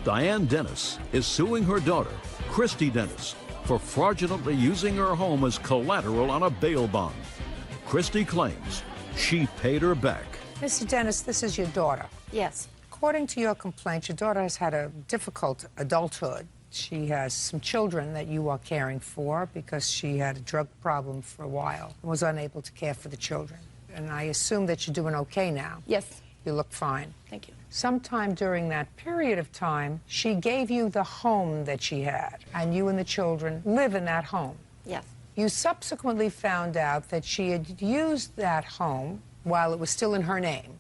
Diane Dennis is suing her daughter, Christy Dennis, for fraudulently using her home as collateral on a bail bond. Christy claims she paid her back. Mr. Dennis, this is your daughter. Yes. According to your complaint, your daughter has had a difficult adulthood. She has some children that you are caring for because she had a drug problem for a while and was unable to care for the children. And I assume that you're doing okay now. Yes. You look fine. Thank you. Sometime during that period of time, she gave you the home that she had, and you and the children live in that home. Yes. You subsequently found out that she had used that home while it was still in her name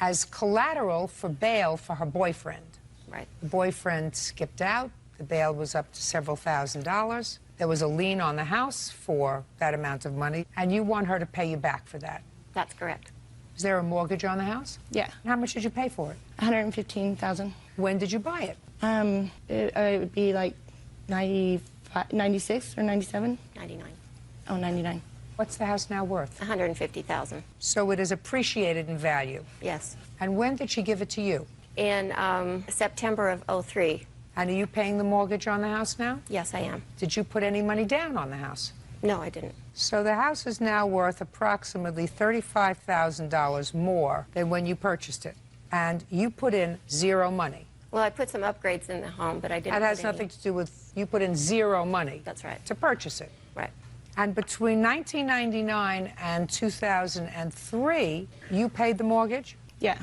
as collateral for bail for her boyfriend. Right. The boyfriend skipped out. The bail was up to several $1,000s. There was a lien on the house for that amount of money, and you want her to pay you back for that. That's correct. Is there a mortgage on the house? Yeah. How much did you pay for it? $115,000. When did you buy it? It would be like 96 or 97? 99. Oh, 99. What's the house now worth? $150,000. So it is appreciated in value. Yes. And when did she give it to you? In September of '03. And are you paying the mortgage on the house now? Yes, I am. Did you put any money down on the house? No, I didn't. So the house is now worth approximately $35,000 more than when you purchased it. And you put in zero money. Well, I put some upgrades in the home, but I didn't. That has put any. nothing to do with, you put in zero money. That's right. To purchase it. Right. And between 1999 and 2003, you paid the mortgage? Yeah.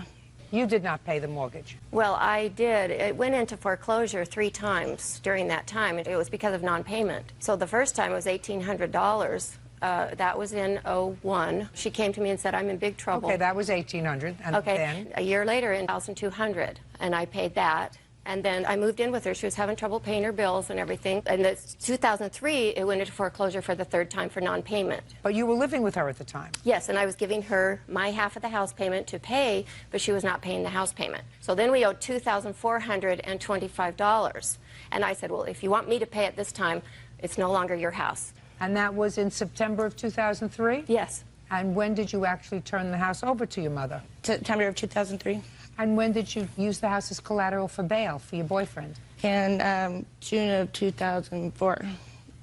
You did not pay the mortgage. Well, I did. It went into foreclosure 3 times during that time. It was because of non-payment. So the first time it was $1,800. That was in '01. She came to me and said, I'm in big trouble. Okay, that was $1,800. And okay. then? A year later, in $1,200, and I paid that. And then I moved in with her. She was having trouble paying her bills and everything. And in 2003, it went into foreclosure for the 3rd time for non-payment. But you were living with her at the time? Yes, and I was giving her my half of the house payment to pay, but she was not paying the house payment. So then we owed $2,425. And I said, well, if you want me to pay it this time, it's no longer your house. And that was in September of 2003? Yes. And when did you actually turn the house over to your mother? September of 2003. And when did you use the house as collateral for bail for your boyfriend? In June of 2004.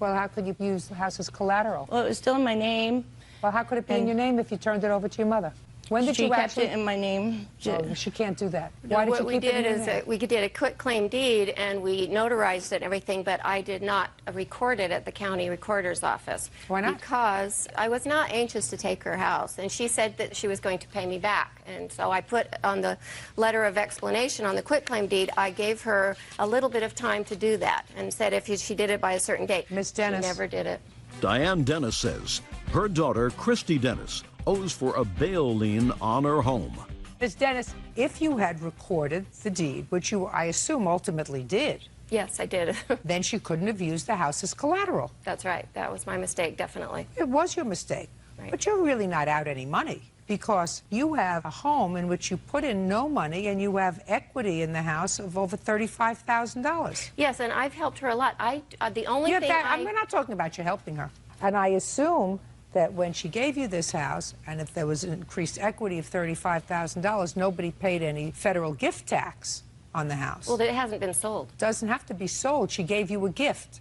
Well, how could you use the house as collateral? Well, it was still in my name. Well, how could it be in your name if you turned it over to your mother? When did She you kept actually... it in my name. Oh, she can't do that. No, Why did what you we keep it in did your is name? we did a quit claim deed, and we notarized it and everything, but I did not record it at the county recorder's office. Why not? Because I was not anxious to take her house, and she said that she was going to pay me back. And so I put on the letter of explanation on the quit claim deed, I gave her a little bit of time to do that, and said if she did it by a certain date. Miss Dennis. She never did it. Diane Dennis says her daughter, Christy Dennis, owes for a bail lien on her home. Ms. Dennis, if you had recorded the deed, which you, I assume, ultimately did, Yes, I did. then she couldn't have used the house as collateral. That's right. That was my mistake, definitely. It was your mistake. Right. But you're really not out any money because you have a home in which you put in no money and you have equity in the house of over $35,000. Yes, and I've helped her a lot. The only thing I'm not talking about you helping her. And I assume that when she gave you this house, and if there was increased equity of $35,000, nobody paid any federal gift tax on the house. Well, it hasn't been sold. Doesn't have to be sold. She gave you a gift.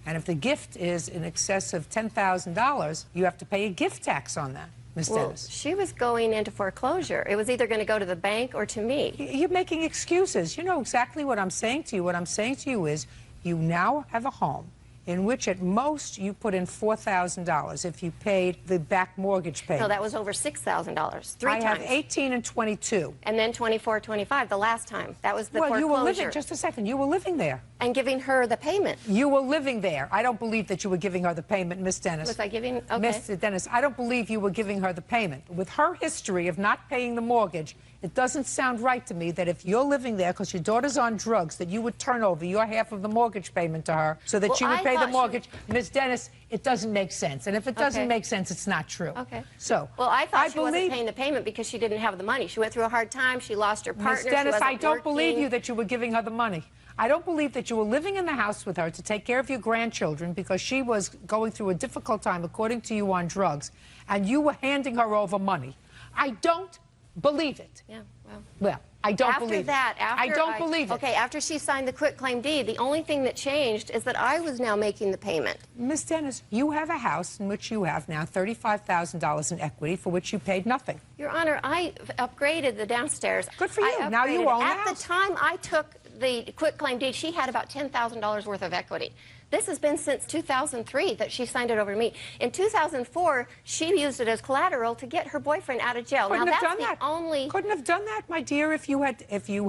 And if the gift is in excess of $10,000, you have to pay a gift tax on that, Ms. Well, Dennis. she was going into foreclosure. It was either going to go to the bank or to me. You're making excuses. You know exactly what I'm saying to you. What I'm saying to you is you now have a home in which at most you put in $4,000 if you paid the back mortgage payment. No, that was over $6,000, 3 times. I have 18 and 22. And then 24, 25, the last time. That was the foreclosure. You were living, just a second, you were living there. And giving her the payment. You were living there. I don't believe that you were giving her the payment, Miss Dennis. Was I giving? Okay. Miss Dennis, I don't believe you were giving her the payment. With her history of not paying the mortgage, it doesn't sound right to me that if you're living there because your daughter's on drugs, that you would turn over your half of the mortgage payment to her so that she would pay the mortgage. Miss Dennis, it doesn't make sense. And if it doesn't make sense, it's not true. Okay. So, well, I thought she wasn't paying the payment because she didn't have the money. She went through a hard time. She lost her partner. Miss Dennis, I don't believe working. you that you were giving her the money. I don't believe that you were living in the house with her to take care of your grandchildren because she was going through a difficult time, according to you, on drugs, and you were handing her over money. I don't believe it. Yeah, well. Well, I don't After believe that, it. after I don't believe it. Okay, after she signed the quitclaim deed, the only thing that changed is that I was now making the payment. Ms. Dennis, you have a house in which you have now $35,000 in equity for which you paid nothing. Your Honor, I upgraded the downstairs. Good for you. I Now you upgraded. own the At house. the time I took the quitclaim deed, she had about $10,000 worth of equity. This has been since 2003 that she signed it over to me. In 2004, she used it as collateral to get her boyfriend out of jail. Couldn't now have that's done the that. only. Couldn't have done that, my dear, if you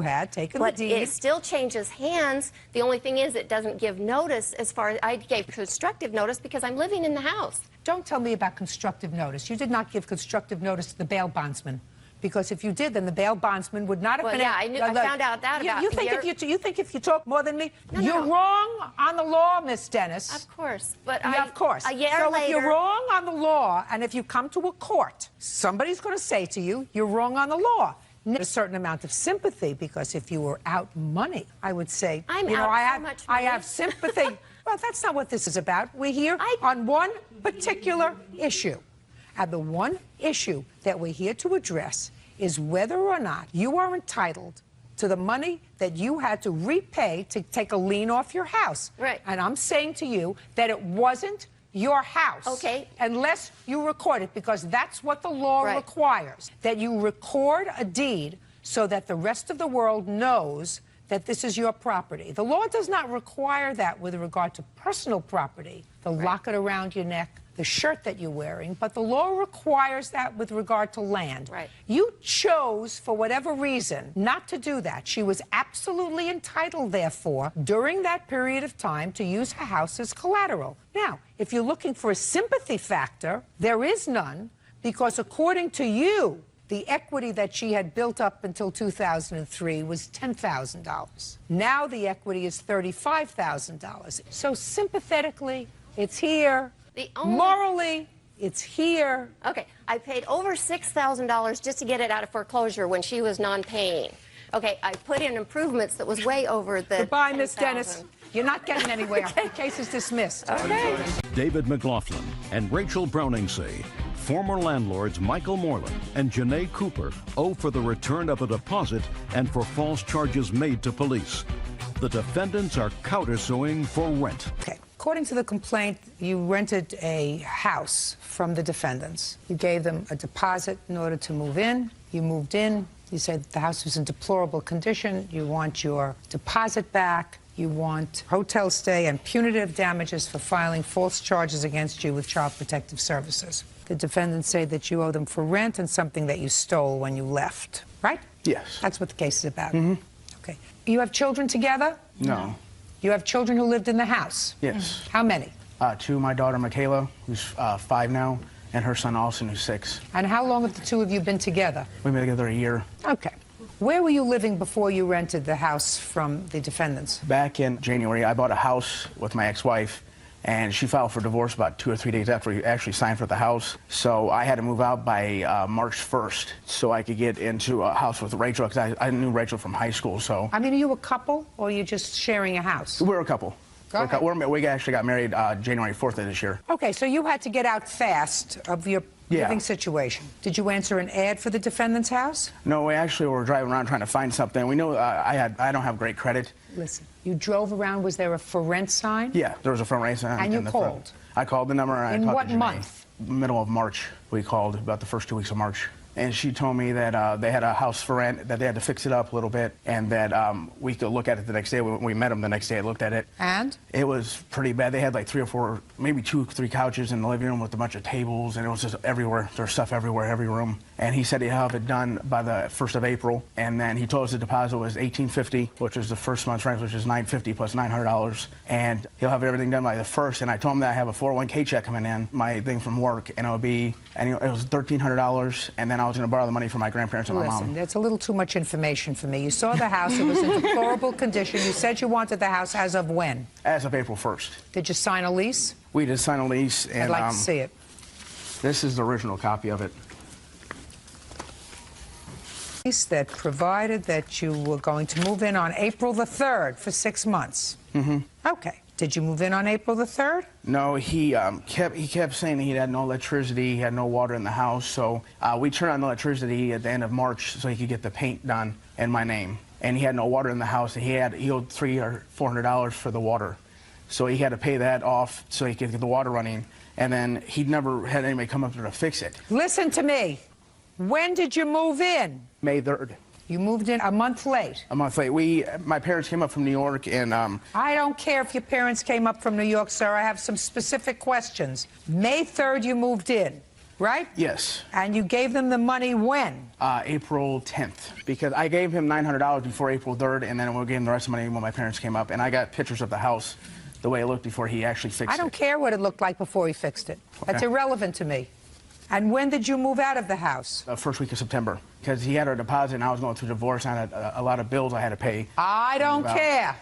had taken But the deed. it still changes hands. The only thing is it doesn't give notice as far as I gave constructive notice because I'm living in the house. Don't tell me about constructive notice. You did not give constructive notice to the bail bondsman. Because if you did, then the bail bondsman would not have Well, been. yeah, I found out that about you think a year. you think if you talk more than me, No, you're no. wrong on the law, Miss Dennis. Of course, but Yeah, of course. A year so later, if you're wrong on the law, and if you come to a court, somebody's going to say to you, you're wrong on the law. A certain amount of sympathy, because if you were out money, I would say, I'm you know, out I so have, much I money. have sympathy. Well, that's not what this is about. We're here on one particular issue. And the one issue that we're here to address is whether or not you are entitled to the money that you had to repay to take a lien off your house. Right. And I'm saying to you that it wasn't your house. Okay. Unless you record it, because that's what the law Right. requires, that you record a deed so that the rest of the world knows that this is your property. The law does not require that with regard to personal property, the locket around your neck, the shirt that you're wearing, but the law requires that with regard to land. Right. You chose, for whatever reason, not to do that. She was absolutely entitled, therefore, during that period of time to use her house as collateral. Now, if you're looking for a sympathy factor, there is none, because according to you, the equity that she had built up until 2003 was $10,000. Now the equity is $35,000. So sympathetically, it's here. Morally, it's here. Okay, I paid over $6,000 just to get it out of foreclosure when she was non-paying. Okay, I put in improvements that was way over the Goodbye, Miss 10,000. Dennis. You're not getting anywhere. The case is dismissed. Okay. David McLaughlin and Rachel Browningsea, former landlords Michael Moreland and Janae Cooper, owe for the return of a deposit and for false charges made to police. The defendants are countersuing for rent. Okay. According to the complaint, you rented a house from the defendants. You gave them a deposit in order to move in. You moved in. You said the house was in deplorable condition. You want your deposit back. You want hotel stay and punitive damages for filing false charges against you with Child Protective Services. The defendants say that you owe them for rent and something that you stole when you left, right? Yes. That's what the case is about. Okay. You have children together? No. You have children who lived in the house? Yes. How many? Two, my daughter Michaela, who's 5 now, and her son Austin, who's 6. And how long have the two of you been together? We've been together a year. Okay. Where were you living before you rented the house from the defendants? Back in January, I bought a house with my ex-wife, and she filed for divorce about 2 or 3 days after we actually signed for the house. So I had to move out by March 1st so I could get into a house with Rachel, because I knew Rachel from high school. So I mean, are you a couple, or are you just sharing a house? we're a couple. Go ahead. We actually got married January 4th of this year. Okay, so you had to get out fast of your living situation. Did you answer an ad for the defendant's house? No, we actually were driving around trying to find something. We know I don't have great credit. Listen, you drove around. Was there a for rent sign? Yeah, there was a front range sign. And you in the called? front. I called the number. And In I talked what to Janae. month? Middle of March. We called about the first 2 weeks of March. And she told me that they had a house for rent, that they had to fix it up a little bit, and that we could look at it the next day. We met them the next day. I looked at it. And? It was pretty bad. They had like 3 or 4, maybe 2 or 3 couches in the living room with a bunch of tables, and it was just everywhere. There was stuff everywhere, every room. And he said he'd have it done by the 1st of April. And then he told us the deposit was $1,850, which was the first month's rent, which is $950 plus $900. And he'll have everything done by the 1st. And I told him that I have a 401k check coming in, my thing from work, and it would be, and it was $1,300. And then I was going to borrow the money from my grandparents and my Listen, mom. that's a little too much information for me. You saw the house. It was in deplorable condition. You said you wanted the house as of when? As of April 1st. Did you sign a lease? We did sign a lease. And, I'd like to see it. This is the original copy of it. Lease that provided that you were going to move in on April the 3rd for 6 months. Okay. Did you move in on April the 3rd? No, he kept saying he had no electricity, he had no water in the house. So we turned on the electricity at the end of March so he could get the paint done in my name. And he had no water in the house. And he owed $300 or $400 for the water, so he had to pay that off so he could get the water running. And then he'd never had anybody come up there to fix it. Listen to me. When did you move in? May 3rd. You moved in a month late. A month late. My parents came up from New York, and I don't care if your parents came up from New York, sir. I have some specific questions. May 3rd you moved in, right? yes, And you gave them the money when? April 10th, because I gave him $900 before April 3rd, and then we gave him the rest of the money when my parents came up. And I got pictures of the house, the way it looked before he actually fixed it. I don't care what it looked like before he fixed it. That's Okay. irrelevant to me. And when did you move out of the house? The first week of September, because he had a deposit, and I was going through divorce, and I had a lot of bills I had to pay. I don't About- care.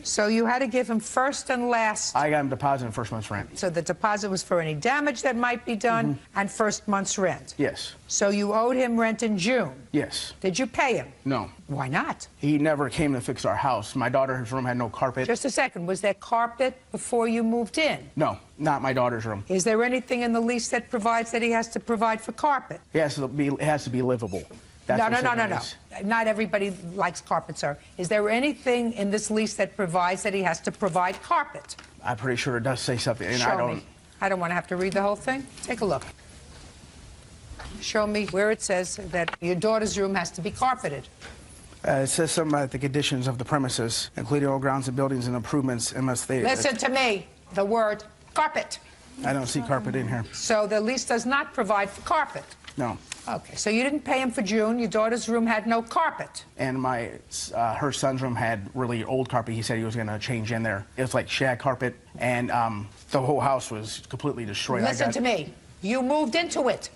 So you had to give him first and last. I got him deposit and first month's rent. So the deposit was for any damage that might be done and first month's rent. Yes, So you owed him rent in June. yes, Did you pay him? no. Why not? He never came to fix our house. My daughter's room had no carpet. Just a second. Was there carpet before you moved in? No, not my daughter's room. Is there anything in the lease that provides that he has to provide for carpet? It has to be livable. That's No, what no, it no, said no, in the no. lease. Not everybody likes carpet, sir. Is there anything in this lease that provides that he has to provide carpet? I'm pretty sure it does say something, and Show I don't. me. I don't want to have to read the whole thing. Take a look. Show me where it says that your daughter's room has to be carpeted. It says something about the conditions of the premises, including all grounds and buildings and improvements, unless they. Listen to me. The word carpet. I don't see carpet in here. So the lease does not provide for carpet. No. Okay, so you didn't pay him for June. Your daughter's room had no carpet. And her son's room had really old carpet. He said he was going to change in there. It was like shag carpet, and the whole house was completely destroyed. Listen to me. You moved into it.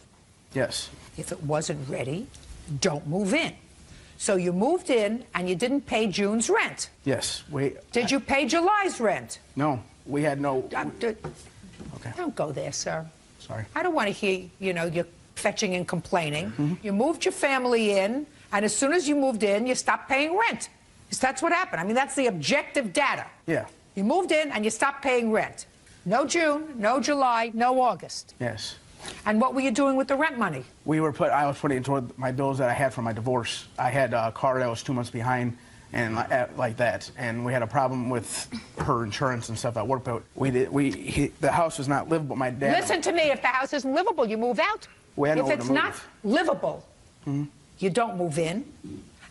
Yes. If it wasn't ready, don't move in. So you moved in and you didn't pay June's rent. Yes. Did you pay July's rent? No. We had no. Okay. Don't go there, sir. Sorry. I don't want to hear, you fetching and complaining. You moved your family in, and as soon as you moved in, you stopped paying rent. That's what happened. I mean, that's the objective data. Yeah. You moved in and you stopped paying rent. No June, no July, no August. Yes. And what were you doing with the rent money? I was putting it toward my bills that I had from my divorce. I had a car that was 2 months behind, and like that. And we had a problem with her insurance and stuff at work. But the house was not livable. My dad. Listen to me. If the house isn't livable, you move out. We had If nowhere to it's move. not livable, you don't move in.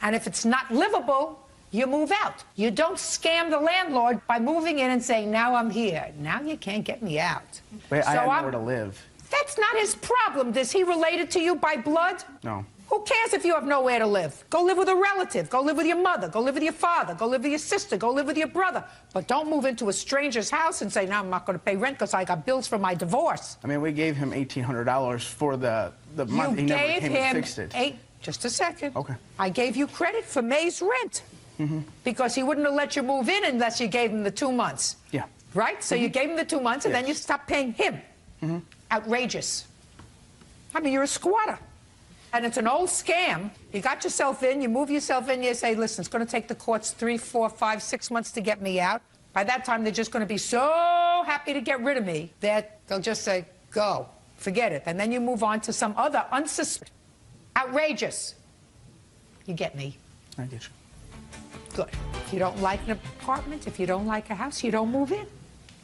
And if it's not livable, you move out. You don't scam the landlord by moving in and saying, now I'm here. Now you can't get me out. But I had I'm- nowhere to live. That's not his problem. Is he related to you by blood? No. Who cares if you have nowhere to live? Go live with a relative. Go live with your mother. Go live with your father. Go live with your sister. Go live with your brother. But don't move into a stranger's house and say, no, I'm not going to pay rent because I got bills for my divorce. I mean, we gave him $1,800 for the month. He You never gave came him and fixed it. Just a second. Okay. I gave you credit for May's rent because he wouldn't have let you move in unless you gave him the 2 months. Yeah. Right? So you gave him the 2 months and then you Yes. stopped paying him. Outrageous. I mean, you're a squatter. And it's an old scam. You got yourself in, you move yourself in, you say, listen, it's going to take the courts 3, 4, 5, 6 months to get me out. By that time, they're just going to be so happy to get rid of me that they'll just say, go, forget it. And then you move on to some other unsuspected. Outrageous. You get me? I get you. Good. If you don't like an apartment, if you don't like a house, you don't move in.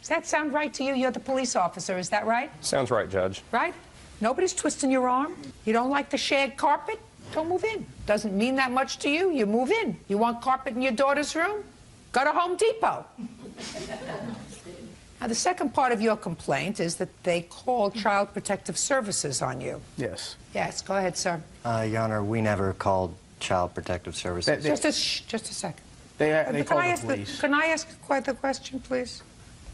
Does that sound right to you? You're the police officer, is that right? Sounds right, Judge. Right? Nobody's twisting your arm. You don't like the shag carpet? Don't move in. Doesn't mean that much to you. You move in. You want carpet in your daughter's room? Go to Home Depot. Now, the second part of your complaint is that they called Child Protective Services on you. Yes. Yes, go ahead, sir. Your Honor, we never called Child Protective Services. Just a second. They called the police. Can I ask quite the question, please?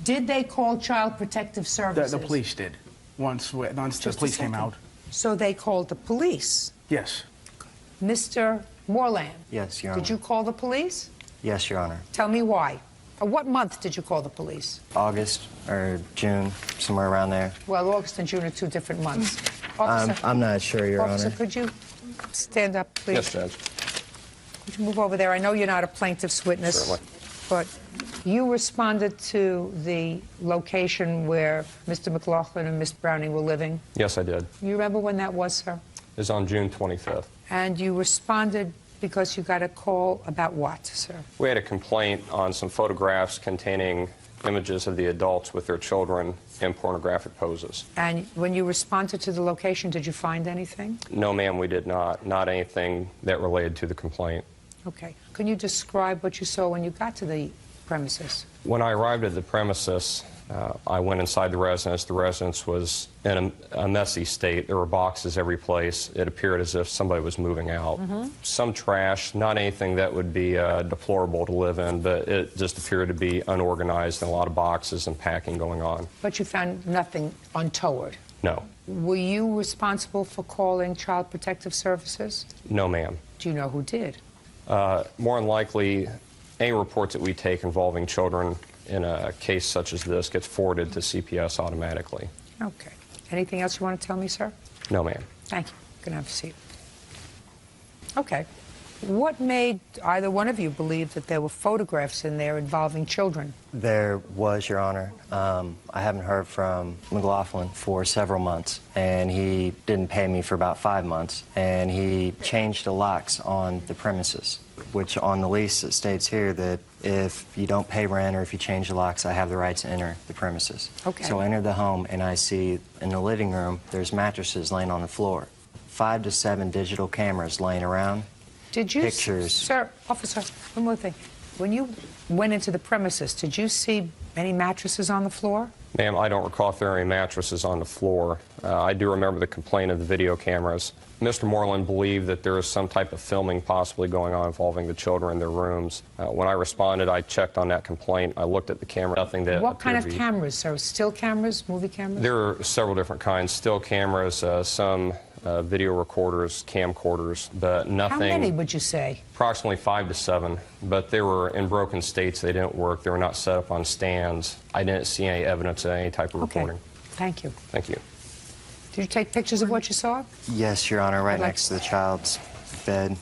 Did they call Child Protective Services? The police did. Once the police came out. So they called the police. Yes. Mr. Moreland. Yes, Your Honor. Did you call the police? Yes, Your Honor. Tell me why. What month did you call the police? August or June, somewhere around there. Well, August and June are 2 different months. Officer, I'm not sure, Your Officer, Honor. could you stand up, please? Yes, Judge. Could you move over there? I know you're not a plaintiff's witness. Certainly. but you responded to the location where Mr. McLaughlin and Miss Browning were living? Yes, I did. You remember when that was, sir? It was on June 25th. And you responded because you got a call about what, sir? We had a complaint on some photographs containing images of the adults with their children in pornographic poses. And when you responded to the location, did you find anything? No, ma'am, we did not. Not anything that related to the complaint. Okay. Can you describe what you saw when you got to the premises? When I arrived at the premises, I went inside the residence. The residence was in a messy state. There were boxes every place. It appeared as if somebody was moving out. Some trash, not anything that would be deplorable to live in, but it just appeared to be unorganized and a lot of boxes and packing going on. But you found nothing untoward? No. Were you responsible for calling Child Protective Services? No, ma'am. Do you know who did? More than likely, any reports that we take involving children in a case such as this gets forwarded to CPS automatically. Okay. Anything else you want to tell me, sir? No, ma'am. Thank you. You can have a seat. Okay. What made either one of you believe that there were photographs in there involving children? There was, Your Honor. I haven't heard from McLaughlin for several months, and he didn't pay me for about 5 months, and he changed the locks on the premises, which on the lease it states here that if you don't pay rent or if you change the locks, I have the right to enter the premises. Okay. So I enter the home, and I see in the living room there's mattresses laying on the floor, 5 to 7 digital cameras laying around. Did you, Pictures. Sir, officer, one more thing. When you went into the premises, did you see any mattresses on the floor? Ma'am, I don't recall if there are any mattresses on the floor. I do remember the complaint of the video cameras. Mr. Moreland believed that there was some type of filming possibly going on involving the children in their rooms. When I responded, I checked on that complaint. I looked at the camera. Nothing that What kind of appeared to be- cameras, sir? Still cameras, movie cameras? There are several different kinds. Still cameras, some video recorders, camcorders, but nothing. How many would you say? Approximately 5 to 7, but they were in broken states. They didn't work. They were not set up on stands. I didn't see any evidence of any type of Okay. recording. Thank you. Thank you. Did you take pictures of what you saw? Yes, Your Honor, right I'd like- next to the child's bed.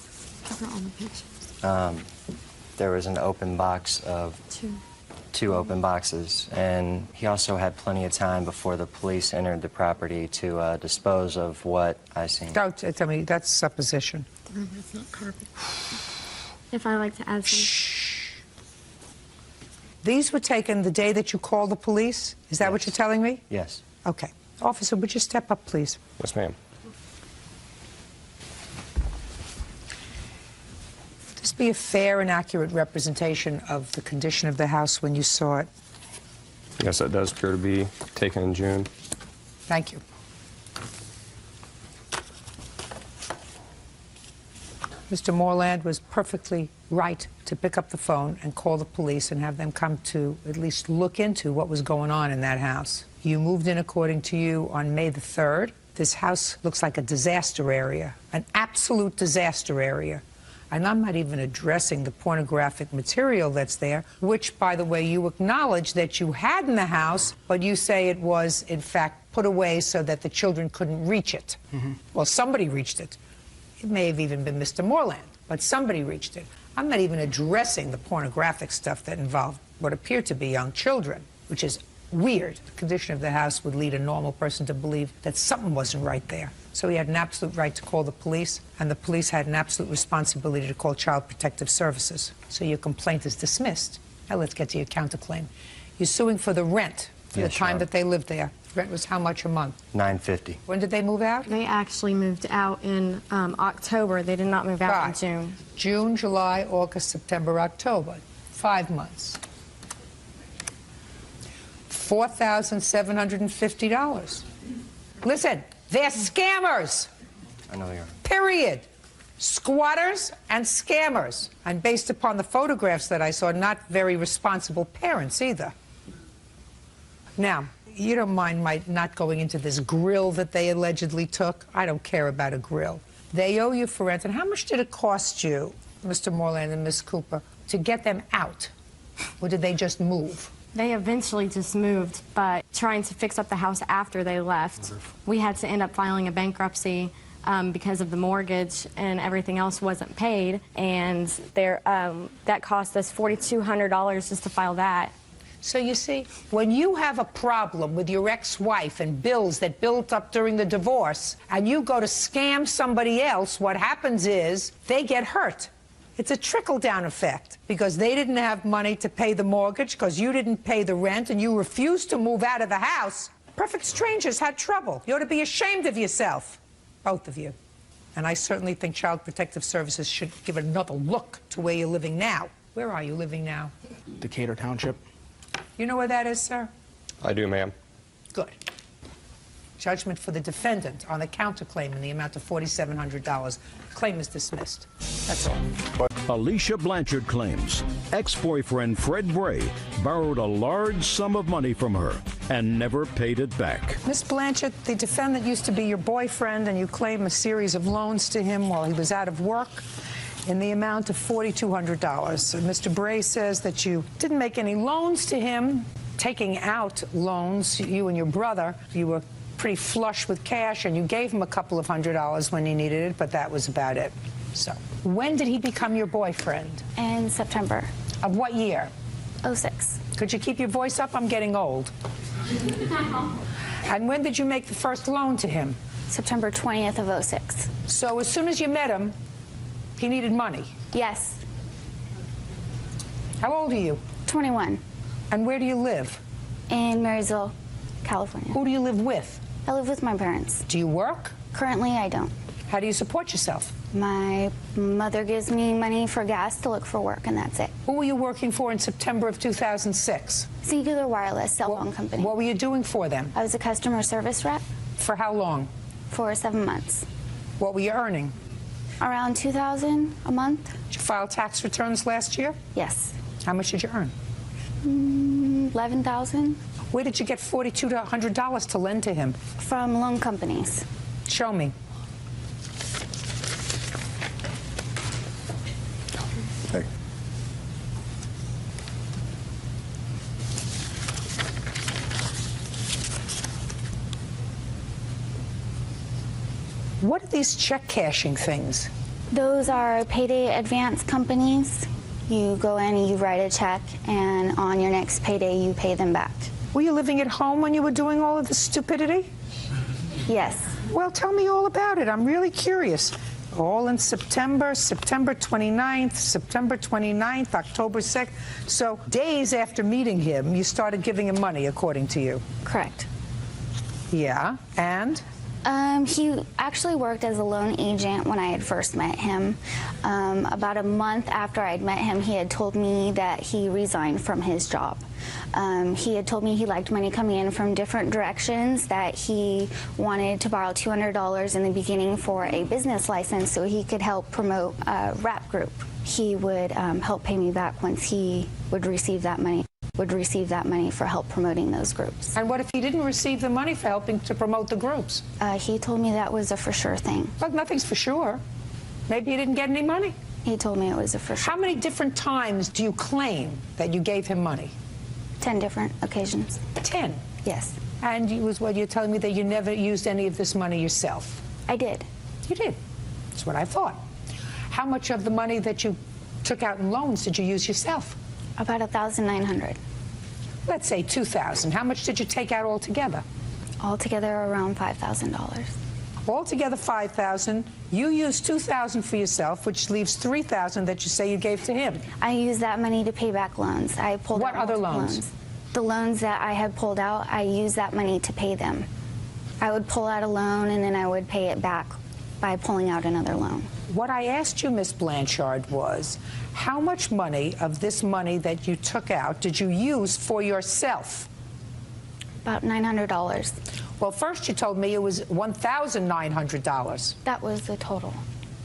There was an open box of two open boxes, and he also had plenty of time before the police entered the property to dispose of what I seen. Don't tell me, that's supposition. It's not carpet. If I like to add some. These were taken the day that you called the police? Is that what Yes. you're telling me? Yes. Okay. Officer, would you step up, please? Yes, ma'am. Would this be a fair and accurate representation of the condition of the house when you saw it? Yes, that does appear to be taken in June. Thank you. Mr. Moreland was perfectly right to pick up the phone and call the police and have them come to at least look into what was going on in that house. You moved in, according to you, on May the 3rd. This house looks like a disaster area, an absolute disaster area. And I'm not even addressing the pornographic material that's there, which, by the way, you acknowledge that you had in the house, but you say it was, in fact, put away so that the children couldn't reach it. Well, somebody reached it. It may have even been Mr. Moreland, but somebody reached it. I'm not even addressing the pornographic stuff that involved what appeared to be young children, which is weird. The condition of the house would lead a normal person to believe that something wasn't right there. So he had an absolute right to call the police, and the police had an absolute responsibility to call Child Protective Services. So your complaint is dismissed. Now let's get to your counterclaim. You're suing for the rent for the Yes, time Your Honor. that they lived there. Rent was how much a month? $950. When did they move out? They actually moved out in October. They did not move out in Right. June. June, July, August, September, October. 5 months. $4,750. Listen, they're scammers. I know, Your Honor. Period. Squatters and scammers. And based upon the photographs that I saw, not very responsible parents either. Now, you don't mind my not going into this grill that they allegedly took? I don't care about a grill. They owe you for rent. And how much did it cost you, Mr. Moreland and Miss Cooper, to get them out? Or did they just move? They eventually just moved, but trying to fix up the house after they left, we had to end up filing a bankruptcy. because of the mortgage and everything else wasn't paid, and that cost us $4,200 just to file that. So you see, when you have a problem with your ex-wife and bills that built up during the divorce, and you go to scam somebody else, what happens is they get hurt. It's a trickle-down effect because they didn't have money to pay the mortgage because you didn't pay the rent and you refused to move out of the house. Perfect strangers had trouble. You ought to be ashamed of yourself, both of you. And I certainly think Child Protective Services should give another look to where you're living now. Where are you living now? Decatur Township. You know where that is, sir? I do, ma'am. Good. Judgment for the defendant on the counterclaim in the amount of $4,700. Claim is dismissed. That's all. Alicia Blanchard claims ex-boyfriend Fred Bray borrowed a large sum of money from her and never paid it back. Miss Blanchard, the defendant used to be your boyfriend, and you claim a series of loans to him while he was out of work in the amount of $4,200. Mr. Bray says that you didn't make any loans to him. Taking out loans, you and your brother, you were pretty flush with cash, and you gave him a couple of $100s when he needed it, but that was about it. So, when did he become your boyfriend? In September. Of what year? 06. Could you keep your voice up? I'm getting old. And when did you make the first loan to him? September 20th of 06. So as soon as you met him, he needed money? Yes. How old are you? 21. And where do you live? In Marysville, California. Who do you live with? I live with my parents. Do you work? Currently, I don't. How do you support yourself? My mother gives me money for gas to look for work, and that's it. Who were you working for in September of 2006? Singular Wireless cell phone company. What were you doing for them? I was a customer service rep. For how long? For 7 months. What were you earning? Around $2,000 a month. Did you file tax returns last year? Yes. How much did you earn? $11,000. Where did you get $4,200 to lend to him? From loan companies. Show me. Hey. What are these check cashing things? Those are payday advance companies. You go in and you write a check, and on your next payday, you pay them back. Were you living at home when you were doing all of this stupidity? Yes. Well, tell me all about it. I'm really curious. All in September, September 29th, October 2nd. So days after meeting him, you started giving him money, according to you. Correct. Yeah, and? He actually worked as a loan agent when I had first met him. About a month after I'd met him, he had told me that he resigned from his job. He had told me he liked money coming in from different directions, that he wanted to borrow $200 in the beginning for a business license so he could help promote a rap group. He would help pay me back once he would receive that money. For help promoting those groups. And what if he didn't receive the money for helping to promote the groups? He told me that was a for sure thing. But nothing's for sure. Maybe he didn't get any money. He told me it was a for sure. How many different times do you claim that you gave him money? 10 different occasions. 10? Yes. And you're telling me that you never used any of this money yourself? I did. You did. That's what I thought. How much of the money that you took out in loans did you use yourself? About $1,900. Let's say $2,000. How much did you take out altogether? Altogether around $5,000. Altogether $5,000. You used $2,000 for yourself, which leaves $3,000 that you say you gave to him. I used that money to pay back loans. I pulled out other multiple loans? The loans that I had pulled out, I used that money to pay them. I would pull out a loan and then I would pay it back by pulling out another loan. What I asked you, Miss Blanchard, was how much money of this money that you took out did you use for yourself? About $900. Well, first you told me it was $1,900. That was the total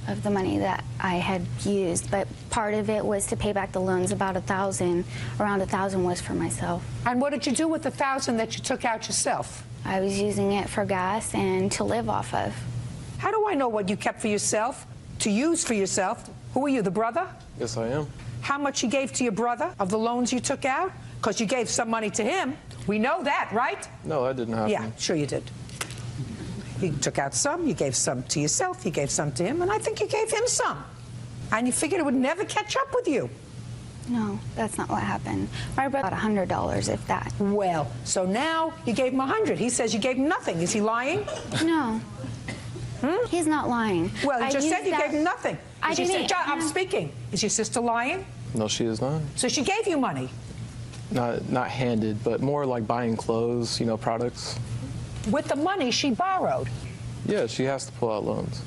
of the money that I had used, but part of it was to pay back the loans, about $1,000. Around $1,000 was for myself. And what did you do with the $1,000 that you took out yourself? I was using it for gas and to live off of. How do I know what you kept for yourself, to use for yourself? Who are you, the brother? Yes, I am. How much you gave to your brother of the loans you took out? Because you gave some money to him. We know that, right? No, that didn't happen. Yeah, sure you did. You took out some, you gave some to yourself, you gave some to him, and I think you gave him some. And you figured it would never catch up with you. No, that's not what happened. My brother got $100, if that. Well, so now you gave him 100. He says you gave him nothing. Is he lying? No. He's not lying. Well, he just said you gave him nothing. I didn't. I'm speaking. Is your sister lying? No, she is not. So she gave you money? Not handed, but more like buying clothes, you know, products. With the money she borrowed? Yeah, she has to pull out loans.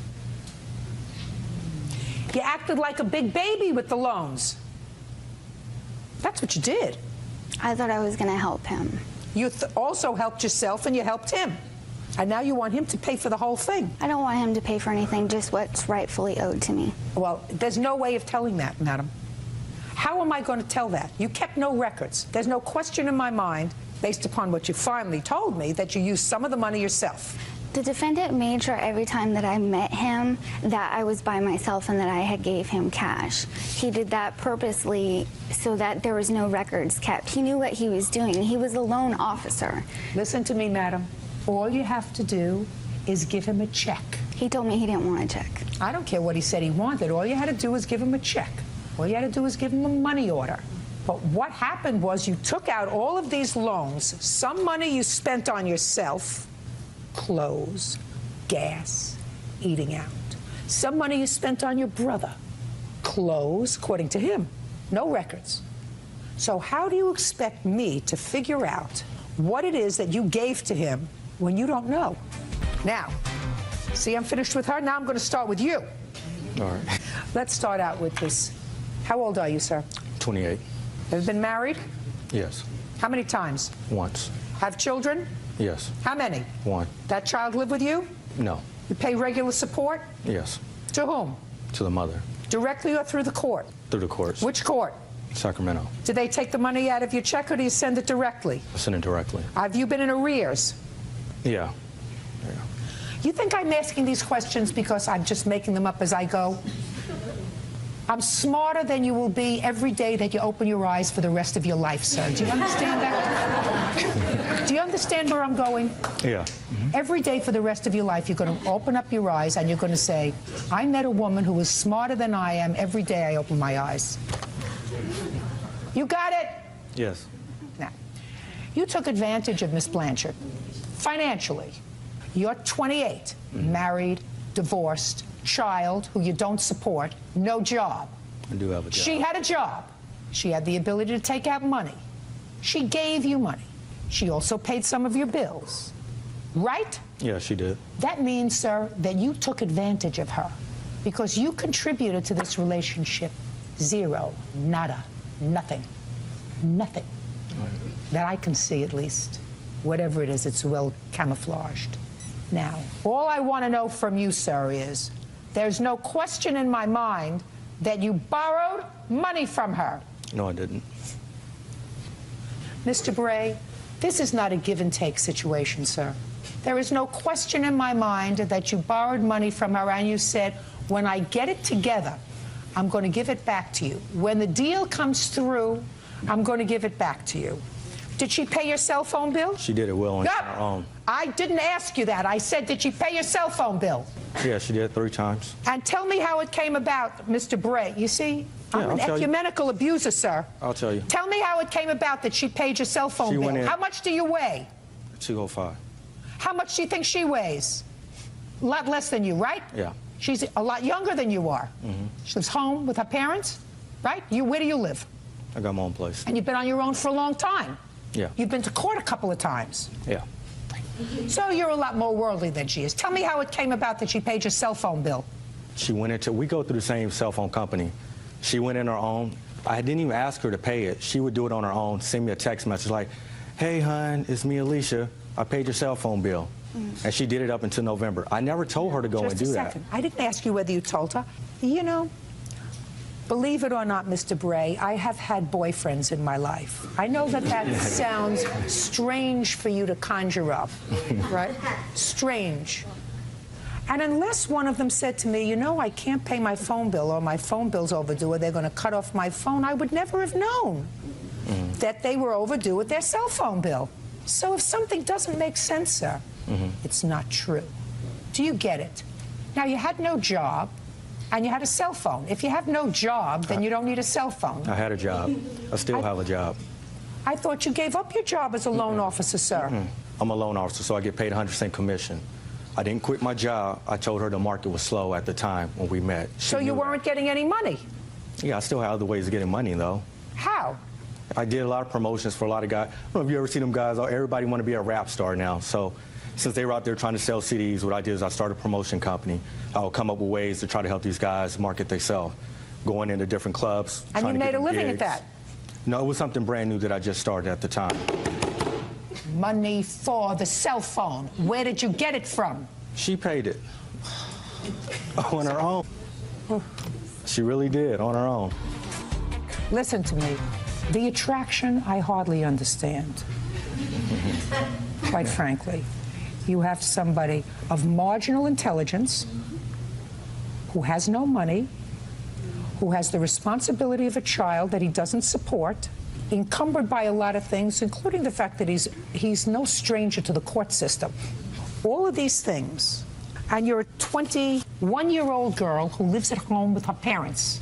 You acted like a big baby with the loans. That's what you did. I thought I was going to help him. You also helped yourself and you helped him. And now you want him to pay for the whole thing. I don't want him to pay for anything, just what's rightfully owed to me. Well, there's no way of telling that, madam. How am I going to tell that? You kept no records. There's no question in my mind, based upon what you finally told me, that you used some of the money yourself. The defendant made sure every time that I met him that I was by myself and that I had gave him cash. He did that purposely so that there was no records kept. He knew what he was doing. He was a loan officer. Listen to me, madam. All you have to do is give him a check. He told me he didn't want a check. I don't care what he said he wanted. All you had to do was give him a check. All you had to do was give him a money order. But what happened was you took out all of these loans, some money you spent on yourself, clothes, gas, eating out. Some money you spent on your brother, clothes, according to him, no records. So how do you expect me to figure out what it is that you gave to him when you don't know? Now, see, I'm finished with her. Now I'm going to start with you. All right. Let's start out with this. How old are you, sir? 28. Have you been married? Yes. How many times? Once. Have children? Yes. How many? One. That child live with you? No. You pay regular support? Yes. To whom? To the mother. Directly or through the court? Through the courts. Which court? Sacramento. Do they take the money out of your check or do you send it directly? I send it directly. Have you been in arrears? Yeah. You think I'm asking these questions because I'm just making them up as I go? I'm smarter than you will be every day that you open your eyes for the rest of your life, sir. Do you understand that? Do you understand where I'm going? Yeah. Every day for the rest of your life, you're going to open up your eyes and you're going to say, I met a woman who was smarter than I am every day I open my eyes. You got it? Yes. Now, you took advantage of Miss Blanchard financially. You're 28, married, divorced, child who you don't support, no job. I do have a job. She had a job. She had the ability to take out money. She gave you money. She also paid some of your bills. Right? Yeah, she did. That means, sir, that you took advantage of her because you contributed to this relationship. Zero, nada, nothing, nothing. Right. That I can see, at least. Whatever it is, it's well camouflaged. Now, all I want to know from you, sir, is there's no question in my mind that you borrowed money from her. No, I didn't. Mr. Bray, this is not a give-and-take situation, sir. There is no question in my mind that you borrowed money from her and you said, when I get it together, I'm going to give it back to you. When the deal comes through, I'm going to give it back to you. Did she pay your cell phone bill? She did it well on her own. I didn't ask you that. I said, did she pay your cell phone bill? Yeah, she did 3 times. And tell me how it came about, Mr. Bray. You see, I'm an ecumenical abuser, sir. I'll tell you. Tell me how it came about that she paid your cell phone bill. How much do you weigh? 205. How much do you think she weighs? A lot less than you, right? Yeah. She's a lot younger than you are. She lives home with her parents, right? Where do you live? I got my own place. And you've been on your own for a long time. Yeah. You've been to court a couple of times. Yeah. So you're a lot more worldly than she is. Tell me how it came about that she paid your cell phone bill. She went into, we go through the same cell phone company. She went in her own. I didn't even ask her to pay it. She would do it on her own, send me a text message like, hey, hon, it's me, Alicia. I paid your cell phone bill. And she did it up until November. I never told her to go and do that. Just a second. I didn't ask you whether you told her. You know, believe it or not, Mr. Bray, I have had boyfriends in my life. I know that that sounds strange for you to conjure up, right? Strange. And unless one of them said to me, you know, I can't pay my phone bill or my phone bill's overdue or they're going to cut off my phone, I would never have known that they were overdue with their cell phone bill. So if something doesn't make sense, sir, it's not true. Do you get it? Now, you had no job, and you had a cell phone. If you have no job, then you don't need a cell phone. I had a job. I still have a job. I thought you gave up your job as a loan officer, sir. I'm a loan officer, so I get paid 100% commission. I didn't quit my job. I told her the market was slow at the time when we met. So you weren't getting any money? Yeah, I still have other ways of getting money, though. How? I did a lot of promotions for a lot of guys. I don't know if you ever see them guys. Everybody want to be a rap star now. So since they were out there trying to sell CDs, what I did is I started a promotion company. I would come up with ways to try to help these guys market themselves, going into different clubs. And you made a living gigs. at that? No, it was something brand new that I just started at the time. Money for the cell phone. Where did you get it from? She paid it on her own. She really did, on her own. Listen to me. The attraction, I hardly understand. Quite frankly. You have somebody of marginal intelligence who has no money, who has the responsibility of a child that he doesn't support, encumbered by a lot of things, including the fact that he's no stranger to the court system. All of these things. And you're a 21-year-old girl who lives at home with her parents.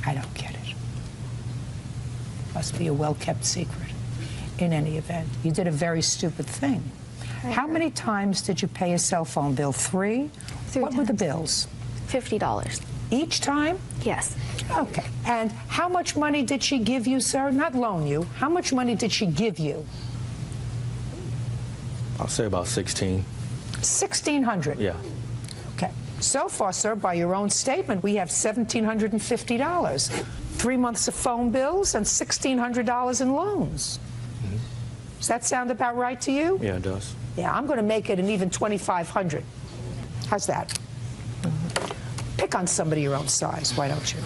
I don't get it. Must be a well-kept secret. In any event, you did a very stupid thing. How many times did you pay a cell phone bill? Three? What were the bills? $50. Each time? Yes. Okay. And how much money did she give you, sir? Not loan you. How much money did she give you? I'll say about 16. 1,600? Yeah. Okay. So far, sir, by your own statement, we have $1,750. 3 months of phone bills and $1,600 in loans. Does that sound about right to you? Yeah, it does. Yeah, I'm going to make it an even 2,500. How's that? Pick on somebody your own size, why don't you?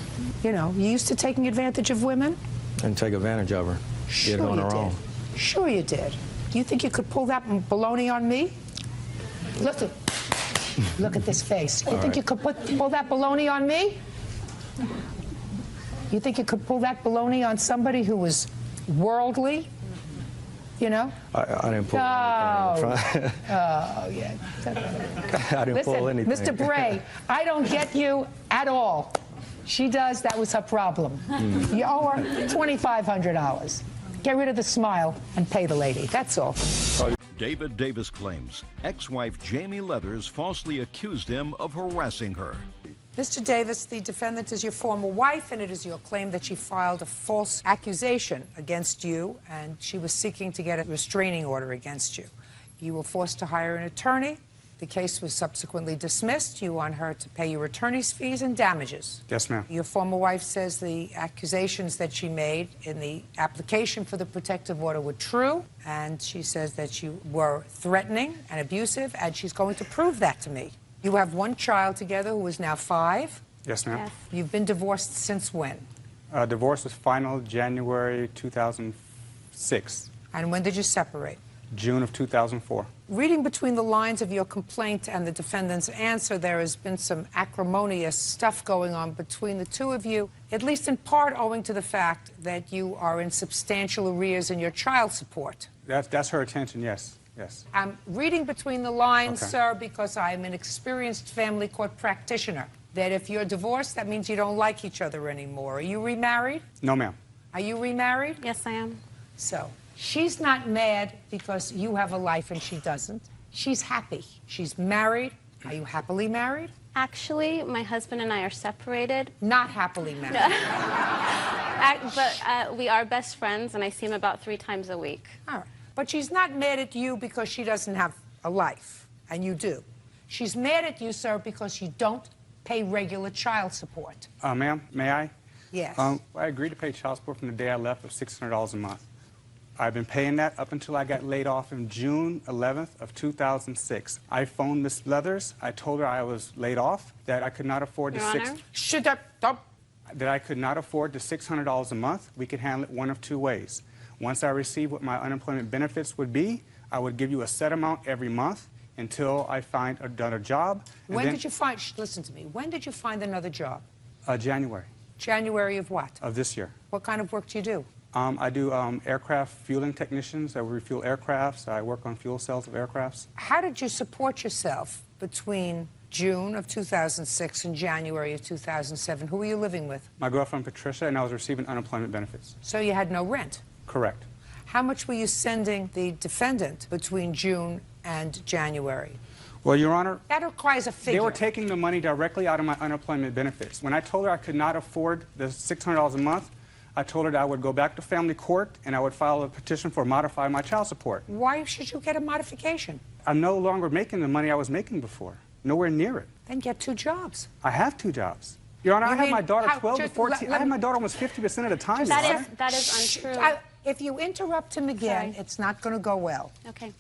You know, you used to taking advantage of women? And take advantage of her. Sure Get it on you her did. own. Sure you did. Do you think you could pull that baloney on me? Look at this face. You think you could pull that baloney on me? You think you could pull that baloney on somebody who was worldly? You know? I didn't pull anything. Oh, yeah. I didn't pull anything. Mr. Bray, I don't get you at all. She does. That was her problem. You owe her $2,500. Get rid of the smile and pay the lady. That's all. David Davis claims ex-wife Jamie Leathers falsely accused him of harassing her. Mr. Davis, the defendant is your former wife, and it is your claim that she filed a false accusation against you, and she was seeking to get a restraining order against you. You were forced to hire an attorney. The case was subsequently dismissed. You want her to pay your attorney's fees and damages. Yes, ma'am. Your former wife says the accusations that she made in the application for the protective order were true, and she says that you were threatening and abusive, and she's going to prove that to me. You have one child together who is now 5. Yes, ma'am. Yes. You've been divorced since when? Divorce was final January 2006. And when did you separate? June of 2004. Reading between the lines of your complaint and the defendant's answer, there has been some acrimonious stuff going on between the two of you, at least in part owing to the fact that you are in substantial arrears in your child support. That's her attention, yes. Yes. I'm reading between the lines, Okay. sir, because I'm an experienced family court practitioner, that if you're divorced, that means you don't like each other anymore. Are you remarried? No, ma'am. Are you remarried? Yes, I am. So, she's not mad because you have a life and she doesn't. She's happy. She's married. Are you happily married? Actually, my husband and I are separated. Not happily married. But we are best friends, and I see him about 3 times a week. All right. But she's not mad at you because she doesn't have a life, and you do. She's mad at you, sir, because you don't pay regular child support. Ma'am, may I? Yes. I agreed to pay child support from the day I left of $600 a month. I've been paying that up until I got laid off in June 11th of 2006. I phoned Miss Leathers. I told her I was laid off, that I could not afford Your Honor? that I could not afford the $600 a month. We could handle it one of 2 ways. Once I received what my unemployment benefits would be, I would give you a set amount every month until I find another job. When did you find, listen to me, when did you find another job? January January of what? of this year. What kind of work do you do? I do aircraft fueling technicians. I refuel aircrafts. I work on fuel cells of aircrafts. How did you support yourself between June of 2006 and January of 2007? Who were you living with? My girlfriend, Patricia, and I was receiving unemployment benefits. So you had no rent? Correct. How much were you sending the defendant between June and January? Well, Your Honor, that requires a figure. They were taking the money directly out of my unemployment benefits. When I told her I could not afford the $600 a month, I told her that I would go back to family court and I would file a petition for modify my child support. Why should you get a modification? I'm no longer making the money I was making before. Nowhere near it. Then get 2 jobs. I have 2 jobs. Your Honor, I have my daughter 12 to 14. I have my daughter almost 50% of the time. That is untrue. If you interrupt him again, it's not going to go well. Okay.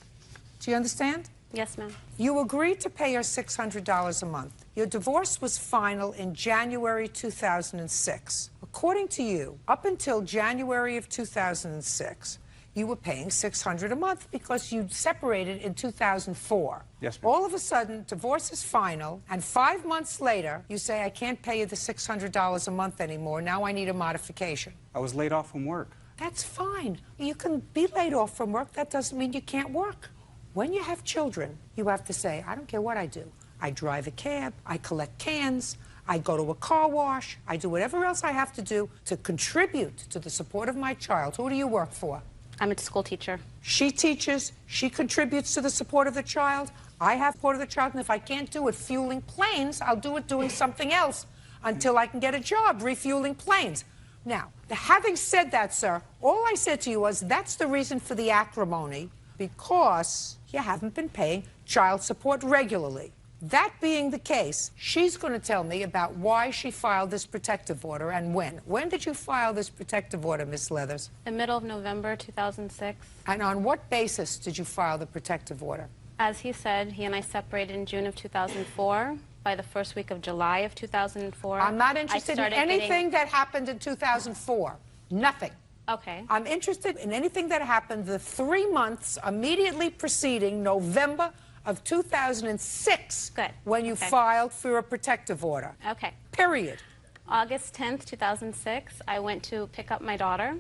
Do you understand? Yes, ma'am. You agreed to pay her $600 a month. Your divorce was final in January 2006. According to you, up until January of 2006, you were paying $600 a month because you separated in 2004. Yes, ma'am. All of a sudden, divorce is final, and 5 months later, you say, I can't pay you the $600 a month anymore. Now I need a modification. I was laid off from work. That's fine. You can be laid off from work. That doesn't mean you can't work. When you have children, you have to say, I don't care what I do. I drive a cab, I collect cans, I go to a car wash, I do whatever else I have to do to contribute to the support of my child. Who do you work for? I'm a school teacher. She teaches, she contributes to the support of the child. I have support of the child, and if I can't do it fueling planes, I'll do it doing something else until I can get a job refueling planes. Now, having said that, sir, all I said to you was that's the reason for the acrimony, because you haven't been paying child support regularly. That being the case, she's going to tell me about why she filed this protective order and when. When did you file this protective order, Miss Leathers? The middle of November 2006. And on what basis did you file the protective order? As he said, he and I separated in June of 2004. By the first week of July of 2004, I'm not interested in anything that happened in 2004. Nothing. Okay. I'm interested in anything that happened the 3 months immediately preceding November of 2006. Good. When you filed for a protective order. Okay. Period. August 10th, 2006, I went to pick up my daughter.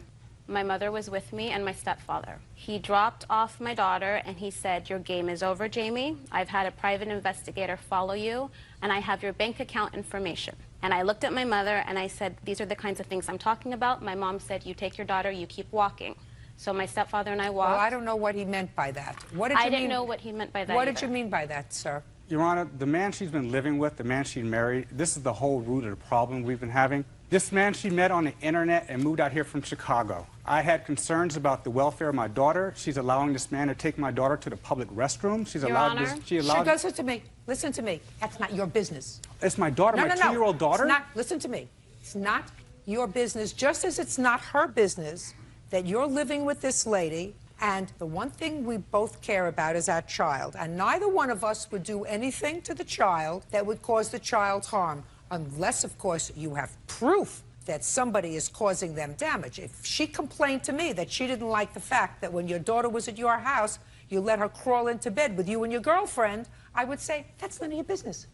My mother was with me and my stepfather. He dropped off my daughter and he said, your game is over, Jamie. I've had a private investigator follow you and I have your bank account information. And I looked at my mother and I said, these are the kinds of things I'm talking about. My mom said, you take your daughter, you keep walking. So my stepfather and I walked. Well, I don't know what he meant by that. What did you I didn't know what he meant by that What either. did you mean by that, sir? Your Honor, the man she's been living with, the man she married, this is the whole root of the problem we've been having. This man she met on the internet and moved out here from Chicago. I had concerns about the welfare of my daughter. She's allowing this man to take my daughter to the public restroom. She's Your allowed Honor? this. She allowed. Listen to me. Listen to me. That's not your business. It's my daughter, my 2-year-old daughter. It's not, listen to me. It's not your business, just as it's not her business that you're living with this lady. And the one thing we both care about is our child. And neither one of us would do anything to the child that would cause the child harm. Unless, of course, you have proof that somebody is causing them damage. If she complained to me that she didn't like the fact that when your daughter was at your house, you let her crawl into bed with you and your girlfriend, I would say, that's none of your business.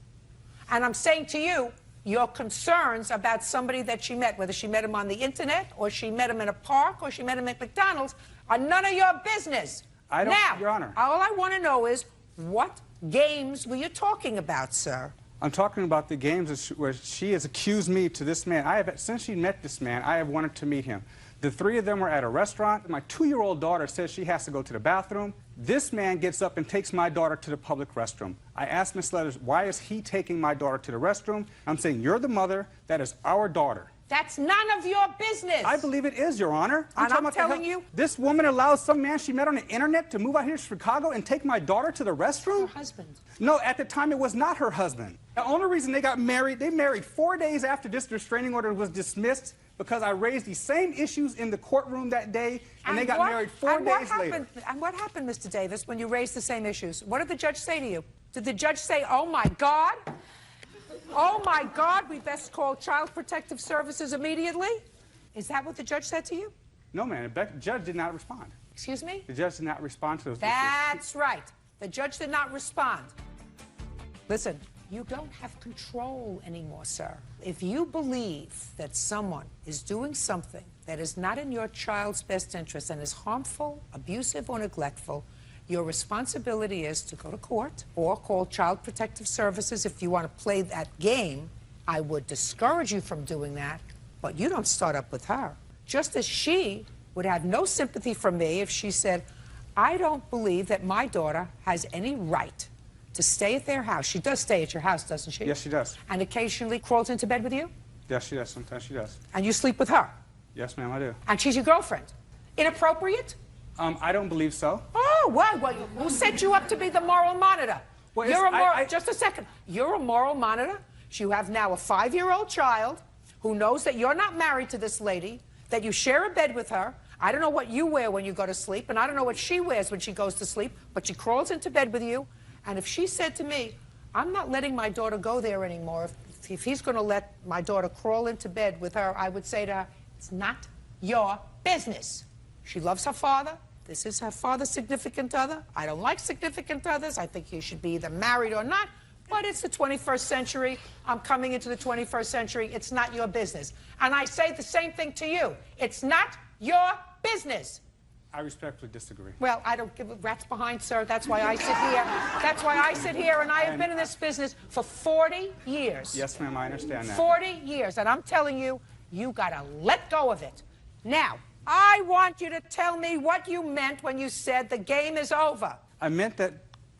And I'm saying to you, your concerns about somebody that she met, whether she met him on the internet, or she met him in a park, or she met him at McDonald's, are none of your business. I don't, now, Your Honor. All I want to know is, what games were you talking about, sir? I'm talking about the games where she has accused me to this man. Since she met this man, I have wanted to meet him. The 3 of them were at a restaurant. My 2-year-old daughter says she has to go to the bathroom. This man gets up and takes my daughter to the public restroom. I asked Ms. Leathers, why is he taking my daughter to the restroom? I'm saying, you're the mother. That is our daughter. That's none of your business. I believe it is, Your Honor. And I'm telling you, this woman allows some man she met on the internet to move out here to Chicago and take my daughter to the restroom? her husband. No, at the time it was not her husband. The only reason they got married, they married 4 days after this restraining order was dismissed because I raised these same issues in the courtroom that day, and they got married 4 days later. And what happened, Mr. Davis, when you raised the same issues? What did the judge say to you? Did the judge say, oh, my God? Oh, my God, we best call Child Protective Services immediately? Is that what the judge said to you? No, man, the judge did not respond. Excuse me? The judge did not respond to those issues. That's right. The judge did not respond. Listen, You don't have control anymore, sir. If you believe that someone is doing something that is not in your child's best interest and is harmful, abusive, or neglectful, your responsibility is to go to court or call Child Protective Services if you want to play that game. I would discourage you from doing that, but you don't start up with her. Just as she would have no sympathy from me if she said, I don't believe that my daughter has any right to stay at their house. She does stay at your house, doesn't she? Yes, she does. And occasionally crawls into bed with you? Yes, she does. Sometimes she does. And you sleep with her? Yes, ma'am, I do. And she's your girlfriend? Inappropriate? I don't believe so. Oh, why? Well, who set you up to be the moral monitor? Well, You're a moral... Just a second. You're a moral monitor? You have now a 5-year-old child who knows that you're not married to this lady, that you share a bed with her. I don't know what you wear when you go to sleep, and I don't know what she wears when she goes to sleep, but she crawls into bed with you. And if she said to me, I'm not letting my daughter go there anymore, if he's going to let my daughter crawl into bed with her, I would say to her, it's not your business. She loves her father. This is her father's significant other. I don't like significant others. I think you should be either married or not. But it's the 21st century. I'm coming into the 21st century. It's not your business. And I say the same thing to you. It's not your business. I respectfully disagree. Well, I don't give a rat's behind, sir. That's why I sit here. That's why I sit here, and I have been in this business for 40 years. Yes, ma'am, I understand that. 40 years, and I'm telling you, you gotta let go of it. Now, I want you to tell me what you meant when you said the game is over. I meant that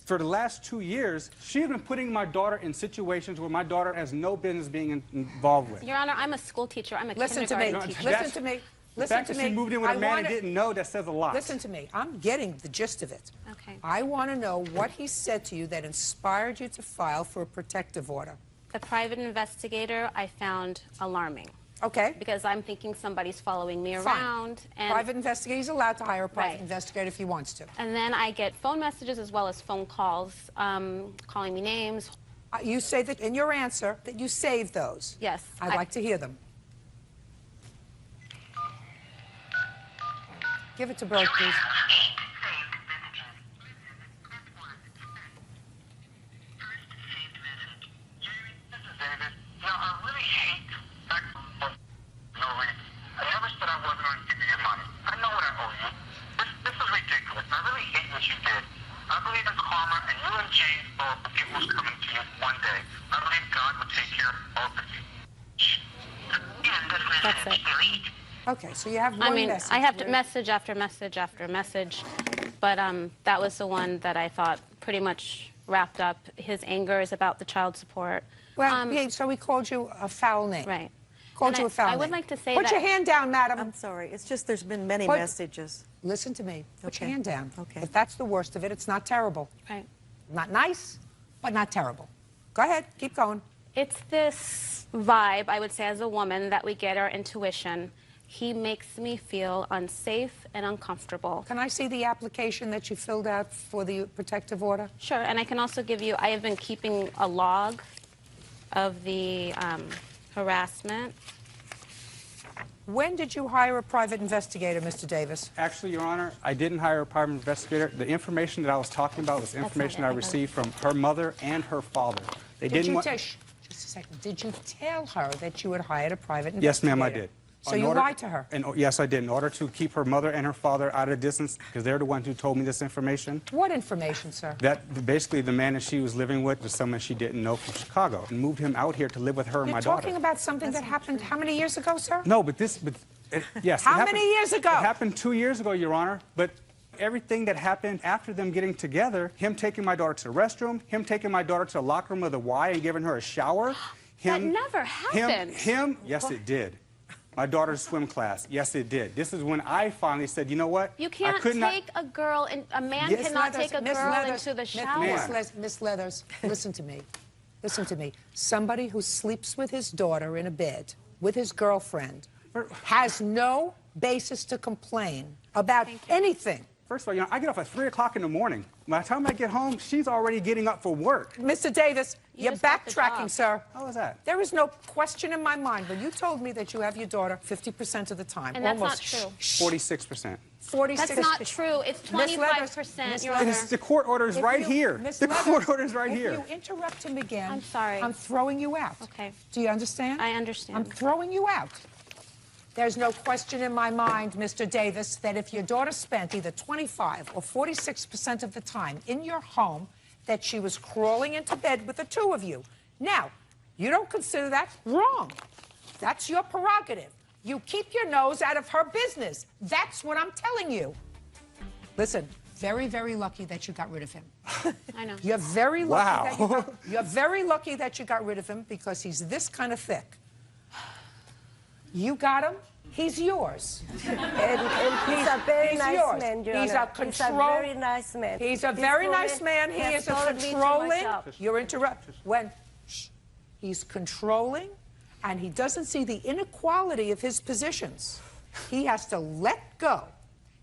for the last 2 years, she has been putting my daughter in situations where my daughter has no business being involved with. Your Honor, I'm a school teacher. I'm a Listen to me. kindergarten teacher. Listen to me. The fact that she moved in with a man and didn't know, that says a lot. Listen to me. I'm getting the gist of it. Okay. I want to know what he said to you that inspired you to file for a protective order. The private investigator I found alarming. Okay. Because I'm thinking somebody's following me Fine. around. And Private investigator, he's allowed to hire a private Right. investigator if he wants to. And then I get phone messages as well as phone calls, calling me names. You say that in your answer that you saved those. Yes. I'd like to hear them. Give it to Bert, please. That's it. Okay, so you have one I mean, message. I have to here. message after message after message, but that was the one that I thought pretty much wrapped up. His anger is about the child support. Well, so he called you a foul name. Right. Called And you a foul name. I would like to say Put that... your hand down, madam. I'm sorry. It's just there's been many Put- messages. Listen to me. Put your Okay. hand down. Okay. If that's the worst of it, it's not terrible. Right. Not nice, but not terrible. Go ahead. Keep going. It's this vibe, I would say, as a woman, that we get our intuition. He makes me feel unsafe and uncomfortable. Can I see the application that you filled out for the protective order? Sure, and I can also give you, I have been keeping a log of the harassment. When did you hire a private investigator, Mr. Davis? Actually, Your Honor, I didn't hire a private investigator. The information that I was talking about was information I received from her mother and her father. They Did didn't you want... just a second. Did you tell her that you had hired a private Yes, investigator? ma'am, I did. So you lied to her? Yes, I did, in order to keep her mother and her father out of distance, because they're the ones who told me this information. What information, sir? That basically the man that she was living with was someone she didn't know from Chicago, and moved him out here to live with her and You're my daughter. talking about something that happened how many years ago, sir? No, yes. How many years ago? It happened 2 years ago, Your Honor, but everything that happened after them getting together, him taking my daughter to the restroom, him taking my daughter to the locker room of the Y and giving her a shower. That never happened. Yes, it did. My daughter's swim class, yes, it did. This is when I finally said, you know what? You can't take a girl, a man cannot take a girl into the shower. Miss Leathers, listen to me. Listen to me. Somebody who sleeps with his daughter in a bed with his girlfriend has no basis to complain about anything First of all, I get off at 3 o'clock in the morning. By the time I get home, she's already getting up for work. Mr. Davis, you're just got the backtracking, job. sir. How was that? There is no question in my mind when you told me that you have your daughter 50% of the time. And that's not almost true. 46%. 46. That's not true. It's Miss Leathers, 25%, Your Miss Honor. The court order is right here. Miss The Leathers, court order is right here. If you interrupt him again, I'm sorry. I'm throwing you out. Okay. Do you understand? I understand. I'm throwing you out. There's no question in my mind, Mr. Davis, that if your daughter spent either 25 or 46% of the time in your home, that she was crawling into bed with the two of you. Now, you don't consider that wrong. That's your prerogative. You keep your nose out of her business. That's what I'm telling you. Listen, very, very lucky that you got rid of him. I know. You're very lucky Wow. you're very lucky that you got rid of him because he's this kind of thick. You got him, he's yours. And he's a very nice yours. man, Your He's Honor. a He's a very nice man. He's a This very woman nice man. He has is a told me to controlling. myself. You're interrupting. He's controlling, and he doesn't see the inequality of his positions. He has to let go.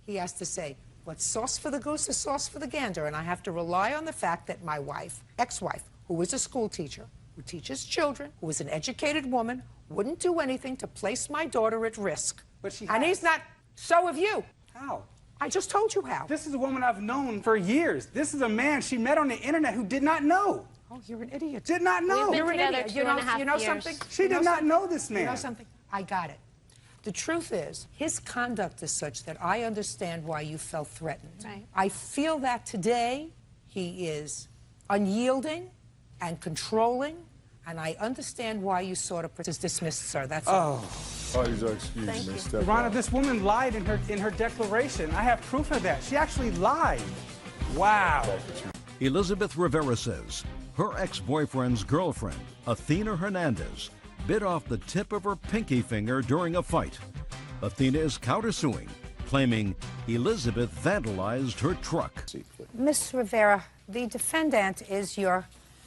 He has to say, what's sauce for the goose is sauce for the gander, and I have to rely on the fact that my wife, ex-wife, who is a school teacher, who teaches children, who is an educated woman, wouldn't do anything to place my daughter at risk. But she And has. he's not. So have you. How? I just told you how. This is a woman I've known for years. This is a man she met on the internet who did not know. Oh, you're an idiot. Did not know. We've been You're an together idiot. 2.5 You know years. something? She You did know not something? know this man. You know something? I got it. The truth is, his conduct is such that I understand why you felt threatened. Right. I feel that today he is unyielding and controlling, and I understand why you sort of is dismissed, sir. That's all. Please excuse me. Step Your Honor, out. this woman lied in her declaration. I have proof of that. She actually lied. Wow. Elizabeth Rivera says her ex-boyfriend's girlfriend, Athena Hernandez, bit off the tip of her pinky finger during a fight. Athena is countersuing, claiming Elizabeth vandalized her truck. Miss Rivera, the defendant is your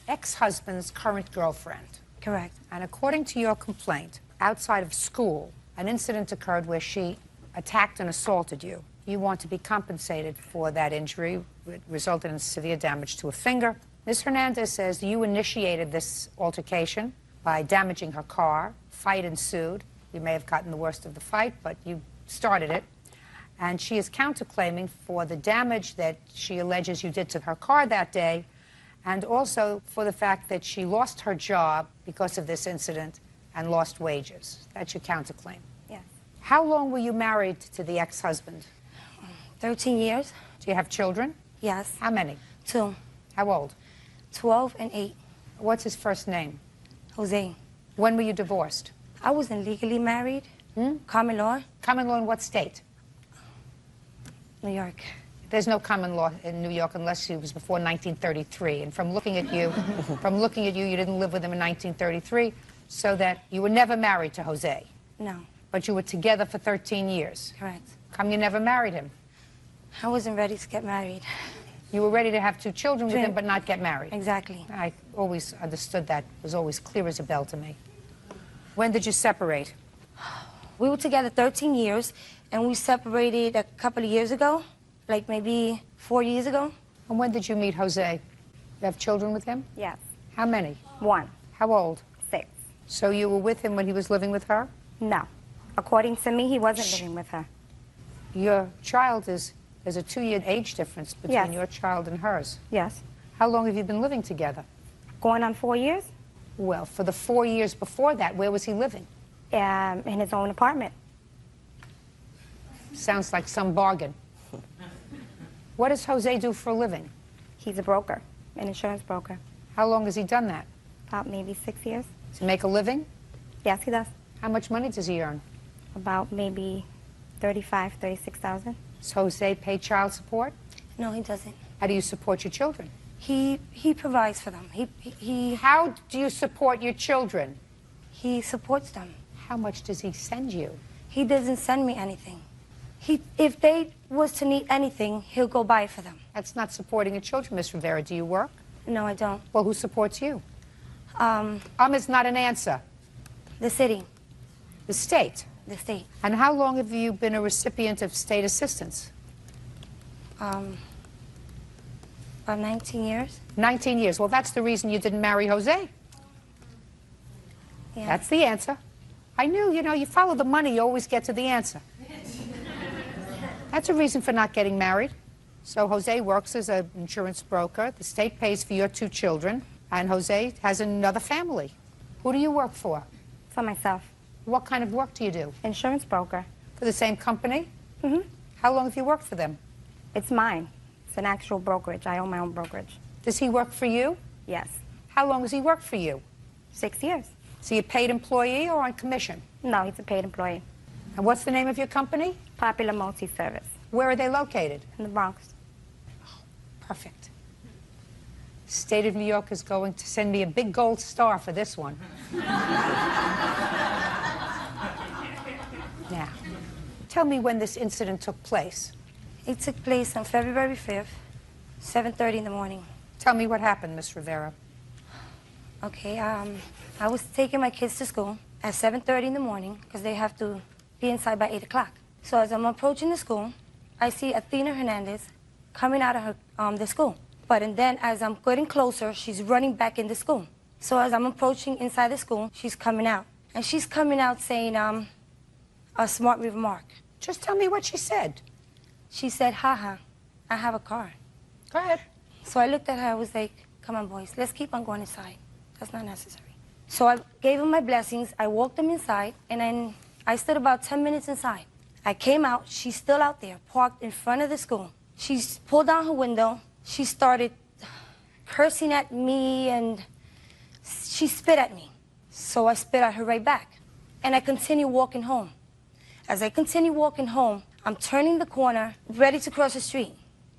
ex-husband's current girlfriend. Correct. And according to your complaint, outside of school, an incident occurred where she attacked and assaulted you. You want to be compensated for that injury. It resulted in severe damage to a finger. Ms. Hernandez says you initiated this altercation by damaging her car. Fight ensued. You may have gotten the worst of the fight, but you started it. And she is counterclaiming for the damage that she alleges you did to her car that day, and also for the fact that she lost her job because of this incident and lost wages. That's your counterclaim. Yes. How long were you married to the ex-husband? 13 years. Do you have children? Yes. How many? 2. How old? 12 and 8. What's his first name? Jose. When were you divorced? I wasn't legally married. Common law. Common law in what state? New York. There's no common law in New York unless it was before 1933. And from looking at you, you didn't live with him in 1933, so that you were never married to Jose. No. But you were together for 13 years. Correct. Come you never married him? I wasn't ready to get married. You were ready to have 2 children with him, but not get married. Exactly. I always understood that. It was always clear as a bell to me. When did you separate? We were together 13 years, and we separated a couple of years ago, like maybe 4 years ago. And when did you meet Jose? You have children with him? Yes. How many? 1. How old? 6. So you were with him when he was living with her? No. According to me, he wasn't living with her. Your child there's a 2-year age difference between Yes. your child and hers. Yes. How long have you been living together? Going on 4 years? Well, for the 4 years before that, where was he living? In his own apartment. Sounds like some bargain. What does Jose do for a living? He's a broker, an insurance broker. How long has he done that? About maybe 6 years. Does he make a living? Yes, he does. How much money does he earn? About maybe 35, 36,000. Does Jose pay child support? No, he doesn't. How do you support your children? He provides for them. How do you support your children? He supports them. How much does he send you? He doesn't send me anything. If they was to need anything, he'll go buy for them. That's not supporting your children, Miss Rivera. Do you work? No, I don't. Well, who supports you? Is not an answer. The city. The state. The state. And how long have you been a recipient of state assistance? About 19 years. 19 years. Well, that's the reason you didn't marry Jose. Yeah. That's the answer. I knew, you know, you follow the money, you always get to the answer. That's a reason for not getting married. So Jose works as an insurance broker. The state pays for your 2 children, and Jose has another family. Who do you work for? For myself. What kind of work do you do? Insurance broker. For the same company? Mm-hmm. How long have you worked for them? It's mine. It's an actual brokerage. I own my own brokerage. Does he work for you? Yes. How long has he worked for you? 6 years. Is he a paid employee or on commission? No, he's a paid employee. And what's the name of your company? Popular Multi-Service. Where are they located? In the Bronx. Perfect. State of New York is going to send me a big gold star for this one. Now, tell me when this incident took place. It took place on February 5th, 7:30 in the morning. Tell me what happened, Miss Rivera. Okay, I was taking my kids to school at 7:30 in the morning because they have to be inside by 8 o'clock. So as I'm approaching the school, I see Athena Hernandez coming out of her, the school. And then as I'm getting closer, she's running back in the school. So as I'm approaching inside the school, she's coming out. And she's coming out saying a smart remark. Just tell me what she said. She said, haha, I have a car. Go ahead. So I looked at her, I was like, come on, boys, let's keep on going inside. That's not necessary. So I gave them my blessings, I walked them inside, and then I stood about 10 minutes inside. I came out, she's still out there, parked in front of the school. She pulled down her window, she started cursing at me, and she spit at me. So I spit at her right back. And I continued walking home. As I continue walking home, I'm turning the corner, ready to cross the street.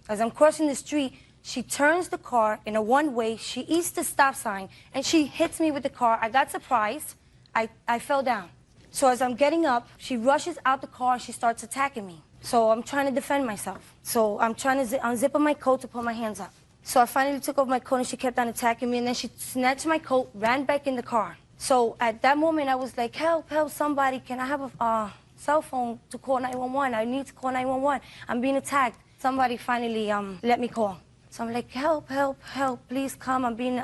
As I'm crossing the street, she turns the car in a one-way, she eats the stop sign, and she hits me with the car. I got surprised, I fell down. So as I'm getting up, she rushes out the car and she starts attacking me. So I'm trying to defend myself. So I'm trying to unzip my coat to put my hands up. So I finally took off my coat and she kept on attacking me, and then she snatched my coat, ran back in the car. So at that moment I was like, help, help, somebody, can I have a cell phone to call 911? I need to call 911. I'm being attacked. Somebody finally let me call. So I'm like, help, help, help, please come. I'm being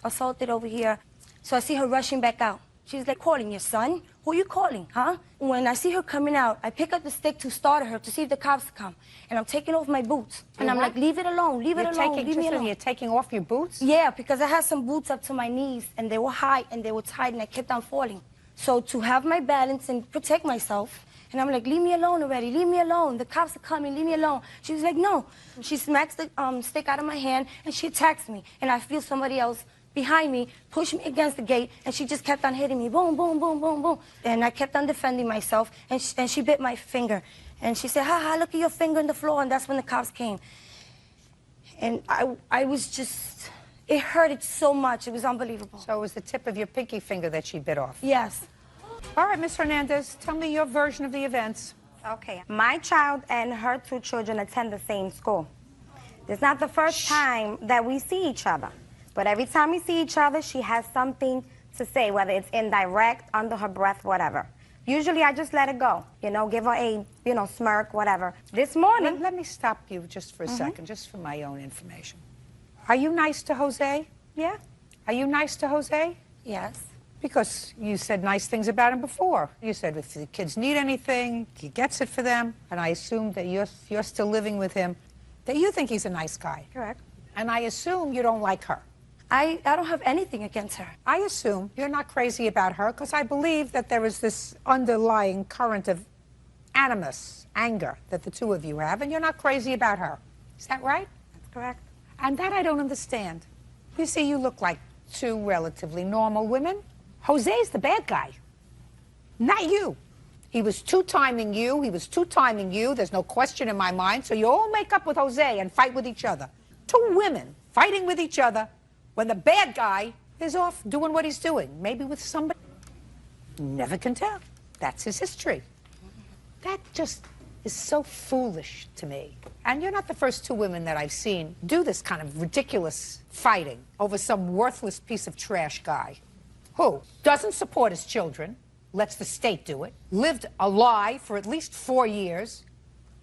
assaulted over here. So I see her rushing back out. She's like, calling your son? Who are you calling, huh? When I see her coming out, I pick up the stick to start her to see if the cops come. And I'm taking off my boots. And I'm like, leave it alone, leave it alone, leave me alone. You're taking off your boots? Yeah, because I had some boots up to my knees, and they were high, and they were tight, and I kept on falling. So to have my balance and protect myself, and I'm like, leave me alone already, leave me alone. The cops are coming, leave me alone. She was like, no. She smacks the stick out of my hand, and she attacks me. And I feel somebody else behind me push me against the gate, and she just kept on hitting me, boom, boom, boom, boom, boom. And I kept on defending myself, and she bit my finger. And she said, ha, ha, look at your finger on the floor, and that's when the cops came. And I was just, it hurted so much, it was unbelievable. So it was the tip of your pinky finger that she bit off? Yes. All right, Ms. Hernandez, tell me your version of the events. Okay, my child and her 2 children attend the same school. It's not the first time that we see each other, but every time we see each other, she has something to say, whether it's indirect, under her breath, whatever. Usually I just let it go, you know, give her a, you know, smirk, whatever. This morning... Let me stop you just for a second, just for my own information. Are you nice to Jose? Yeah. Are you nice to Jose? Yes. Because you said nice things about him before. You said if the kids need anything, he gets it for them. And I assume that you're still living with him, that you think he's a nice guy. Correct. And I assume you don't like her. I don't have anything against her. I assume you're not crazy about her because I believe that there is this underlying current of animus, anger, that the 2 of you have, and you're not crazy about her. Is that right? That's correct. And that I don't understand. You see, you look like 2 relatively normal women. Jose's the bad guy, not you. He was 2-timing you. He was 2-timing you. There's no question in my mind. So you all make up with Jose and fight with each other. 2 women fighting with each other when the bad guy is off doing what he's doing, maybe with somebody. Never can tell. That's his history. That just is so foolish to me. And you're not the first 2 women that I've seen do this kind of ridiculous fighting over some worthless piece of trash guy who doesn't support his children, lets the state do it, lived a lie for at least 4 years,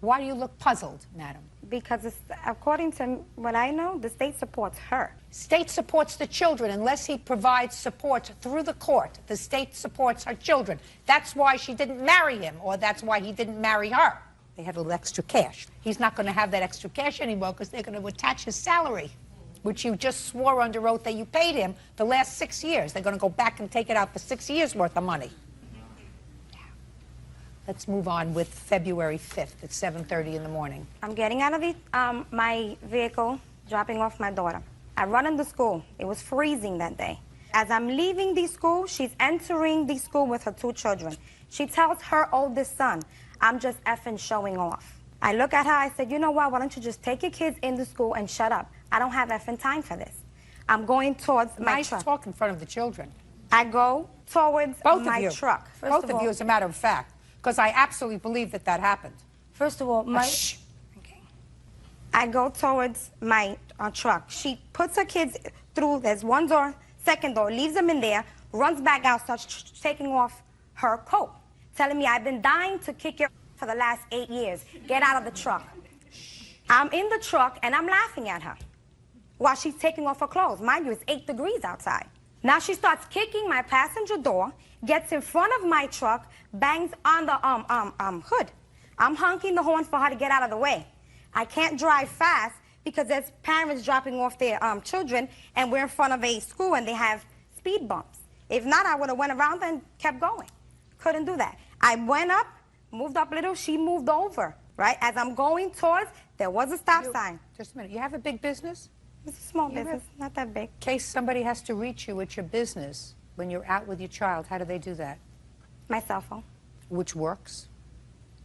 Why do you look puzzled, madam? Because according to what I know, the state supports her. State supports the children unless he provides support through the court. The state supports her children. That's why she didn't marry him, or that's why he didn't marry her. They had a little extra cash. He's not going to have that extra cash anymore because they're going to attach his salary, which you just swore under oath that you paid him the last 6 years. They're going to go back and take it out for 6 years' worth of money. Let's move on with February 5th at 7:30 in the morning. I'm getting out of my vehicle, dropping off my daughter. I run into school. It was freezing that day. As I'm leaving the school, she's entering the school with her 2 children. She tells her oldest son, I'm just effing showing off. I look at her, I said, you know what, why don't you just take your kids into school and shut up? I don't have effing time for this. I'm going towards my truck. Nice talk in front of the children. I go towards my truck. Both of you, as a matter of fact, because I absolutely believe that that happened. First of all, I go towards my truck. She puts her kids through, there's one door, second door, leaves them in there, runs back out, starts taking off her coat, telling me, I've been dying to kick your for the last 8 years. Get out of the truck. I'm in the truck, and I'm laughing at her while she's taking off her clothes. Mind you, it's 8 degrees outside. Now she starts kicking my passenger door, gets in front of my truck, bangs on the hood. I'm honking the horn for her to get out of the way. I can't drive fast because there's parents dropping off their children, and we're in front of a school and they have speed bumps. If not, I would have went around and kept going. Couldn't do that. I went up, moved up a little, she moved over, right? As I'm going towards, there was a stop sign. Just a minute. You have a big business? It's a small business, not that big. In case somebody has to reach you at your business when you're out with your child, how do they do that? My cell phone. Which works?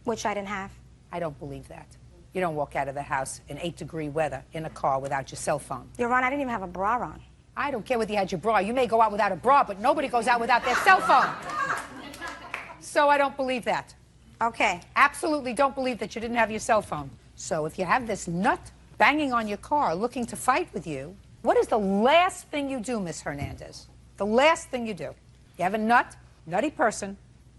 Which I didn't have. I don't believe that. You don't walk out of the house in 8-degree weather in a car without your cell phone. Your Honor, I didn't even have a bra on. I don't care whether you had your bra. You may go out without a bra, but nobody goes out without their cell phone. So I don't believe that. Okay. Absolutely don't believe that you didn't have your cell phone. So if you have this nut banging on your car looking to fight with you, what is the last thing you do, Miss Hernandez? The last thing you do. You have a nutty person,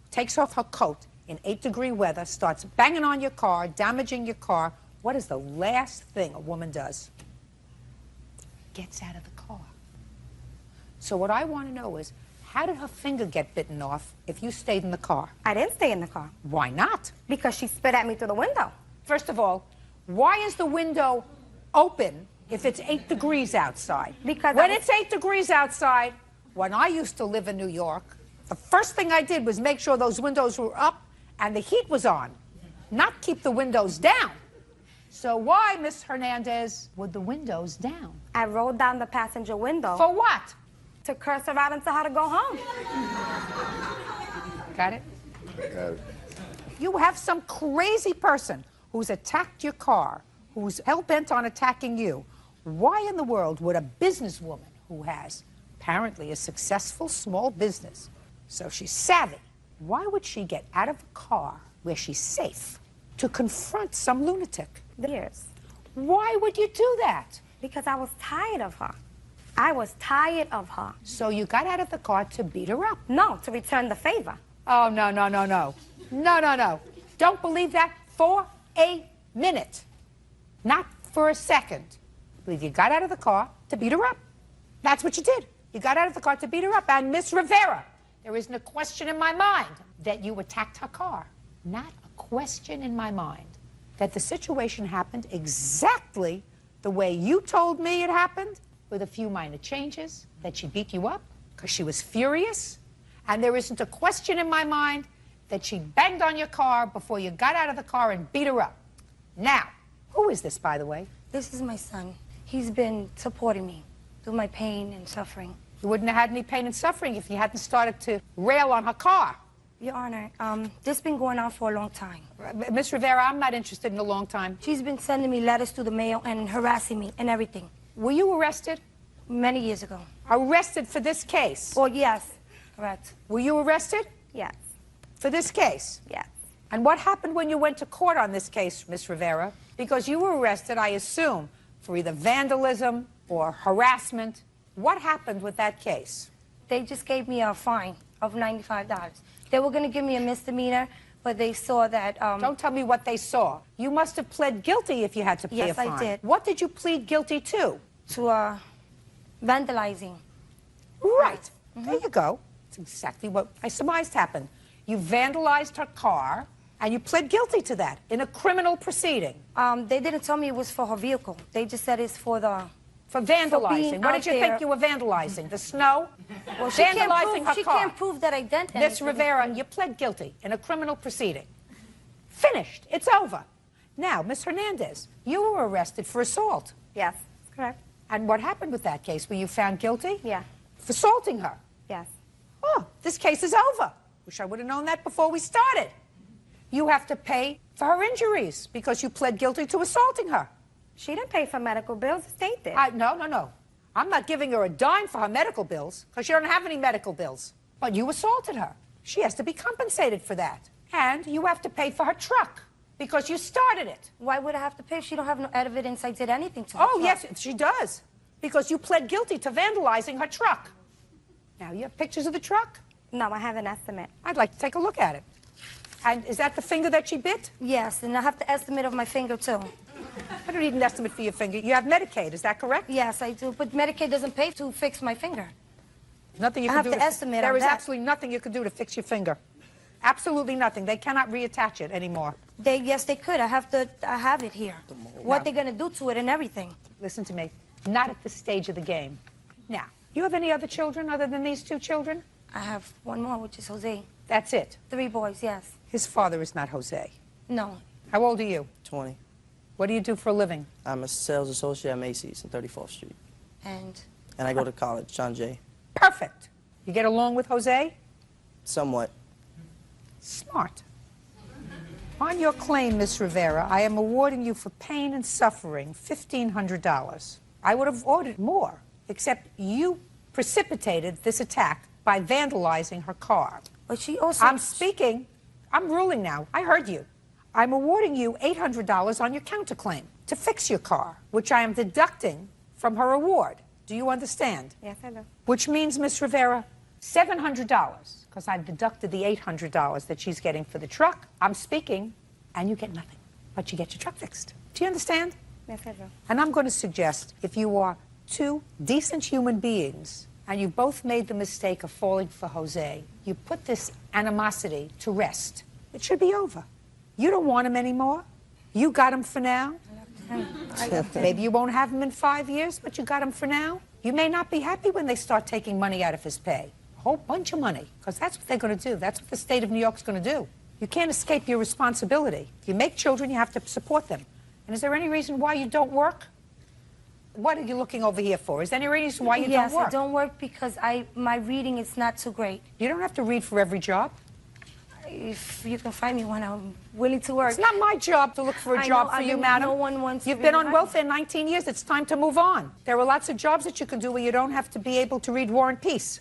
takes off her coat in 8-degree weather, starts banging on your car, damaging your car. What is the last thing a woman does? Gets out of the car. So what I want to know is, how did her finger get bitten off if you stayed in the car? I didn't stay in the car. Why not? Because she spit at me through the window. First of all, why is the window open if it's 8 degrees outside? Because when it's 8 degrees outside, when I used to live in New York, the first thing I did was make sure those windows were up and the heat was on, not keep the windows down. So why, Miss Hernandez, were the windows down? I rolled down the passenger window. For what? To curse her out and tell her to go home. Got it? Got it. You have some crazy person who's attacked your car, who's hell-bent on attacking you. Why in the world would a businesswoman who has apparently a successful small business, so she's savvy, why would she get out of a car where she's safe to confront some lunatic? Years. Why would you do that? Because I was tired of her. I was tired of her. So you got out of the car to beat her up? No, to return the favor. Oh, no, no, no, no. No, no, no. Don't believe that for a minute. Not for a second. I believe you got out of the car to beat her up. That's what you did. You got out of the car to beat her up. And Miss Rivera, there isn't a question in my mind that you attacked her car. Not a question in my mind that the situation happened exactly the way you told me it happened, with a few minor changes, that she beat you up because she was furious. And there isn't a question in my mind that she banged on your car before you got out of the car and beat her up. Now, who is this, by the way? This is my son. He's been supporting me through my pain and suffering. You wouldn't have had any pain and suffering if you hadn't started to rail on her car. Your Honor, this has been going on for a long time. Miss Rivera, I'm not interested in a long time. She's been sending me letters through the mail and harassing me and everything. Were you arrested? Many years ago. Arrested for this case? Well, yes, correct. Were you arrested? Yes. For this case? Yes. And what happened when you went to court on this case, Miss Rivera? Because you were arrested, I assume, for either vandalism or harassment. What happened with that case? They just gave me a fine of $95. They were going to give me a misdemeanor, but they saw that... Don't tell me what they saw. You must have pled guilty if you had to pay a Yes, fine. I did. What did you plead guilty to? To vandalizing. Right. There you go. That's exactly what I surmised happened. You vandalized her car, and you pled guilty to that in a criminal proceeding. They didn't tell me it was for her vehicle. They just said it's for the... For vandalizing. What out did you think there. you were vandalizing? The snow? Well, she vandalizing her she car. can't prove that I did anything. Miss Rivera, you pled guilty in a criminal proceeding. Finished. It's over. Now, Miss Hernandez, you were arrested for assault. Yes, that's correct. And what happened with that case? Were you found guilty? Yeah. For assaulting her? Yes. Oh, this case is over. Wish I would have known that before we started. You have to pay for her injuries because you pled guilty to assaulting her. She didn't pay for medical bills. The state did. No. I'm not giving her a dime for her medical bills because she doesn't have any medical bills. But you assaulted her. She has to be compensated for that. And you have to pay for her truck because you started it. Why would I have to pay if she don't have no evidence I did anything to her Oh, truck? yes, she does. Because you pled guilty to vandalizing her truck. Now, you have pictures of the truck? No, I have an estimate. I'd like to take a look at it. And is that the finger that she bit? Yes, and I have the estimate of my finger, too. I don't need an estimate for your finger. You have Medicaid, is that correct? Yes, I do. But Medicaid doesn't pay to fix my finger. Nothing you I can have do to estimate There on is that. absolutely nothing you can do to fix your finger. Absolutely nothing. They cannot reattach it anymore. Yes, they could. I have it here. What they're going to do to it and everything. Listen to me. Not at this stage of the game. Now, you have any other children other than these two children? I have one more, which is Jose. That's it? 3 boys, yes. His father is not Jose. No. How old are you? 20. What do you do for a living? I'm a sales associate at Macy's on 34th Street. And I go to college, John Jay. Perfect. You get along with Jose? Somewhat. Smart. On your claim, Miss Rivera, I am awarding you for pain and suffering $1,500. I would have ordered more, except you precipitated this attack by vandalizing her car. But she also... I'm speaking. I'm ruling now. I heard you. I'm awarding you $800 on your counterclaim to fix your car, which I am deducting from her award. Do you understand? Yes, I do. Which means, Miss Rivera, $700, because I've deducted the $800 that she's getting for the truck. I'm speaking, and you get nothing, but you get your truck fixed. Do you understand? Yes, I do. And I'm going to suggest, if you are two decent human beings, and you both made the mistake of falling for Jose, you put this animosity to rest. It should be over. You don't want him anymore. You got him for now. Maybe you won't have him in 5 years, but you got him for now. You may not be happy when they start taking money out of his pay. A whole bunch of money, because that's what they're going to do. That's what the state of New York's going to do. You can't escape your responsibility. If you make children, you have to support them. And is there any reason why you don't work? What are you looking over here for? Is there any reason why you don't work? Yes, I don't work because my reading is not too great. You don't have to read for every job. If you can find me one, I'm willing to work. It's not my job to look for a job for you, madam. No one wants You've to been really on welfare 19 years. It's time to move on. There are lots of jobs that you can do where you don't have to be able to read War and Peace.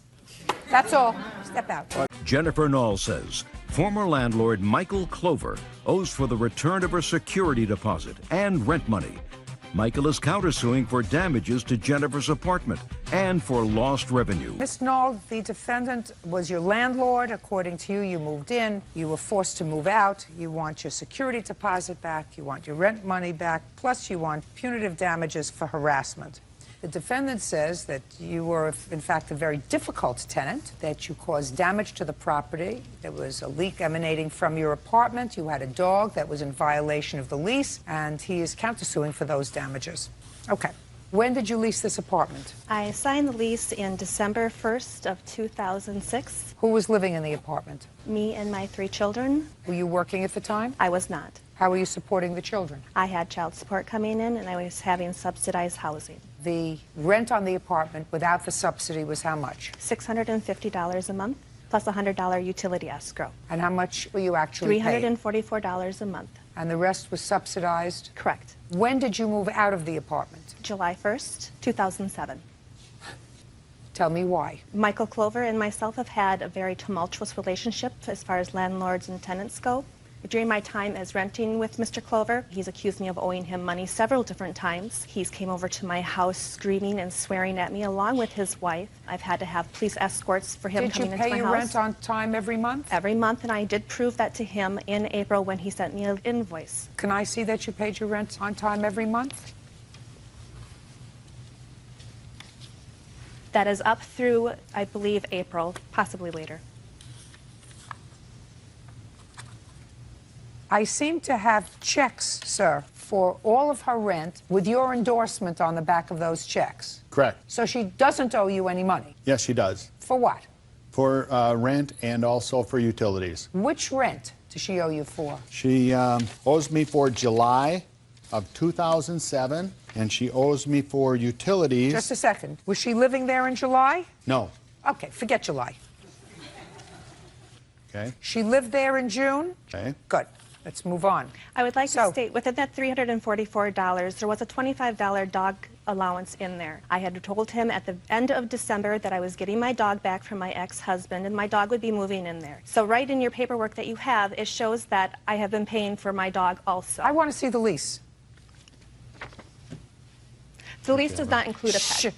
That's all. Step out. Jennifer Knoll says former landlord Michael Clover owes for the return of her security deposit and rent money. Michael is countersuing for damages to Jennifer's apartment and for lost revenue. Ms. Knoll, the defendant was your landlord. According to you, you moved in. You were forced to move out. You want your security deposit back. You want your rent money back. Plus, you want punitive damages for harassment. The defendant says that you were, in fact, a very difficult tenant, that you caused damage to the property. There was a leak emanating from your apartment. You had a dog that was in violation of the lease, and he is countersuing for those damages. Okay. When did you lease this apartment? I signed the lease in December 1st of 2006. Who was living in the apartment? Me and my 3 children. Were you working at the time? I was not. How were you supporting the children? I had child support coming in, and I was having subsidized housing. The rent on the apartment without the subsidy was how much? $650 a month, plus a $100 utility escrow. And how much were you actually paid? $344 a month. And the rest was subsidized? Correct. When did you move out of the apartment? July 1st, 2007. Tell me why. Michael Clover and myself have had a very tumultuous relationship as far as landlords and tenants go. During my time as renting with Mr. Clover, he's accused me of owing him money several different times. He's came over to my house screaming and swearing at me along with his wife. I've had to have police escorts for him coming into my house. Did you pay your rent on time every month? Every month, and I did prove that to him in April when he sent me an invoice. Can I see that you paid your rent on time every month? That is up through, I believe, April, possibly later. I seem to have checks, sir, for all of her rent with your endorsement on the back of those checks. Correct. So she doesn't owe you any money. Yes, she does. For what? For rent and also for utilities. Which rent does she owe you for? She owes me for July of 2007, and she owes me for utilities. Just a second. Was she living there in July? No. Okay, forget July. Okay. She lived there in June? Okay. Good. Let's move on. I would like to state, within that $344, there was a $25 dog allowance in there. I had told him at the end of December that I was getting my dog back from my ex-husband, and my dog would be moving in there. So right in your paperwork that you have, it shows that I have been paying for my dog also. I want to see the lease. The lease does not include a pet.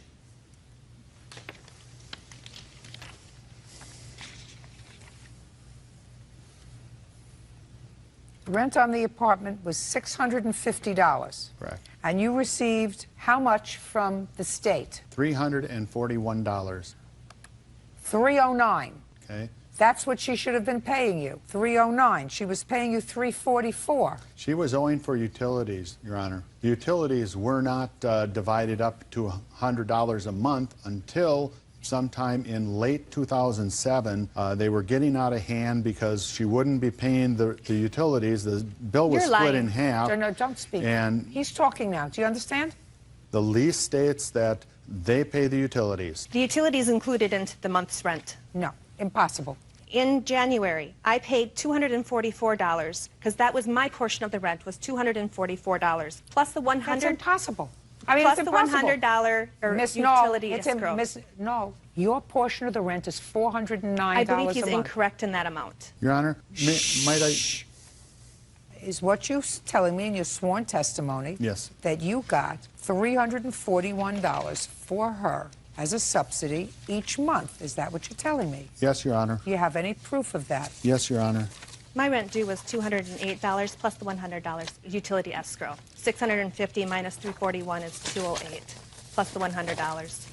Rent on the apartment was $650. Correct. And you received how much from the state? $341. $309. Okay. That's what she should have been paying you. $309. She was paying you $344. She was owing for utilities, Your Honor. The utilities were not divided up to $100 a month until sometime in late 2007. They were getting out of hand because she wouldn't be paying the utilities. The bill was split in half. No, don't speak. And he's talking now. Do you understand? The lease states that they pay the utilities. The utilities included into the month's rent. No, impossible. In January, I paid $244 because that was my portion of the rent, was $244 plus the $100. That's impossible. I mean, plus it's the $100 utility escrow. No, your portion of the rent is $409 I believe he's a month. incorrect in that amount. Your Honor, might I? Is what you're telling me in your sworn testimony? Yes. That you got $341 for her as a subsidy each month. Is that what you're telling me? Yes, Your Honor. Do you have any proof of that? Yes, Your Honor. My rent due was $208 plus the $100 utility escrow. $650 minus $341 is $208 plus the $100.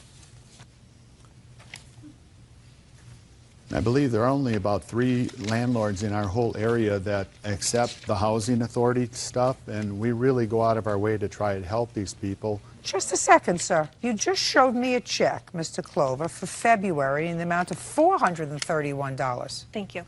I believe there are only about 3 landlords in our whole area that accept the housing authority stuff, and we really go out of our way to try to help these people. Just a second, sir. You just showed me a check, Mr. Clover, for February in the amount of $431. Thank you.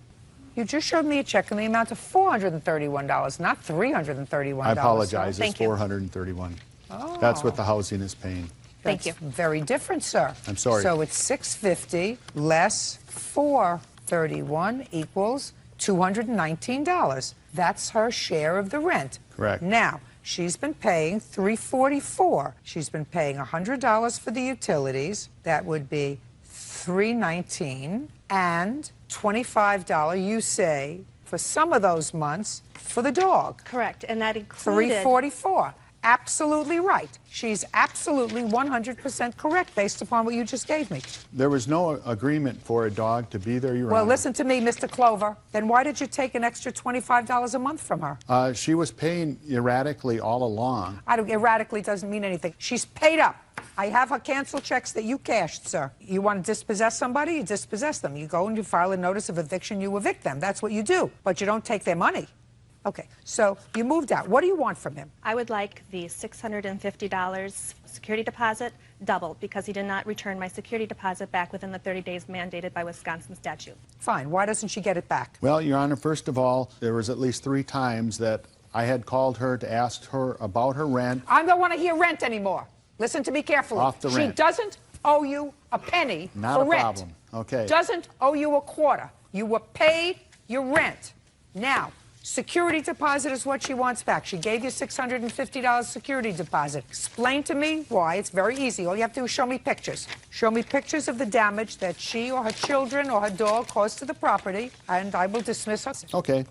You just showed me a check in the amount of $431, not $331. I apologize. Thank It's $431. Oh. That's what the housing is paying. Thank you. Very different, sir. I'm sorry. So it's $650 less $431 equals $219. That's her share of the rent. Correct. Now, she's been paying $344. She's been paying $100 for the utilities. That would be $319 and $25, you say, for some of those months for the dog. Correct, and that included $344. Absolutely right. She's absolutely 100% correct based upon what you just gave me. There was no agreement for a dog to be there, Your Well, Honor. listen to me, Mr. Clover. Then why did you take an extra $25 a month from her? She was paying erratically all along. Erratically doesn't mean anything. She's paid up. I have her cancel checks that you cashed, sir. You want to dispossess somebody, you dispossess them. You go and you file a notice of eviction, you evict them. That's what you do. But you don't take their money. Okay, so you moved out. What do you want from him? I would like the $650 security deposit doubled because he did not return my security deposit back within the 30 days mandated by Wisconsin statute. Fine. Why doesn't she get it back? Well, Your Honor, first of all, there was at least 3 times that I had called her to ask her about her rent. I don't want to hear rent anymore. Listen to me carefully. Off the rent. She doesn't owe you a penny Not for a rent. problem. Okay. Doesn't owe you a quarter. You were paid your rent. Now, security deposit is what she wants back. She gave you $650 security deposit. Explain to me why. It's very easy. All you have to do is show me pictures. Show me pictures of the damage that she or her children or her dog caused to the property, and I will dismiss her. Okay.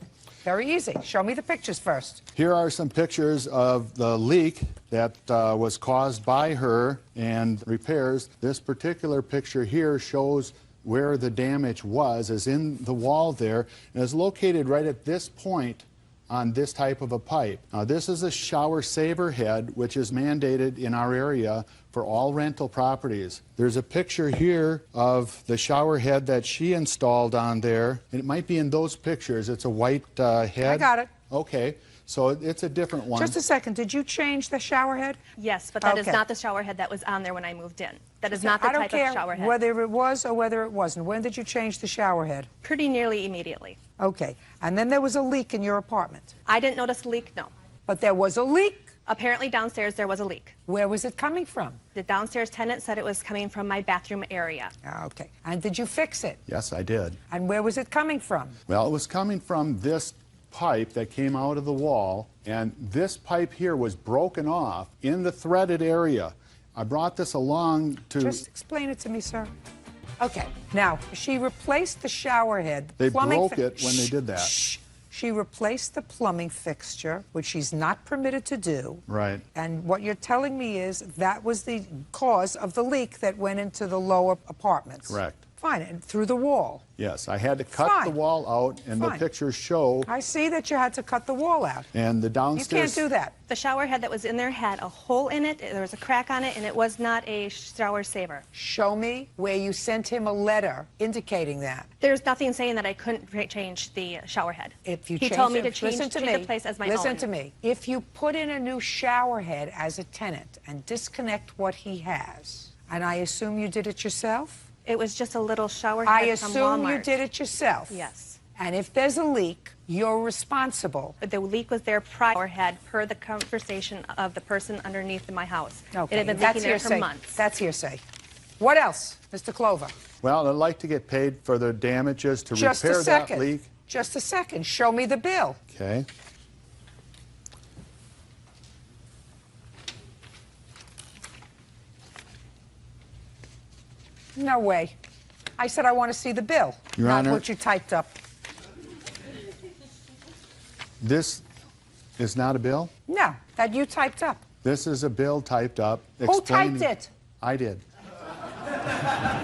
Very easy. Show me the pictures first. Here are some pictures of the leak that was caused by her and repairs. This particular picture here shows where the damage was, is in the wall there, and is located right at this point on this type of a pipe. Now, this is a shower saver head, which is mandated in our area for all rental properties. There's a picture here of the shower head that she installed on there. It might be in those pictures. It's a white head. I got it. Okay, so it's a different one. Just a second. Did you change the shower head? Yes, but that is Okay. not the shower head that was on there when I moved in. That is not the I don't type care of shower head. whether it was or whether it wasn't. When did you change the shower head? Pretty nearly immediately. Okay. And then there was a leak in your apartment. I didn't notice a leak, no. But there was a leak. Apparently downstairs there was a leak. Where was it coming from? The downstairs tenant said it was coming from my bathroom area. Okay. And did you fix it? Yes, I did. And where was it coming from? Well, it was coming from this pipe that came out of the wall, and this pipe here was broken off in the threaded area. I brought this along to... Just explain it to me, sir. Okay. Now, she replaced the shower head. They plumbing broke it when they did that. Shh. She replaced the plumbing fixture, which she's not permitted to do. Right. And what you're telling me is that was the cause of the leak that went into the lower apartments. Correct. Fine. And through the wall. Yes, I had to cut Fine. the wall out, and Fine. the pictures show, I see that you had to cut the wall out. and the You downstairs... can't do that. The shower head that was in there had a hole in it, there was a crack on it, and it was not a shower saver. Show me where you sent him a letter indicating that. There's nothing saying that I couldn't change the shower head. If you He change told me it- to change listen to treat the me. place as my Listen own. to me. If you put in a new shower head as a tenant and disconnect what he has, and I assume you did it yourself? It was just a little shower head I from assume Walmart. you did it yourself. Yes. And if there's a leak, you're responsible. But the leak was there prior had per the conversation of the person underneath my house. Okay, It had been that's leaking there for hearsay. months. That's hearsay. What else, Mr. Clover? Well, I'd like to get paid for the damages to Just a repair that second. leak. Just a second. Show me the bill. Okay. No way. I said I want to see the bill, Your not Honor. what you typed up. This is not a bill. No, that you typed up. This is a bill typed up. Who typed it? I did.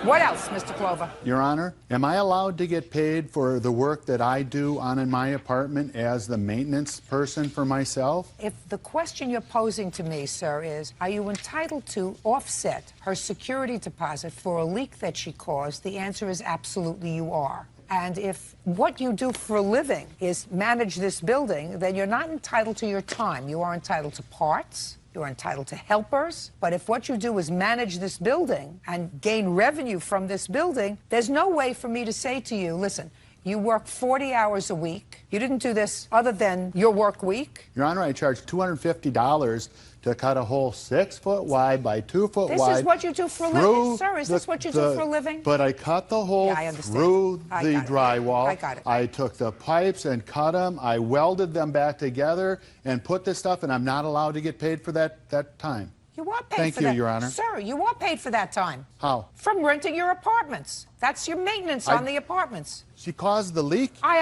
What else, Mr. Clover? Your Honor, am I allowed to get paid for the work that I do on in my apartment as the maintenance person for myself? If the question you're posing to me, sir, is are you entitled to offset her security deposit for a leak that she caused, the answer is absolutely you are. And if what you do for a living is manage this building, then you're not entitled to your time. You are entitled to parts. You're entitled to helpers. But if what you do is manage this building and gain revenue from this building, there's no way for me to say to you, listen, you work 40 hours a week. You didn't do this other than your work week. Your Honor, I charge $250 to cut a hole 6 foot wide by 2 foot This wide. is what you do for a living. Sir, is this what you do for a living? But I cut the hole Yeah, I understand. through I the got it. drywall. I got it. I took the pipes and cut them. I welded them back together and put this stuff, and I'm not allowed to get paid for that time. You are paid Thank for you, that. Your Honor. Sir, you are paid for that time. How? From renting your apartments. That's your maintenance on the apartments. She caused the leak? I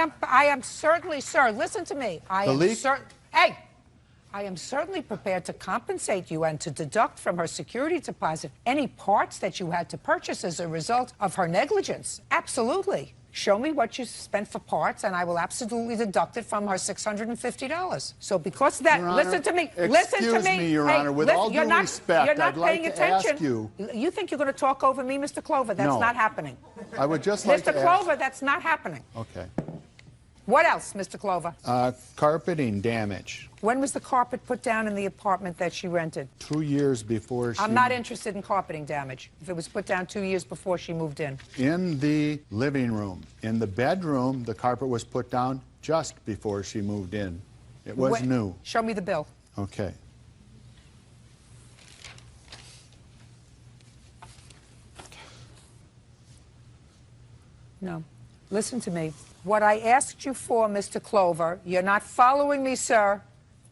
am certainly, sir, listen to me. The leak? Hey! I am certainly prepared to compensate you and to deduct from her security deposit any parts that you had to purchase as a result of her negligence. Absolutely. Show me what you spent for parts, and I will absolutely deduct it from her $650. So because of that, Your Honor, listen to me. Listen to excuse me. me, Your Honor, with all you're due not, respect, you're not I'd like paying to ask attention. you- You think you're going to talk over me, Mr. Clover? That's No. not happening. I would just like Mr. to Clover, that's not happening. Okay. What else, Mr. Clover? Carpeting damage. When was the carpet put down in the apartment that she rented? 2 years before she... I'm not interested in carpeting damage. If it was put down 2 years before she moved in. In the living room. In the bedroom, the carpet was put down just before she moved in. It was Wait, new. Show me the bill. Okay. No. Listen to me. What I asked you for, Mr. Clover, you're not following me, sir.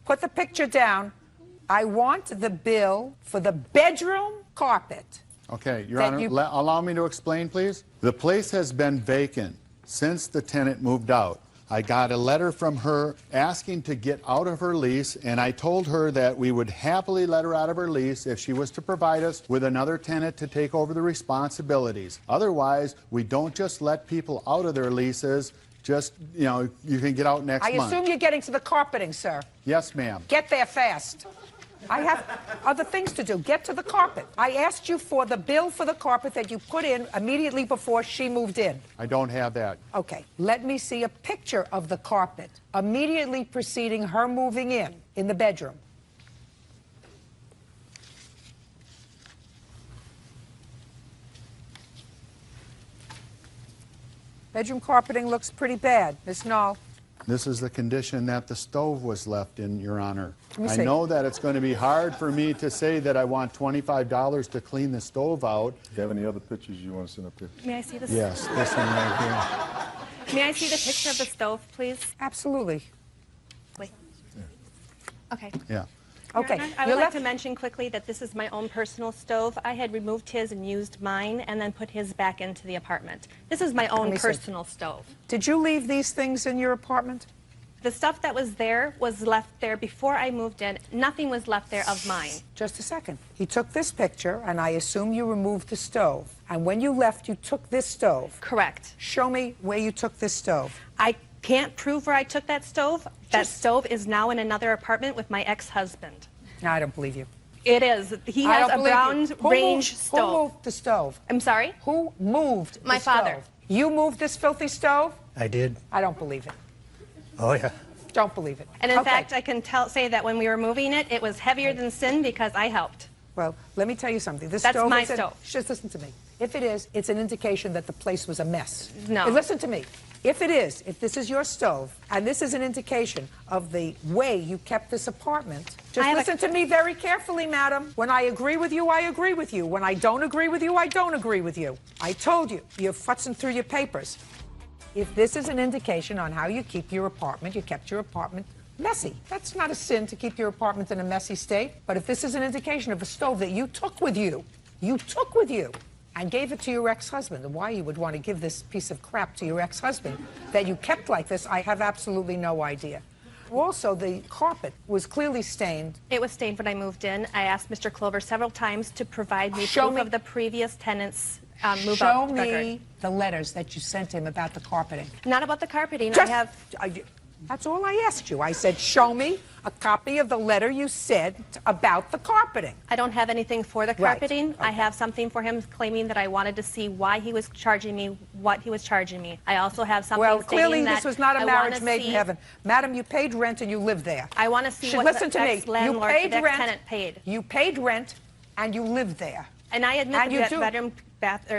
Put the picture down. I want the bill for the bedroom carpet. Okay, Your That Honor, you- allow me to explain, please. The place has been vacant since the tenant moved out. I got a letter from her asking to get out of her lease, and I told her that we would happily let her out of her lease if she was to provide us with another tenant to take over the responsibilities. Otherwise, we don't just let people out of their leases. Just, you know, you can get out next month. I assume you're getting to the carpeting, sir. Yes, ma'am. Get there fast. I have other things to do. Get to the carpet. I asked you for the bill for the carpet that you put in immediately before she moved in. I don't have that. Okay, let me see a picture of the carpet immediately preceding her moving in the bedroom. Bedroom carpeting looks pretty bad. Miss Knoll. This is the condition that the stove was left in, Your Honor. Let me I see. know that it's going to be hard for me to say that I want $25 to clean the stove out. Do you have any other pictures you want to send up here? May I see this? Yes, this one right here. May I see the picture of the stove, please? Absolutely. Wait. Okay. Yeah. Okay. Your Honor, I would like to mention quickly that this is my own personal stove. I had removed his and used mine and then put his back into the apartment. This is my own personal stove. Did you leave these things in your apartment? The stuff that was there was left there before I moved in. Nothing was left there of mine. Just a second. He took this picture, and I assume you removed the stove. And when you left, you took this stove. Correct. Show me where you took this stove. I can't prove where I took that stove. That stove is now in another apartment with my ex-husband. No, I don't believe you. It is. He I has don't a believe brown you. range Who stove. moved the stove? I'm sorry? Who moved My the stove? father. You moved this filthy stove? I did. I don't believe it. Oh, yeah. Don't believe it. And in Okay. fact, I can say that when we were moving it, it was heavier than sin because I helped. Well, let me tell you something. This That's stove my is stove. Just listen to me. If it is, it's an indication that the place was a mess. No. And listen to me. If it is, if this is your stove, and this is an indication of the way you kept this apartment, just listen to me very carefully, madam. When I agree with you, I agree with you. When I don't agree with you, I don't agree with you. I told you, you're futzing through your papers. If this is an indication on how you keep your apartment, you kept your apartment messy. That's not a sin to keep your apartment in a messy state. But if this is an indication of a stove that you took with you, and gave it to your ex-husband, and why you would want to give this piece of crap to your ex-husband that you kept like this, I have absolutely no idea. Also, the carpet was clearly stained. It was stained when I moved in. I asked Mr. Clover several times to provide me Show proof me- of the previous tenants' move-out Show record. me the letters that you sent him about the carpeting. Not about the carpeting. That's all I asked you. I said, show me a copy of the letter you said about the carpeting. I don't have anything for the Right. carpeting. I have something for him claiming that I wanted to see why he was charging me what he was charging me. I also have something Well, clearly stating that this was not a I marriage wanna made in see- heaven. Madam, you paid rent and you lived there. I want to see what Listen the to me. You ex-landlord, paid the rent. ex-tenant paid. You paid rent and you lived there. And I admit And you that do.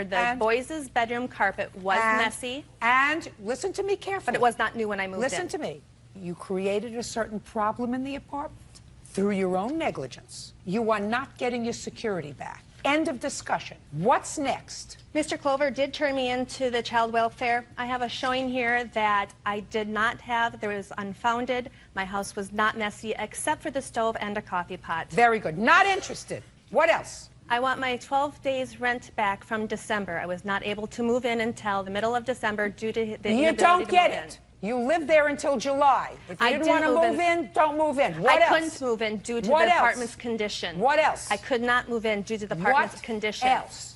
the boys' bedroom carpet was messy. And listen to me carefully. But it was not new when I moved in. Listen to me. You created a certain problem in the apartment through your own negligence. You are not getting your security back. End of discussion. What's next? Mr. Clover did turn me into the child welfare. I have a showing here that I did not have. There was unfounded. My house was not messy except for the stove and a coffee pot. Very good. Not interested. What else? I want my 12 days rent back from December. I was not able to move in until the middle of December due to the inability You don't to get move it. You lived there until July. If you didn't want to move in, don't move in. What I else? couldn't move in due to What the else? apartment's condition. What else? I could not move in due to the apartment's What condition. else?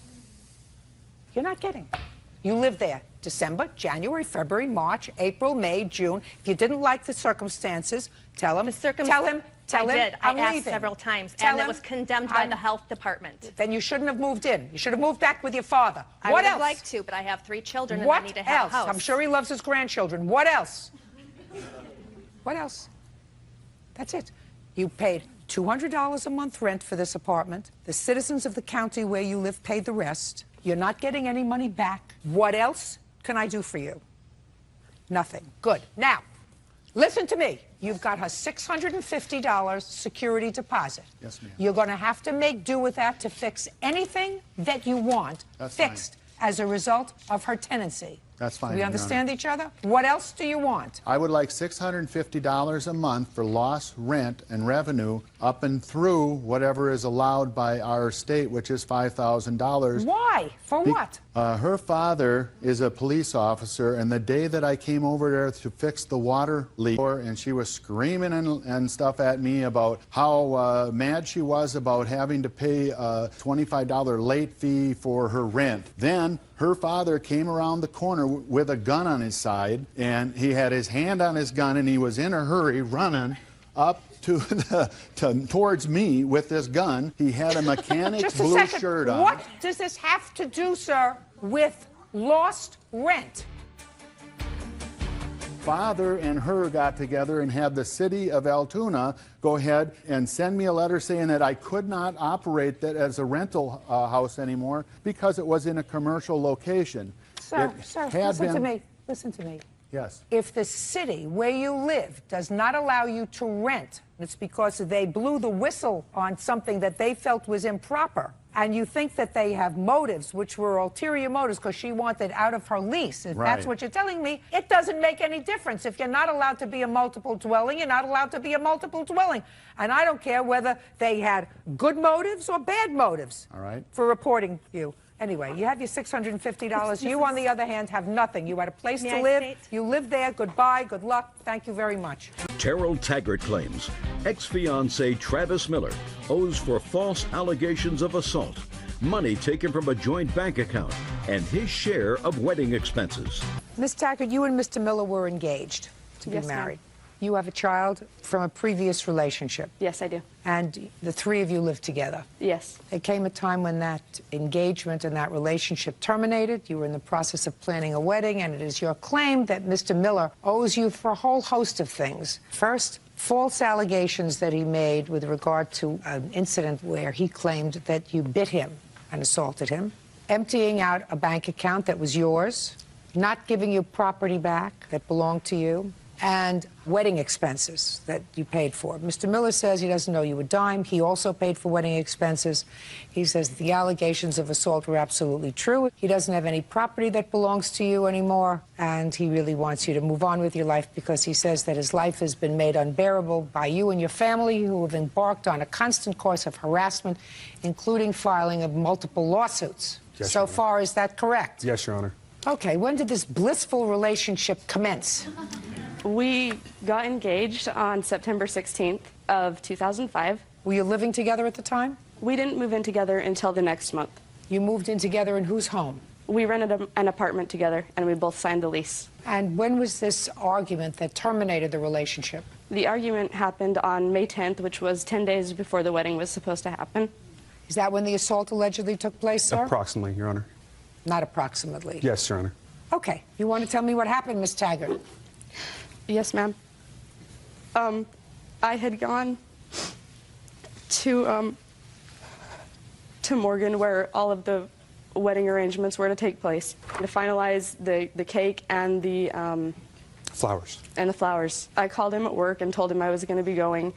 You're not getting it. You lived there December, January, February, March, April, May, June. If you didn't like the circumstances, tell him. Tell him. I did. I'm I asked leaving. several times, Tell and it him was condemned by the health department. Then you shouldn't have moved in. You should have moved back with your father. I What would else? have liked to, but I have 3 children and What I need to have else? a house. I'm sure he loves his grandchildren. What else? What else? That's it. You paid $200 a month rent for this apartment. The citizens of the county where you live paid the rest. You're not getting any money back. What else can I do for you? Nothing. Good. Now, listen to me. You've got her $650 security deposit. Yes, ma'am. You're going to have to make do with that to fix anything that you want That's fixed as a result of her tenancy. That's fine. We Your understand each other? What else do you want? I would like $650 a month for lost rent and revenue up and through whatever is allowed by our state, which is $5,000. Why? For what? Her father is a police officer, and the day that I came over there to fix the water leak, and she was screaming and stuff at me about how mad she was about having to pay a $25 late fee for her rent. Then her father came around the corner with a gun on his side, and he had his hand on his gun, and he was in a hurry running up towards me with this gun. He had a mechanic Just blue a second. shirt on. What does this have to do, sir, with lost rent? Father and her got together and had the city of Altoona go ahead and send me a letter saying that I could not operate that as a rental house anymore because it was in a commercial location. Sir, listen to me. Listen to me. Yes. If the city where you live does not allow you to rent, it's because they blew the whistle on something that they felt was improper, and you think that they have motives, which were ulterior motives, because she wanted out of her lease. If that's what you're telling me, it doesn't make any difference. If you're not allowed to be a multiple dwelling, you're not allowed to be a multiple dwelling. And I don't care whether they had good motives or bad motives for reporting you. Anyway, you have your $650. You, on the other hand, have nothing. You had a place to live. You live there. Goodbye. Good luck. Thank you very much. Terrell Taggart claims ex-fiancé Travis Miller owes for false allegations of assault, money taken from a joint bank account, and his share of wedding expenses. Miss Taggart, you and Mr. Miller were engaged to be married. You have a child from a previous relationship. Yes, I do. And the three of you live together. Yes. There came a time when that engagement and that relationship terminated. You were in the process of planning a wedding, and it is your claim that Mr. Miller owes you for a whole host of things. First, false allegations that he made with regard to an incident where he claimed that you bit him and assaulted him, emptying out a bank account that was yours, not giving you property back that belonged to you, and wedding expenses that you paid for. Mr. Miller says he doesn't owe you a dime. He also paid for wedding expenses. He says the allegations of assault were absolutely true. He doesn't have any property that belongs to you anymore, and he really wants you to move on with your life because he says that his life has been made unbearable by you and your family, who have embarked on a constant course of harassment, including filing of multiple lawsuits. Yes, so far, is that correct? Yes, Your Honor. Okay, when did this blissful relationship commence? We got engaged on September 16th of 2005. Were you living together at the time? We didn't move in together until the next month. You moved in together in whose home? We rented an apartment together, and we both signed the lease. And when was this argument that terminated the relationship? The argument happened on May 10th, which was 10 days before the wedding was supposed to happen. Is that when the assault allegedly took place, sir? Approximately, Your Honor. Not approximately. Yes, Your Honor. Okay. You want to tell me what happened, Miss Taggart? Yes, ma'am. I had gone to Morgan, where all of the wedding arrangements were to take place, to finalize the cake and the flowers. And the flowers. I called him at work and told him I was going to be going,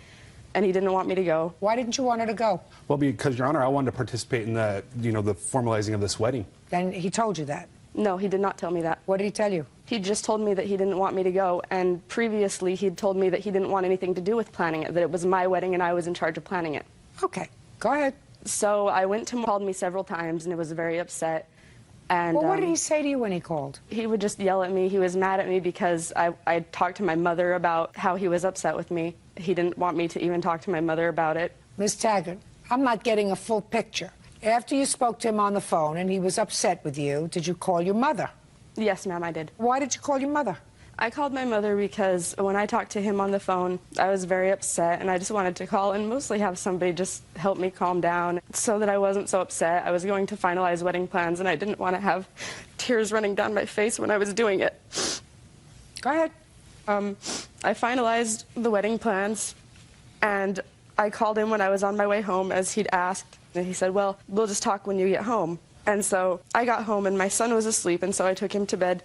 and he didn't want me to go. Why didn't you want her to go? Well, because, Your Honor, I wanted to participate in the, the formalizing of this wedding. Then he told you that? No, he did not tell me that. What did he tell you? He just told me that he didn't want me to go, and previously he'd told me that he didn't want anything to do with planning it, that it was my wedding and I was in charge of planning it. Okay, go ahead. So I went to him, called me several times, and he was very upset. And well, what did he say to you when he called? He would just yell at me. He was mad at me because I talked to my mother about how he was upset with me. He didn't want me to even talk to my mother about it. Miss Taggart, I'm not getting a full picture. After you spoke to him on the phone and he was upset with you, did you call your mother? Yes, ma'am, I did. Why did you call your mother? I called my mother because when I talked to him on the phone, I was very upset, and I just wanted to call and mostly have somebody just help me calm down so that I wasn't so upset. I was going to finalize wedding plans, and I didn't want to have tears running down my face when I was doing it. Go ahead. I finalized the wedding plans, and I called him when I was on my way home, as he'd asked, and he said, well, we'll just talk when you get home. And so I got home, and my son was asleep, and so I took him to bed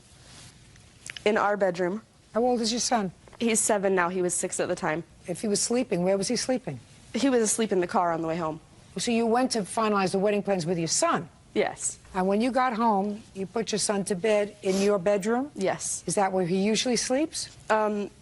in our bedroom. How old is your son? He's 7 now. He was 6 at the time. If he was sleeping, where was he sleeping? He was asleep in the car on the way home. So you went to finalize the wedding plans with your son? Yes. And when you got home, you put your son to bed in your bedroom? Yes. Is that where he usually sleeps?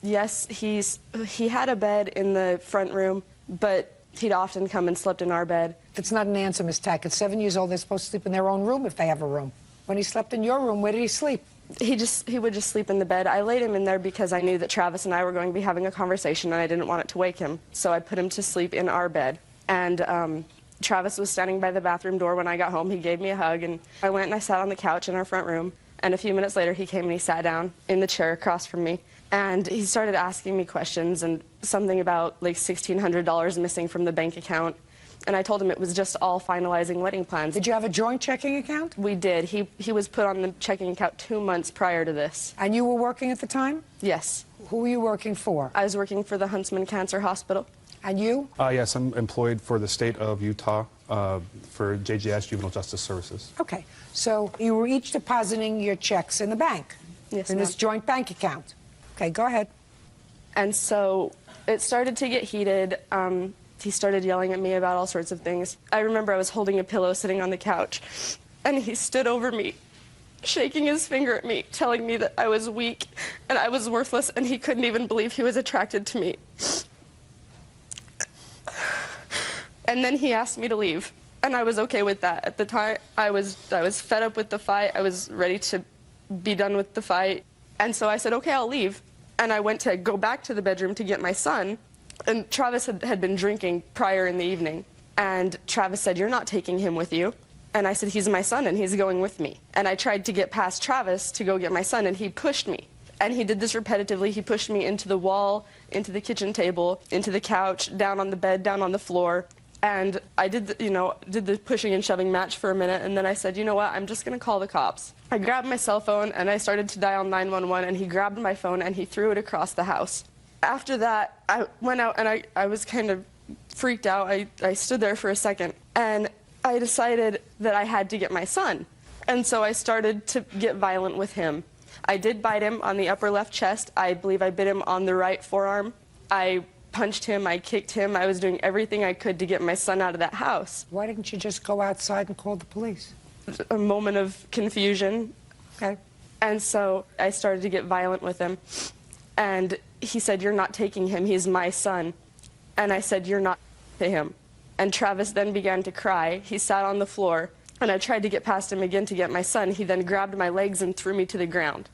Yes, he had a bed in the front room, but he'd often come and slept in our bed. It's not an answer, Miss Tack. At 7 years old, they're supposed to sleep in their own room if they have a room. When he slept in your room, where did he sleep? He would just sleep in the bed. I laid him in there because I knew that Travis and I were going to be having a conversation and I didn't want it to wake him. So I put him to sleep in our bed. And Travis was standing by the bathroom door when I got home. He gave me a hug and I went and I sat on the couch in our front room. And a few minutes later, he came and he sat down in the chair across from me. And he started asking me questions and something about like $1,600 missing from the bank account. And I told him it was just all finalizing wedding plans. Did you have a joint checking account? We did. He was put on the checking account 2 months prior to this. And you were working at the time? Yes. Who were you working for? I was working for the Huntsman Cancer Hospital. And you? Yes, I'm employed for the state of Utah for JJS, Juvenile Justice Services. Okay. So you were each depositing your checks in the bank? Yes, in this joint bank account? Okay, go ahead. And so it started to get heated. He started yelling at me about all sorts of things. I remember I was holding a pillow sitting on the couch, and he stood over me, shaking his finger at me, telling me that I was weak and I was worthless, and he couldn't even believe he was attracted to me. And then he asked me to leave, and I was okay with that. At the time, I was fed up with the fight. I was ready to be done with the fight. And so I said, okay, I'll leave. And I went to go back to the bedroom to get my son. And Travis had been drinking prior in the evening. And Travis said, you're not taking him with you. And I said, he's my son and he's going with me. And I tried to get past Travis to go get my son, and he pushed me. And he did this repetitively. He pushed me into the wall, into the kitchen table, into the couch, down on the bed, down on the floor. And I did the pushing and shoving match for a minute, and then I said, you know what, I'm just going to call the cops. I grabbed my cell phone and I started to dial 911, and he grabbed my phone and he threw it across the house. After that, I went out and I was kind of freaked out. I stood there for a second, and I decided that I had to get my son. And so I started to get violent with him. I did bite him on the upper left chest. I believe I bit him on the right forearm. I punched him, I kicked him. I was doing everything I could to get my son out of that house. Why didn't you just go outside and call the police? A moment of confusion. Okay. And so I started to get violent with him. And he said, you're not taking him, he's my son. And I said, you're not to him. And Travis then began to cry. He sat on the floor, and I tried to get past him again to get my son. He then grabbed my legs and threw me to the ground.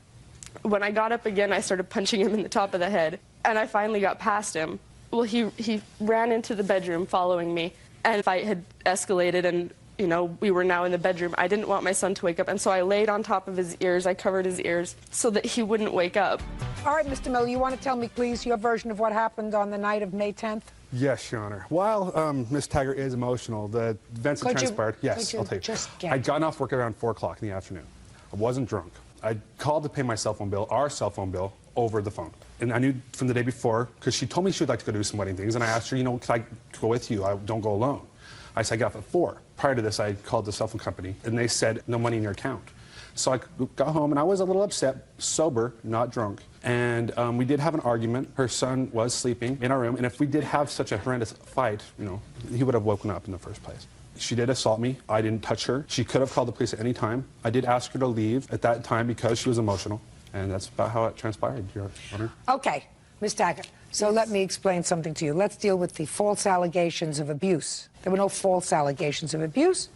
When I got up again, I started punching him in the top of the head. And I finally got past him. Well, he ran into the bedroom following me, and the fight had escalated, and, you know, we were now in the bedroom. I didn't want my son to wake up, and so I laid on top of his ears. I covered his ears so that he wouldn't wake up. All right, Mr. Miller, you want to tell me, please, your version of what happened on the night of May 10th? Yes, Your Honor. While Ms. Taggart is emotional, the events that transpired, yes, I'll take it. I'd gotten off work around 4 o'clock in the afternoon. I wasn't drunk. I called to pay my cell phone bill, our cell phone bill, over the phone. And I knew from the day before, because she told me she would like to go do some wedding things, and I asked her, you know, can I go with you? I don't go alone. I said, I got off at 4. Prior to this, I called the cell phone company, and they said, no money in your account. So I got home, and I was a little upset, sober, not drunk. And we did have an argument. Her son was sleeping in our room, and if we did have such a horrendous fight, you know, he would have woken up in the first place. She did assault me. I didn't touch her. She could have called the police at any time. I did ask her to leave at that time because she was emotional. And that's about how it transpired, Your Honor. Okay, Ms. Taggart. So let me explain something to you. Let's deal with the false allegations of abuse. There were no false allegations of abuse.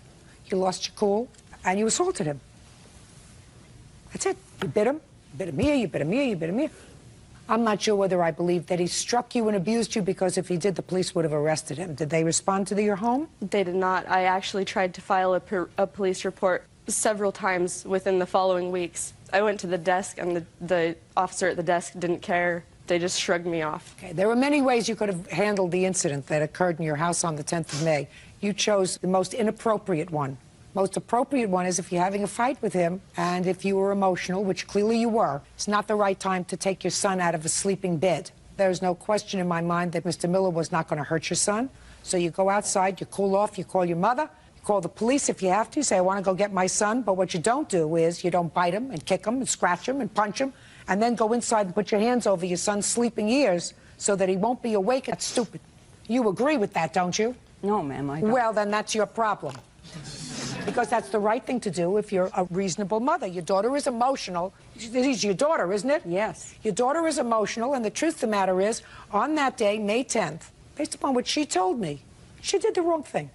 You lost your cool, and you assaulted him. That's it. You bit him. You bit him here, you bit him here, you bit him here. I'm not sure whether I believe that he struck you and abused you, because if he did, the police would have arrested him. Did they respond to your home? They did not. I actually tried to file a police report several times within the following weeks. I went to the desk, and the officer at the desk didn't care. They just shrugged me off. Okay. There were many ways you could have handled the incident that occurred in your house on the 10th of May. You chose the most inappropriate one. Most appropriate one is if you're having a fight with him, and if you were emotional, which clearly you were, it's not the right time to take your son out of a sleeping bed. There's no question in my mind that Mr. Miller was not going to hurt your son. So you go outside, you cool off, you call your mother, you call the police if you have to, say, I want to go get my son. But what you don't do is you don't bite him and kick him and scratch him and punch him, and then go inside and put your hands over your son's sleeping ears so that he won't be awake. That's stupid. You agree with that, don't you? No, ma'am, I don't. Well, then that's your problem. because that's the right thing to do if you're a reasonable mother. Your daughter is emotional. She's your daughter, isn't it? Yes. Your daughter is emotional, and the truth of the matter is, on that day, May 10th, based upon what she told me, she did the wrong thing.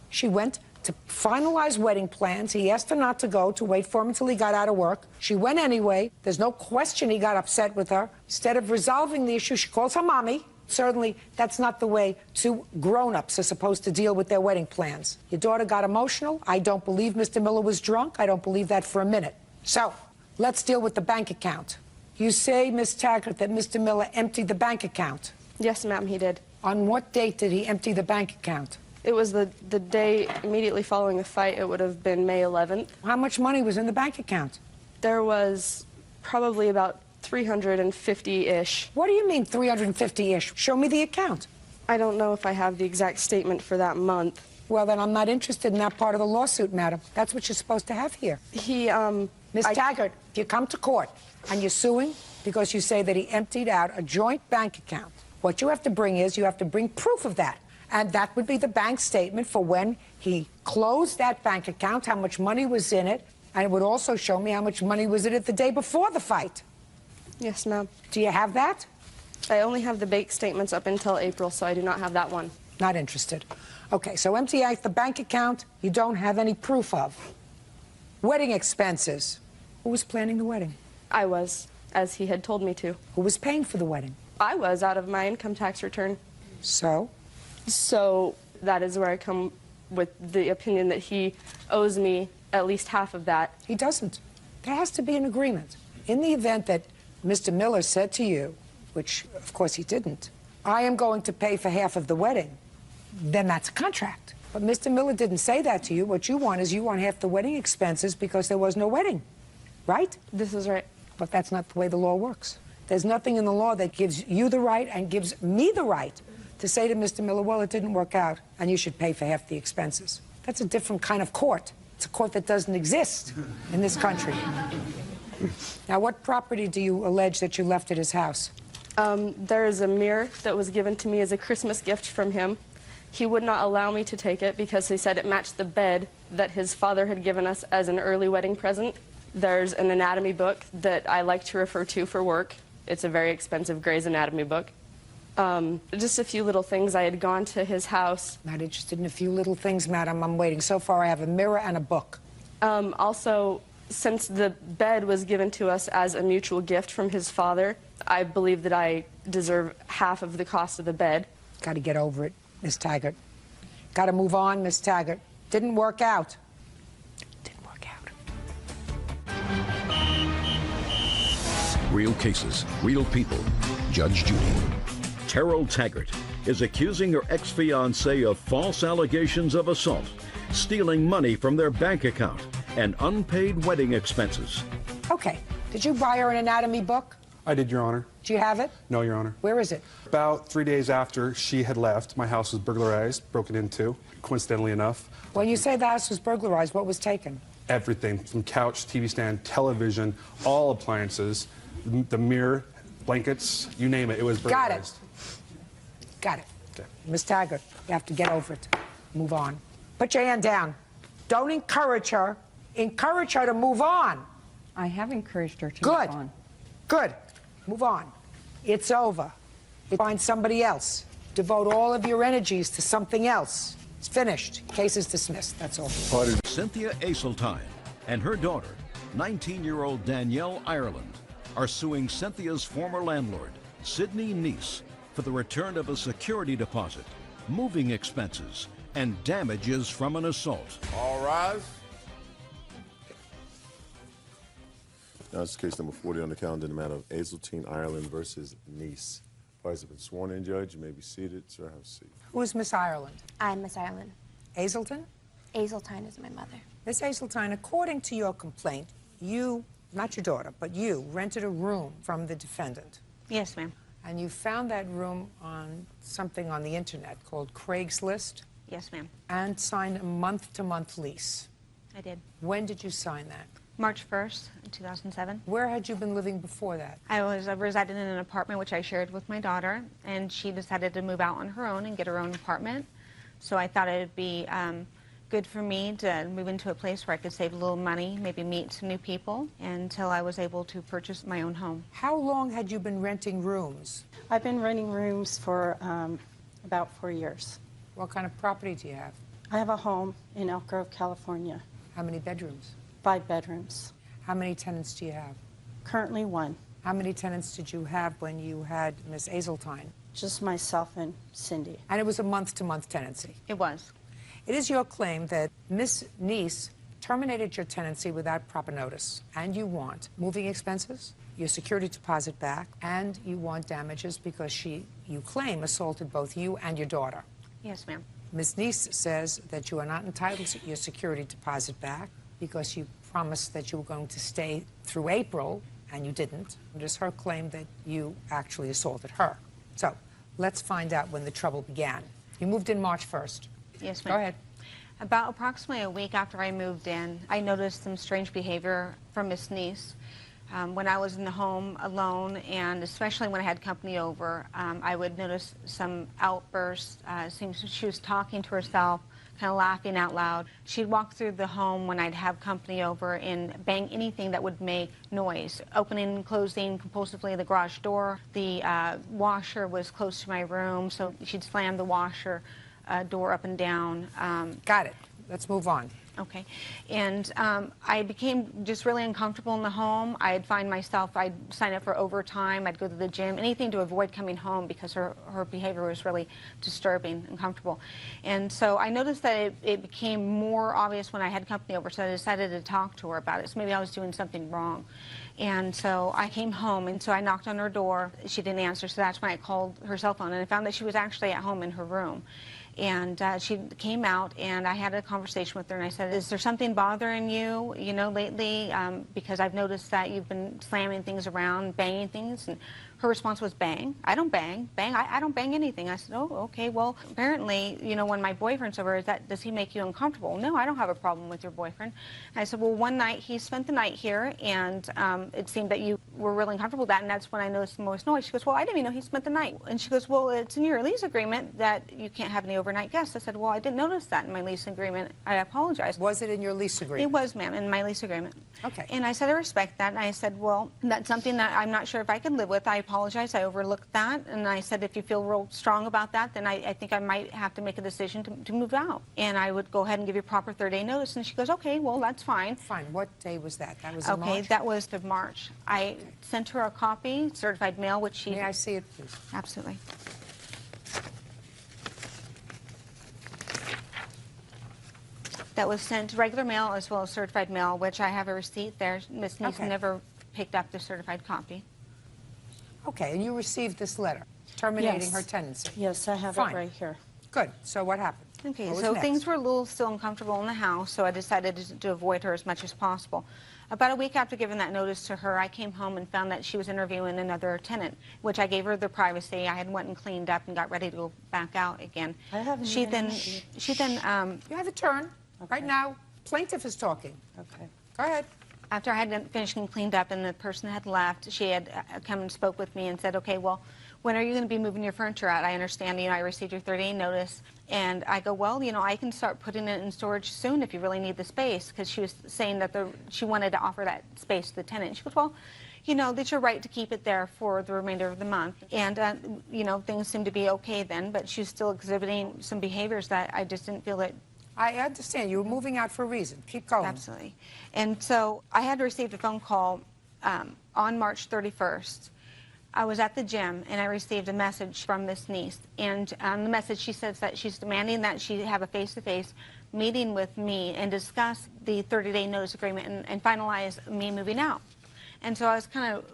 She went to finalize wedding plans. He asked her not to go, to wait for him until he got out of work. She went anyway. There's no question he got upset with her. Instead of resolving the issue, she calls her mommy. Certainly, that's not the way two grown-ups are supposed to deal with their wedding plans. Your daughter got emotional. I don't believe Mr. Miller was drunk. I don't believe that for a minute. So, let's deal with the bank account. You say, Miss Taggart, that Mr. Miller emptied the bank account. Yes, ma'am, he did. On what date did he empty the bank account? It was the day immediately following the fight. It would have been May 11th. How much money was in the bank account? There was probably about 350-ish. What do you mean 350-ish? Show me the account. I don't know if I have the exact statement for that month. Well, then I'm not interested in that part of the lawsuit, madam. That's what you're supposed to have here. Miss Taggart, if you come to court and you're suing because you say that he emptied out a joint bank account, what you have to bring is you have to bring proof of that. And that would be the bank statement for when he closed that bank account, how much money was in it, and it would also show me how much money was in it the day before the fight. Yes, ma'am. Do you have that? I only have the bank statements up until April, so I do not have that one. Not interested. Okay, so empty out the bank account you don't have any proof of. Wedding expenses. Who was planning the wedding? I was, as he had told me to. Who was paying for the wedding? I was, out of my income tax return. So? So that is where I come with the opinion that he owes me at least half of that. He doesn't. There has to be an agreement. In the event that Mr. Miller said to you, which of course he didn't, I am going to pay for half of the wedding, then that's a contract. But Mr. Miller didn't say that to you. What you want is you want half the wedding expenses because there was no wedding, right? This is right. But that's not the way the law works. There's nothing in the law that gives you the right and gives me the right to say to Mr. Miller, well, it didn't work out, and you should pay for half the expenses. That's a different kind of court. It's a court that doesn't exist in this country. Now, what property do you allege that you left at his house? There is a mirror that was given to me as a Christmas gift from him. He would not allow me to take it because he said it matched the bed that his father had given us as an early wedding present. There's an anatomy book that I like to refer to for work. It's a very expensive Gray's Anatomy book. Just a few little things. I had gone to his house. Not interested in a few little things, madam. I'm waiting. So far, I have a mirror and a book. Also, since the bed was given to us as a mutual gift from his father, I believe that I deserve half of the cost of the bed. Got to get over it, Miss Taggart. Got to move on, Miss Taggart. Didn't work out. Didn't work out. Real cases, real people. Judge Judy. Terrell Taggart is accusing her ex-fiancé of false allegations of assault, stealing money from their bank account, and unpaid wedding expenses. Okay. Did you buy her an anatomy book? I did, Your Honor. Do you have it? No, Your Honor. Where is it? About 3 days after she had left, my house was burglarized, broken into, coincidentally enough. When you say the house was burglarized, what was taken? Everything from couch, TV stand, television, all appliances, the mirror, blankets, you name it, it was burglarized. Got it. Okay. Miss Taggart, you have to get over it. Move on. Put your hand down. Don't encourage her. Encourage her to move on. I have encouraged her to move on. Good. Move on. It's over. Find somebody else. Devote all of your energies to something else. It's finished. Case is dismissed. That's all. Cynthia Aseltine and her daughter, 19-year-old Danielle Ireland, are suing Cynthia's former landlord, Sidney Neese, for the return of a security deposit, moving expenses, and damages from an assault. All rise. Now it's case number 40 on the calendar in the matter of Aseltine Ireland versus Neese. Parties have been sworn in, Judge. You may be seated. Sir, have a seat. Who is Miss Ireland? I'm Miss Ireland. Aselton? Aseltine is my mother. Miss Aseltine, according to your complaint, you, not your daughter, but you, rented a room from the defendant. Yes, ma'am. And you found that room on something on the internet called Craigslist? Yes, ma'am. And signed a month-to-month lease. I did. When did you sign that? March 1st, 2007. Where had you been living before that? I was residing in an apartment which I shared with my daughter, and she decided to move out on her own and get her own apartment. So I thought it would be good for me to move into a place where I could save a little money, maybe meet some new people, until I was able to purchase my own home. How long had you been renting rooms? I've been renting rooms for about 4 years. What kind of property do you have? I have a home in Elk Grove, California. How many bedrooms? 5 bedrooms. How many tenants do you have? Currently 1. How many tenants did you have when you had Miss Azeltine? Just myself and Cindy. And it was a month-to-month tenancy? It was. It is your claim that Miss Niece terminated your tenancy without proper notice, and you want moving expenses, your security deposit back, and you want damages because she, you claim, assaulted both you and your daughter. Yes, ma'am. Ms. Niece says that you are not entitled to your security deposit back because you promised that you were going to stay through April, and you didn't. It is her claim that you actually assaulted her. So let's find out when the trouble began. You moved in March 1st. Yes, ma'am. Go ahead. About approximately a week after I moved in, I noticed some strange behavior from Miss Niece. When I was in the home alone, and especially when I had company over, I would notice some outbursts. It seems she was talking to herself, kind of laughing out loud. She'd walk through the home when I'd have company over and bang anything that would make noise, opening and closing compulsively the garage door. The washer was close to my room, so she'd slam the washer door up and down. Got it. Let's move on. Okay. And I became just really uncomfortable in the home. I'd find myself, I'd sign up for overtime, I'd go to the gym, anything to avoid coming home because her behavior was really disturbing, uncomfortable. And so I noticed that it became more obvious when I had company over, so I decided to talk to her about it. So maybe I was doing something wrong. And so I came home, and so I knocked on her door. She didn't answer, so that's when I called her cell phone, and I found that she was actually at home in her room. And she came out, and I had a conversation with her, and I said, is there something bothering you, lately? Because I've noticed that you've been slamming things around, banging things. And her response was, bang? I don't bang. Bang? I don't bang anything. I said, oh, okay. Well, apparently, when my boyfriend's over, does he make you uncomfortable? No, I don't have a problem with your boyfriend. And I said, well, one night he spent the night here, and it seemed that you were really uncomfortable with that, and that's when I noticed the most noise. She goes, well, I didn't even know he spent the night. And she goes, well, it's in your lease agreement that you can't have any overnight guests. I said, well, I didn't notice that in my lease agreement. I apologize. Was it in your lease agreement? It was, ma'am, in my lease agreement. Okay. And I said, I respect that. And I said, well, that's something that I'm not sure if I can live with. I apologize. I overlooked that. And I said, if you feel real strong about that, then I think I might have to make a decision to move out. And I would go ahead and give you a proper 30-day notice. And she goes, okay, well, that's fine. Fine. What day was that? That was in March? Okay, that was of March. I sent her a copy, certified mail, which she... May I see it, please? Absolutely. That was sent regular mail as well as certified mail, which I have a receipt there. Ms. Niece never picked up the certified copy. Okay, and you received this letter terminating her tenancy? Yes, I have it right here. Good. So what happened? Okay, so things were a little still uncomfortable in the house, so I decided to avoid her as much as possible. About a week after giving that notice to her, I came home and found that she was interviewing another tenant, which I gave her the privacy. I had went and cleaned up and got ready to go back out again. I haven't She then you have a turn. Okay. Right now, plaintiff is talking. Okay. Go ahead. After I had finished and cleaned up and the person had left, she had come and spoke with me and said, okay, well, when are you going to be moving your furniture out? I understand, I received your 30-day notice. And I go, well, I can start putting it in storage soon if you really need the space, because she was saying that she wanted to offer that space to the tenant. She goes, well, that's your right to keep it there for the remainder of the month. And, things seemed to be okay then, but she was still exhibiting some behaviors that I just didn't feel that. I understand. You were moving out for a reason. Keep going. Absolutely. And so I had received a phone call on March 31st. I was at the gym, and I received a message from Miss Niece. And on the message, she says that she's demanding that she have a face-to-face meeting with me and discuss the 30-day notice agreement and finalize me moving out. And so I was kind of,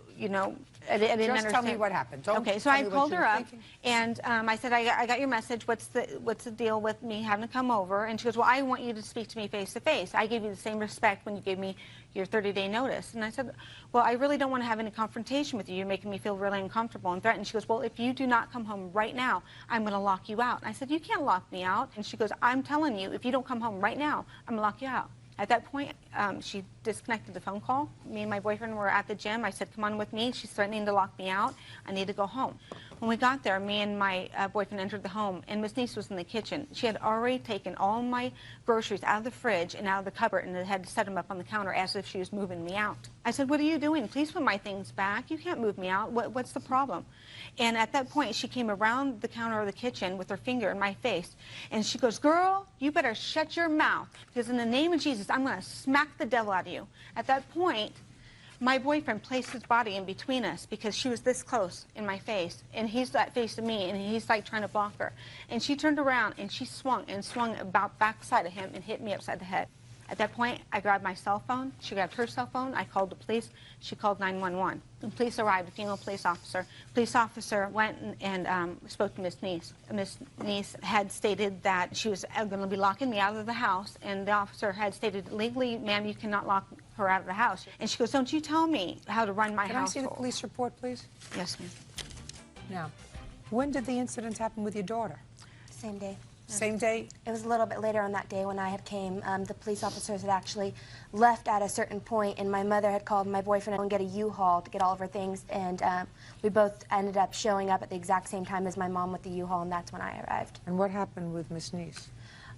I didn't understand. Just tell me what happened. Okay, so I called her up, and I said, I got your message. What's the deal with me having to come over? And she goes, well, I want you to speak to me face-to-face. I gave you the same respect when you gave me your 30-day notice. And I said, well, I really don't want to have any confrontation with you. You're making me feel really uncomfortable and threatened. She goes, well, if you do not come home right now, I'm going to lock you out. And I said, you can't lock me out. And she goes, I'm telling you, if you don't come home right now, I'm going to lock you out. At that point, she disconnected the phone call. Me and my boyfriend were at the gym. I said, come on with me. She's threatening to lock me out. I need to go home. When we got there, me and my boyfriend entered the home, and Miss Niece was in the kitchen. She had already taken all my groceries out of the fridge and out of the cupboard and had set them up on the counter as if she was moving me out. I said, "What are you doing? Please put my things back. You can't move me out. What's the problem?" And at that point, she came around the counter of the kitchen with her finger in my face, and she goes, "Girl, you better shut your mouth, because in the name of Jesus, I'm going to smack the devil out of you." At that point, my boyfriend placed his body in between us because she was this close in my face, and he's that face to me, and he's like trying to block her. And she turned around, and she swung about backside of him and hit me upside the head. At that point, I grabbed my cell phone. She grabbed her cell phone. I called the police. She called 911. The police arrived, a female police officer. Police officer went and spoke to Miss Niece. Miss Niece had stated that she was going to be locking me out of the house, and the officer had stated, "Legally, ma'am, you cannot lock her out of the house." And she goes, "Don't you tell me how to run my household." Can I see the police report, please? Yes, ma'am. Now, when did the incident happen with your daughter? Same day. Same day? It was a little bit later on that day when I had came. The police officers had actually left at a certain point, and my mother had called my boyfriend and get a U-Haul to get all of her things, and we both ended up showing up at the exact same time as my mom with the U-Haul, and that's when I arrived. And what happened with Miss Niece?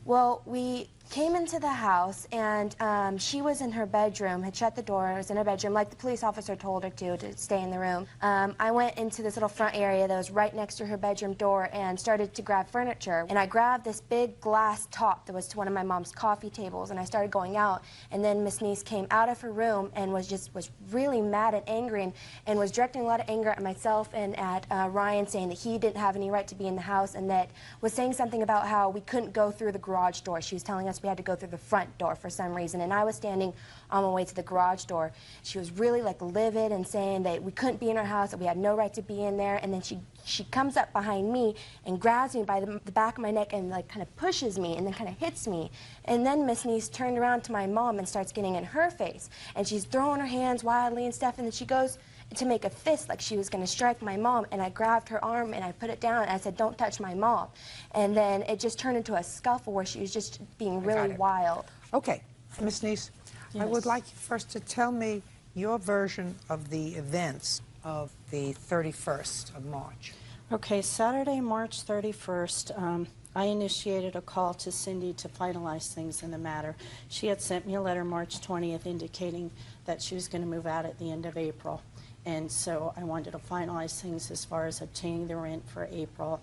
Well, we came into the house, and she was in her bedroom, had shut the door, was in her bedroom, like the police officer told her to stay in the room. I went into this little front area that was right next to her bedroom door and started to grab furniture. And I grabbed this big glass top that was to one of my mom's coffee tables, and I started going out. And then Miss Niece came out of her room and was really mad and angry, and was directing a lot of anger at myself and at Ryan, saying that he didn't have any right to be in the house, and that was saying something about how we couldn't go through the garage door. She was telling us we had to go through the front door for some reason, and I was standing on my way to the garage door. She was really like livid and saying that we couldn't be in our house, that we had no right to be in there, and then she comes up behind me and grabs me by the back of my neck and like kind of pushes me and then kind of hits me. And then Miss Niece turned around to my mom and starts getting in her face, and she's throwing her hands wildly and stuff, and then she goes to make a fist like she was going to strike my mom, and I grabbed her arm and I put it down and I said, "Don't touch my mom." And then it just turned into a scuffle where she was just being really wild. Okay, Miss Niece, I would like you first to tell me your version of the events of the 31st of March. Okay, Saturday, March 31st, I initiated a call to Cindy to finalize things in the matter. She had sent me a letter March 20th indicating that she was going to move out at the end of April. And so I wanted to finalize things as far as obtaining the rent for April.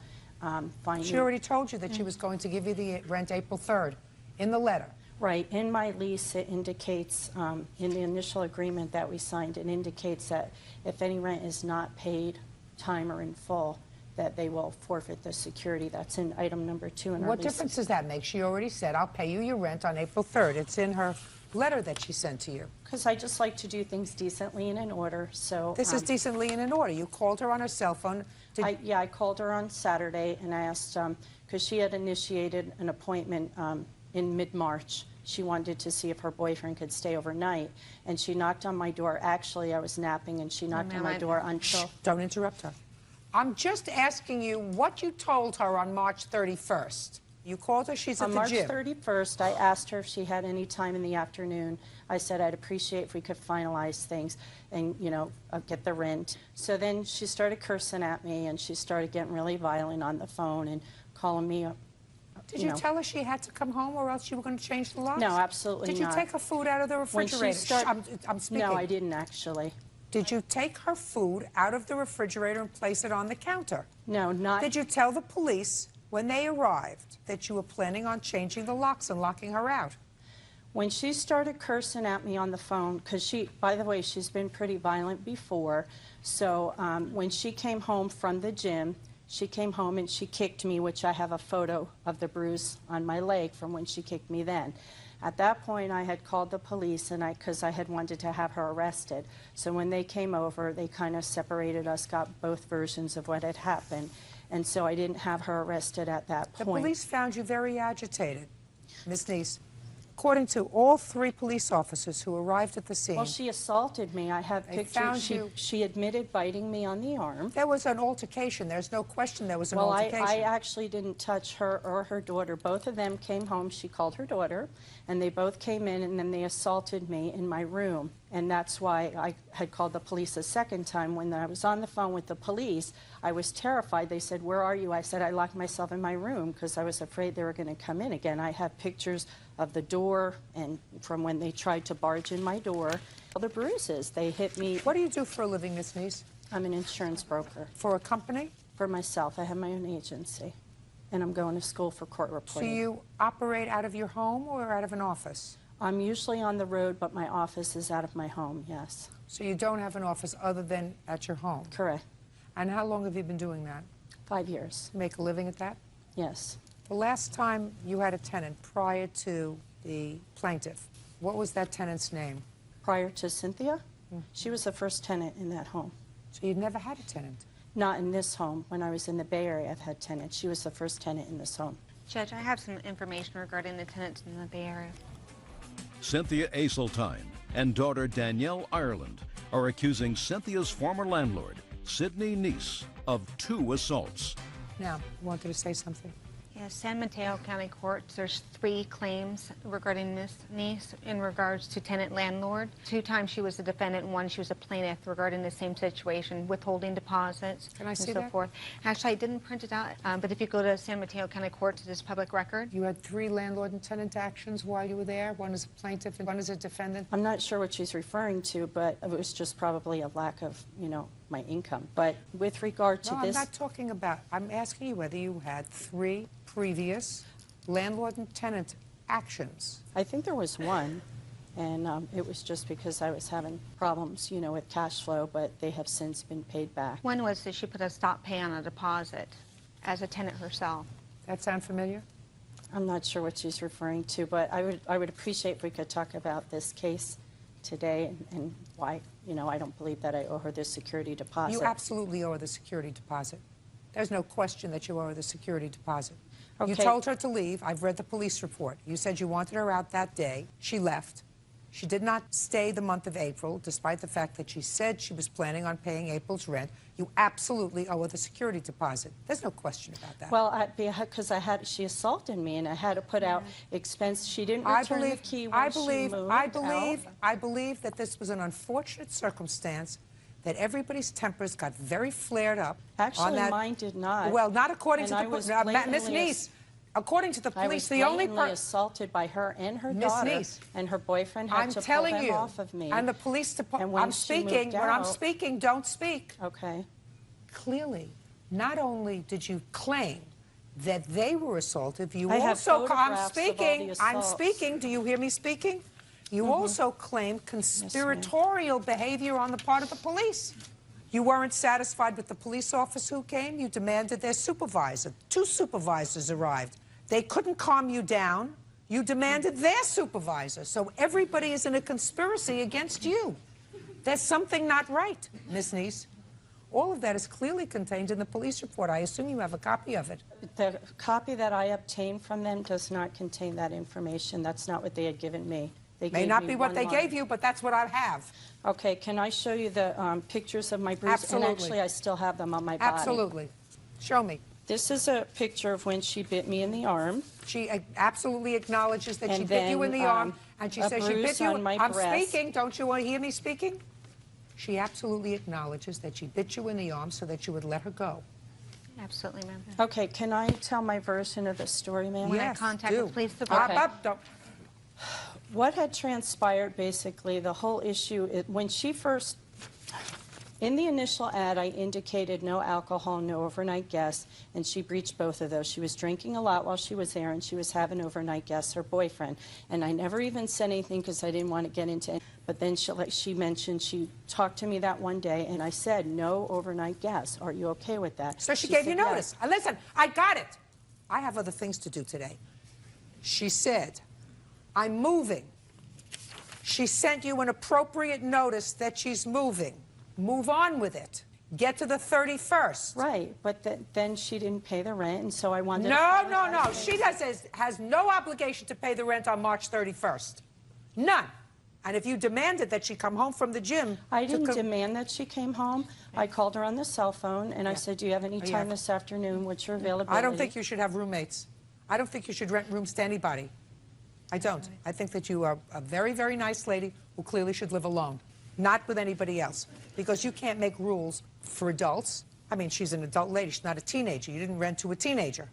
She already told you that she was going to give you the rent April 3rd in the letter. Right. In my lease, it indicates, in the initial agreement that we signed, it indicates that if any rent is not paid time or in full, that they will forfeit the security. That's in item number 2 in our What lease. difference does that make? She already said, "I'll pay you your rent on April 3rd. It's in her letter that she sent to you. Because I just like to do things decently and in order, so... This is decently and in order. You called her on her cell phone. Yeah, I called her on Saturday and I asked, because she had initiated an appointment in mid-March. She wanted to see if her boyfriend could stay overnight, and she knocked on my door. Actually, I was napping, and she knocked on my door until... Don't interrupt her. I'm just asking you what you told her on March 31st. You called her, she's at the gym. On March 31st, I asked her if she had any time in the afternoon. I said I'd appreciate if we could finalize things and, you know, get the rent. So then she started cursing at me, and she started getting really violent on the phone and calling me up. Did you tell her she had to come home or else you were going to change the locks? No, absolutely not. Did you take her food out of the refrigerator? I'm speaking. No, I didn't actually. Did you take her food out of the refrigerator and place it on the counter? No, not... Did you tell the police when they arrived that you were planning on changing the locks and locking her out? When she started cursing at me on the phone, because she, by the way, she's been pretty violent before, so when she came home from the gym, she came home and she kicked me, which I have a photo of the bruise on my leg from when she kicked me then. At that point, I had called the police, and because I had wanted to have her arrested. So when they came over, they kind of separated us, got both versions of what had happened, and so I didn't have her arrested at that point. The police found you very agitated, Ms. Niece. According to all 3 police officers who arrived at the scene... Well, she assaulted me. I have pictures. She admitted biting me on the arm. There was an altercation. There's no question there was an altercation. Well, I actually didn't touch her or her daughter. Both of them came home. She called her daughter, and they both came in, and then they assaulted me in my room. And that's why I had called the police a second time. When I was on the phone with the police, I was terrified. They said, "Where are you?" I said, "I locked myself in my room because I was afraid they were going to come in again." I have pictures of the door and from when they tried to barge in my door. All the bruises, they hit me. What do you do for a living, Miss Neese? I'm an insurance broker. For a company? For myself. I have my own agency. And I'm going to school for court So reporting. you operate out of your home or out of an office? I'm usually on the road, but my office is out of my home, yes. So you don't have an office other than at your home? Correct. And how long have you been doing that? 5 years. Make a living at that? Yes. The last time you had a tenant prior to the plaintiff, what was that tenant's name? Prior to Cynthia, she was the first tenant in that home. So you'd never had a tenant? Not in this home. When I was in the Bay Area, I've had tenants. She was the first tenant in this home. Judge, I have some information regarding the tenants in the Bay Area. Cynthia Aseltine and daughter Danielle Ireland are accusing Cynthia's former landlord, Sidney Neese, of 2 assaults. Now, you wanted to say something? Yes, San Mateo County Courts, there's 3 claims regarding Ms. Neese in regards to tenant-landlord. 2 times she was a defendant, and 1 she was a plaintiff regarding the same situation, withholding deposits Can I see and so that? forth. Actually, I didn't print it out, but if you go to San Mateo County Courts, it is public record. You had 3 landlord and tenant actions while you were there? One is a plaintiff and one is a defendant? I'm not sure what she's referring to, but it was just probably a lack of, my income. But with regard to No, this... I'm not talking about, I'm asking you whether you had 3 previous landlord and tenant actions. I think there was 1, and it was just because I was having problems, with cash flow, but they have since been paid back. One was that she put a stop pay on a deposit as a tenant herself. That sound familiar? I'm not sure what she's referring to, but I would appreciate if we could talk about this case today and why, I don't believe that I owe her this security deposit. You absolutely owe her the security deposit. There's no question that you owe her the security deposit. You Okay. told her to leave. I've read the police report. You said you wanted her out that day. She left. She did not stay the month of April, despite the fact that she said she was planning on paying April's rent. You absolutely owe her the security deposit. There's no question about that. Well, because she assaulted me, and I had to put out expense. She didn't return the key when she moved out. I believe that this was an unfortunate circumstance, that everybody's tempers got very flared up. Actually, on that. mine did not. Well, not according And to I the was Miss blatantly Neese. According to the I police, was the only blatantly assaulted by her and her Miss daughter, Neese, and her boyfriend had I'm to telling pull them you, off of me. and the police department. And when I'm she speaking. moved When I'm out- speaking, don't speak. Okay. Clearly, not only did you claim that they were assaulted, you I have also. I'm photographs of all speaking. the I'm assaults. speaking. Do you hear me speaking? You also claim conspiratorial behavior on the part of the police. You weren't satisfied with the police officer who came. You demanded their supervisor. 2 supervisors arrived. They couldn't calm you down. You demanded their supervisor. So everybody is in a conspiracy against you. There's something not right, Miss Neese. All of that is clearly contained in the police report. I assume you have a copy of it. The copy that I obtained from them does not contain that information. That's not what they had given me. They May gave not me be what one they line. gave you, but that's what I have. Okay, can I show you the pictures of my bruises? Absolutely. And actually, I still have them on my body. Absolutely. Show me. This is a picture of when she bit me in the arm. She absolutely acknowledges that And she bit you in then, the arm, and she a says she bit bruise you. on my I'm breast. speaking. Don't you want to hear me speaking? She absolutely acknowledges that she bit you in the arm so that you would let her go. Absolutely, ma'am. Okay, can I tell my version of the story, ma'am? When I contact the police Okay. department. What had transpired, basically, the whole issue, when she first, in the initial ad, I indicated no alcohol, no overnight guests, and she breached both of those. She was drinking a lot while she was there, and she was having overnight guests, her boyfriend. And I never even said anything because I didn't want to get into it. But then she mentioned, she talked to me that one day, and I said, no overnight guests. Are you okay with that? So she gave you said notice. yes. Listen, I got it. I have other things to do today. She said, I'm moving. She sent you an appropriate notice that she's moving. Move on with it. Get to the 31st. Right, but then she didn't pay the rent, and so I wanted No. She has no obligation to pay the rent on March 31st. None. And if you demanded that she come home from the gym... I didn't demand that she came home. I called her on the cell phone, and I said, do you have any time this afternoon? What's your availability? I don't think you should have roommates. I don't think you should rent rooms to anybody. I don't. I think that you are a very, very nice lady who clearly should live alone, not with anybody else, because you can't make rules for adults. I mean, she's an adult lady. She's not a teenager. You didn't rent to a teenager.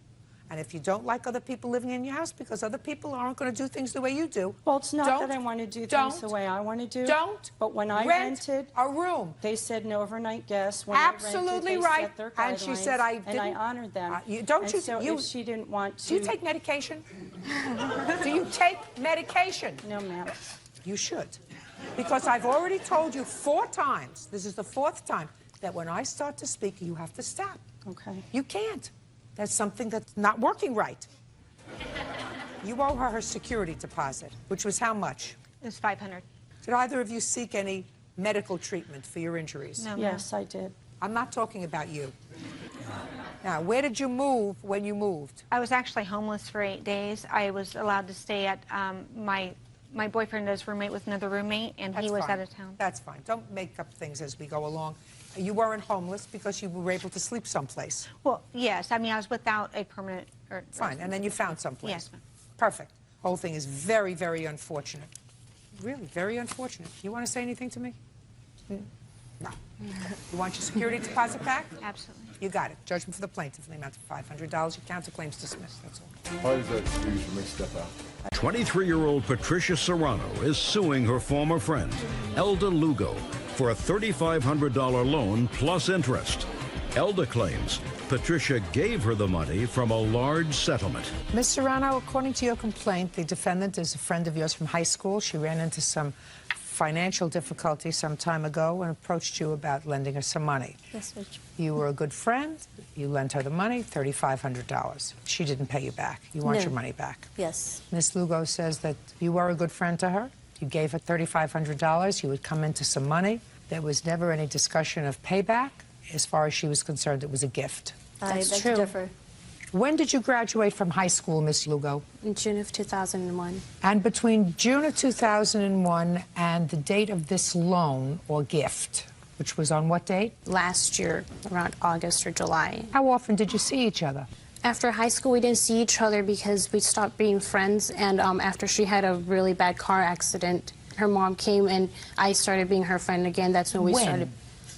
And if you don't like other people living in your house because other people aren't going to do things the way you do, well, it's not that I want to do things the way I want to do. But when I rented a room, they said no overnight guests. When absolutely I rented, they right. set their And she said I didn't. and I honored them. So if she didn't want to. Do you take medication? Do you take medication? No, ma'am. You should, because I've already told you 4 times. This is the 4th time that when I start to speak, you have to stop. Okay. You can't. That's something that's not working right. You owe her security deposit, which was how much? It was $500. Did either of you seek any medical treatment for your injuries? No. Yes, I did. I'm not talking about you. Now, where did you move when you moved? I was actually homeless for 8 days. I was allowed to stay at my boyfriend as roommate with another roommate, and he was out of town. That's fine. Don't make up things as we go along. You weren't homeless because you were able to sleep someplace. Well, yes. I mean, I was without a permanent... Fine, and then you found someplace. Yes, ma'am. Perfect. Whole thing is very, very unfortunate. Really, very unfortunate. You want to say anything to me? No. You want your security deposit back? Absolutely. You got it. Judgment for the plaintiff in the amount of $500. Your counterclaim's dismissed. That's all. Why does that excuse you may step out? 23-year-old Patricia Serrano is suing her former friend, Elda Lugo, for a $3,500 loan plus interest. Elda claims Patricia gave her the money from a large settlement. Ms. Serrano, according to your complaint, the defendant is a friend of yours from high school. She ran into some financial difficulty some time ago and approached you about lending her some money. Yes, Rich. You were a good friend. You lent her the money, $3,500. She didn't pay you back. You want No. your money back. Yes. Ms. Lugo says that you were a good friend to her. You gave her $3,500. You would come into some money. There was never any discussion of payback. As far as she was concerned, it was a gift. That's true. Differ. When did you graduate from high school, Miss Lugo? In June of 2001. And between June of 2001 and the date of this loan or gift, which was on what date? Last year, around August or July. How often did you see each other? After high school, we didn't see each other because we stopped being friends. And after she had a really bad car accident, her mom came and I started being her friend again. That's when we started.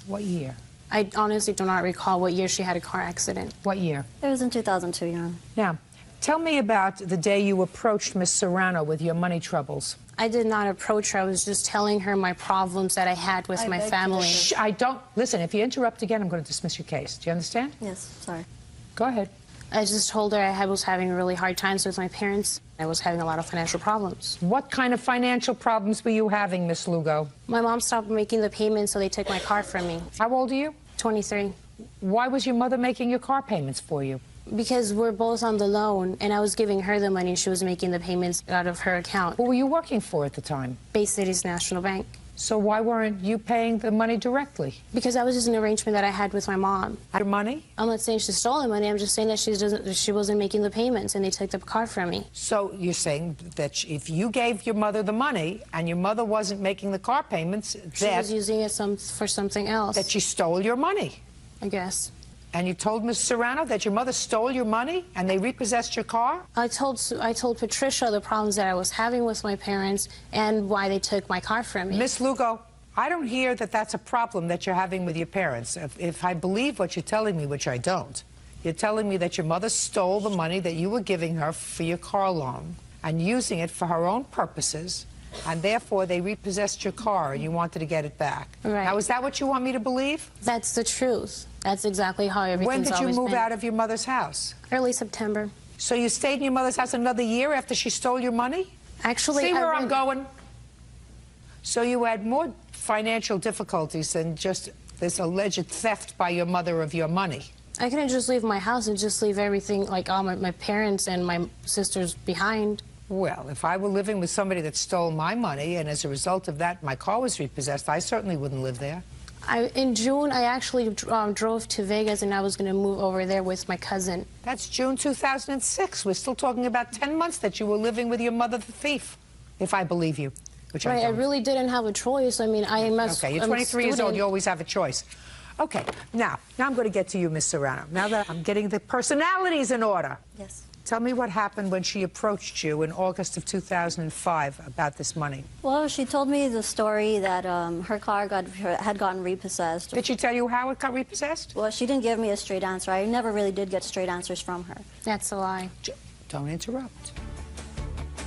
What year? I honestly do not recall what year she had a car accident. What year? It was in 2002, Your Honor. Now, tell me about the day you approached Miss Serrano with your money troubles. I did not approach her. I was just telling her my problems that I had with my family. Shh, I don't. Listen, if you interrupt again, I'm going to dismiss your case. Do you understand? Yes, sorry. Go ahead. I just told her I was having really hard times with my parents. I was having a lot of financial problems. What kind of financial problems were you having, Miss Lugo? My mom stopped making the payments, so they took my car from me. How old are you? 23. Why was your mother making your car payments for you? Because we're both on the loan, and I was giving her the money. She was making the payments out of her account. Who were you working for at the time? Bay Cities National Bank. So why weren't you paying the money directly? Because that was just an arrangement that I had with my mom. Your money? I'm not saying she stole the money. I'm just saying that she wasn't making the payments, and they took the car from me. So you're saying that if you gave your mother the money and your mother wasn't making the car payments, She was using it for something else. That she stole your money? I guess. And you told Ms. Serrano that your mother stole your money and they repossessed your car? I told Patricia the problems that I was having with my parents and why they took my car from me. Miss Lugo, I don't hear that that's a problem that you're having with your parents. If I believe what you're telling me, which I don't, you're telling me that your mother stole the money that you were giving her for your car loan and using it for her own purposes, and therefore they repossessed your car and you wanted to get it back. Right. Now, is that what you want me to believe? That's the truth. That's exactly how everything's always been. When did you move out of your mother's house? Early September. So you stayed in your mother's house another year after she stole your money? Actually, see where I'm going? So you had more financial difficulties than just this alleged theft by your mother of your money. I couldn't just leave my house and just leave everything, like all my parents and my sisters behind. Well, if I were living with somebody that stole my money and as a result of that my car was repossessed, I certainly wouldn't live there. In June, I actually drove to Vegas and I was going to move over there with my cousin. That's June 2006. We're still talking about 10 months that you were living with your mother, the thief, if I believe you, which I don't. I really didn't have a choice. I mean, I must. Okay, you're 23 years old. You always have a choice. Okay, now I'm going to get to you, Miss Serrano. Now that I'm getting the personalities in order. Yes. Tell me what happened when she approached you in August of 2005 about this money. Well, she told me the story that her car had gotten repossessed. Did she tell you how it got repossessed? Well, she didn't give me a straight answer. I never really did get straight answers from her. That's a lie. Don't interrupt.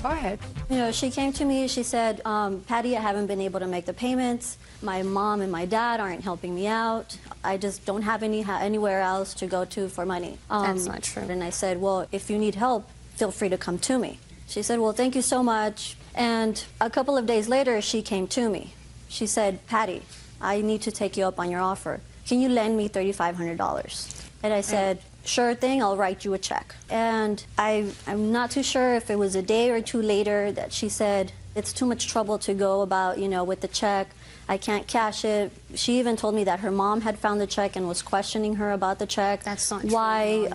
Go ahead. You know, she came to me, she said, Patty, I haven't been able to make the payments. My mom and my dad aren't helping me out. I just don't have anywhere else to go to for money. That's not true. And I said, well, if you need help, feel free to come to me. She said, well, thank you so much. And a couple of days later, she came to me. She said, Patty, I need to take you up on your offer. Can you lend me $3,500? And I said, sure thing, I'll write you a check. And I'm not too sure if it was a day or two later that she said, it's too much trouble to go about, you know, with the check. I can't cash it. She even told me that her mom had found the check and was questioning her about the check. That's not true. Why,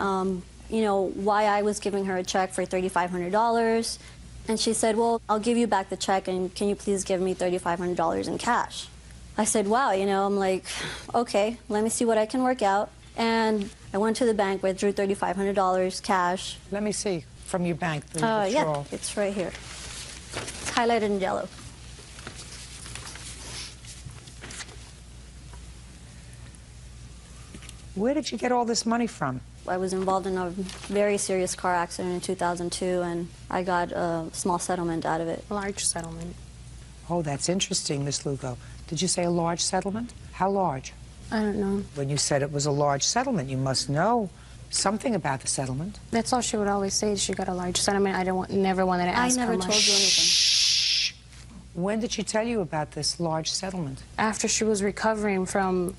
you know, why I was giving her a check for $3,500. And she said, well, I'll give you back the check, and can you please give me $3,500 in cash? I said, wow, you know, I'm like, okay, let me see what I can work out. And I went to the bank, withdrew $3,500 cash. Let me see from your bank. Yeah, it's right here. It's highlighted in yellow. Where did you get all this money from? I was involved in a very serious car accident in 2002, and I got a small settlement out of it. A large settlement. Oh, that's interesting, Miss Lugo. Did you say a large settlement? How large? I don't know. When you said it was a large settlement, you must know something about the settlement. That's all she would always say. She got a large settlement. I never wanted to ask her I never much. told you anything. Shh. When did she tell you about this large settlement? After she was recovering from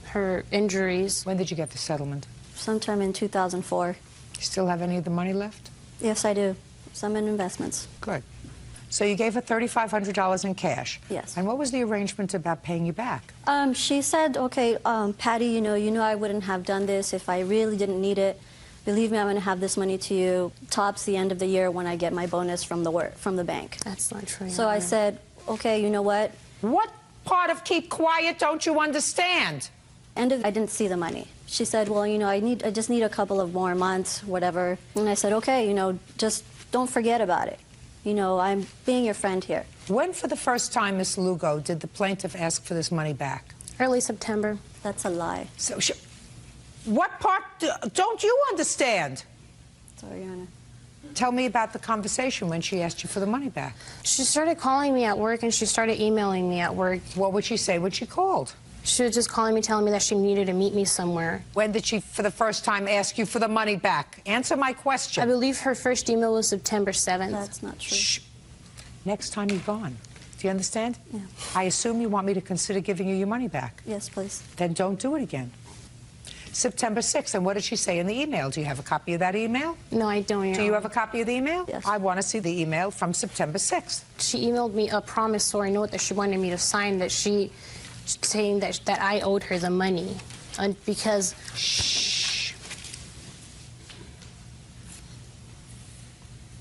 her injuries. When did you get the settlement? Sometime in 2004. You still have any of the money left? Yes, I do. Some in investments. Good. So you gave her $3,500 in cash. Yes. And what was the arrangement about paying you back? She said, okay, Patty, you know I wouldn't have done this if I really didn't need it. Believe me, I'm going to have this money to you tops the end of the year when I get my bonus from the bank. That's not true. So I said, okay, you know what? What part of keep quiet don't you understand? I didn't see the money. She said, well, you know, I just need a couple of more months, whatever. And I said, okay, you know, just don't forget about it. You know, I'm being your friend here. When for the first time, Miss Lugo, did the plaintiff ask for this money back? Early September. That's a lie. So what part don't you understand? Sorry, Your Honor. Tell me about the conversation when she asked you for the money back. She started calling me at work, and she started emailing me at work. What would she say when she called? She was just calling me, telling me that she needed to meet me somewhere. When did she, for the first time, ask you for the money back? Answer my question. I believe her first email was September 7th. That's not true. Shh. Next time you're gone. Do you understand? Yeah. I assume you want me to consider giving you your money back. Yes, please. Then don't do it again. September 6th, and what did she say in the email? Do you have a copy of that email? No, I don't. Do you have a copy of the email? Yes. I want to see the email from September 6th. She emailed me a promissory note that she wanted me to sign, that saying that I owed her the money, because. Shh.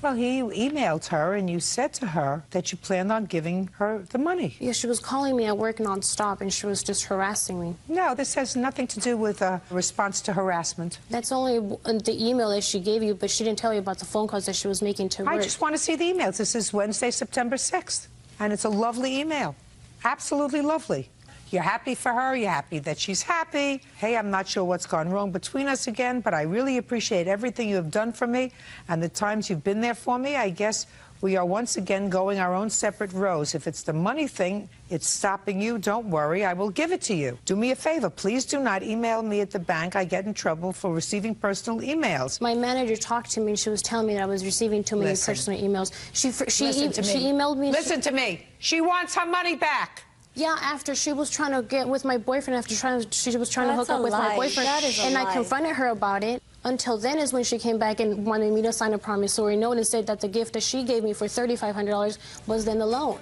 Well, you emailed her and you said to her that you planned on giving her the money. Yeah, she was calling me at work nonstop, and she was just harassing me. No, this has nothing to do with a response to harassment. That's only the email that she gave you, but she didn't tell you about the phone calls that she was making to work. I just want to see the emails. This is Wednesday, September 6th, and it's a lovely email. Absolutely lovely. You're happy for her. You're happy that she's happy. Hey, I'm not sure what's gone wrong between us again, but I really appreciate everything you have done for me and the times you've been there for me. I guess we are once again going our own separate roads. If it's the money thing, it's stopping you, don't worry. I will give it to you. Do me a favor. Please do not email me at the bank. I get in trouble for receiving personal emails. My manager talked to me, and she was telling me that I was receiving too many personal emails. She emailed me. Listen to me. She wants her money back. Yeah, after she was trying to get with my boyfriend, she was trying to hook up with my boyfriend, and I confronted her about it. Until then is when she came back and wanted me to sign a promissory note and said that the gift that she gave me for $3,500 was then the loan.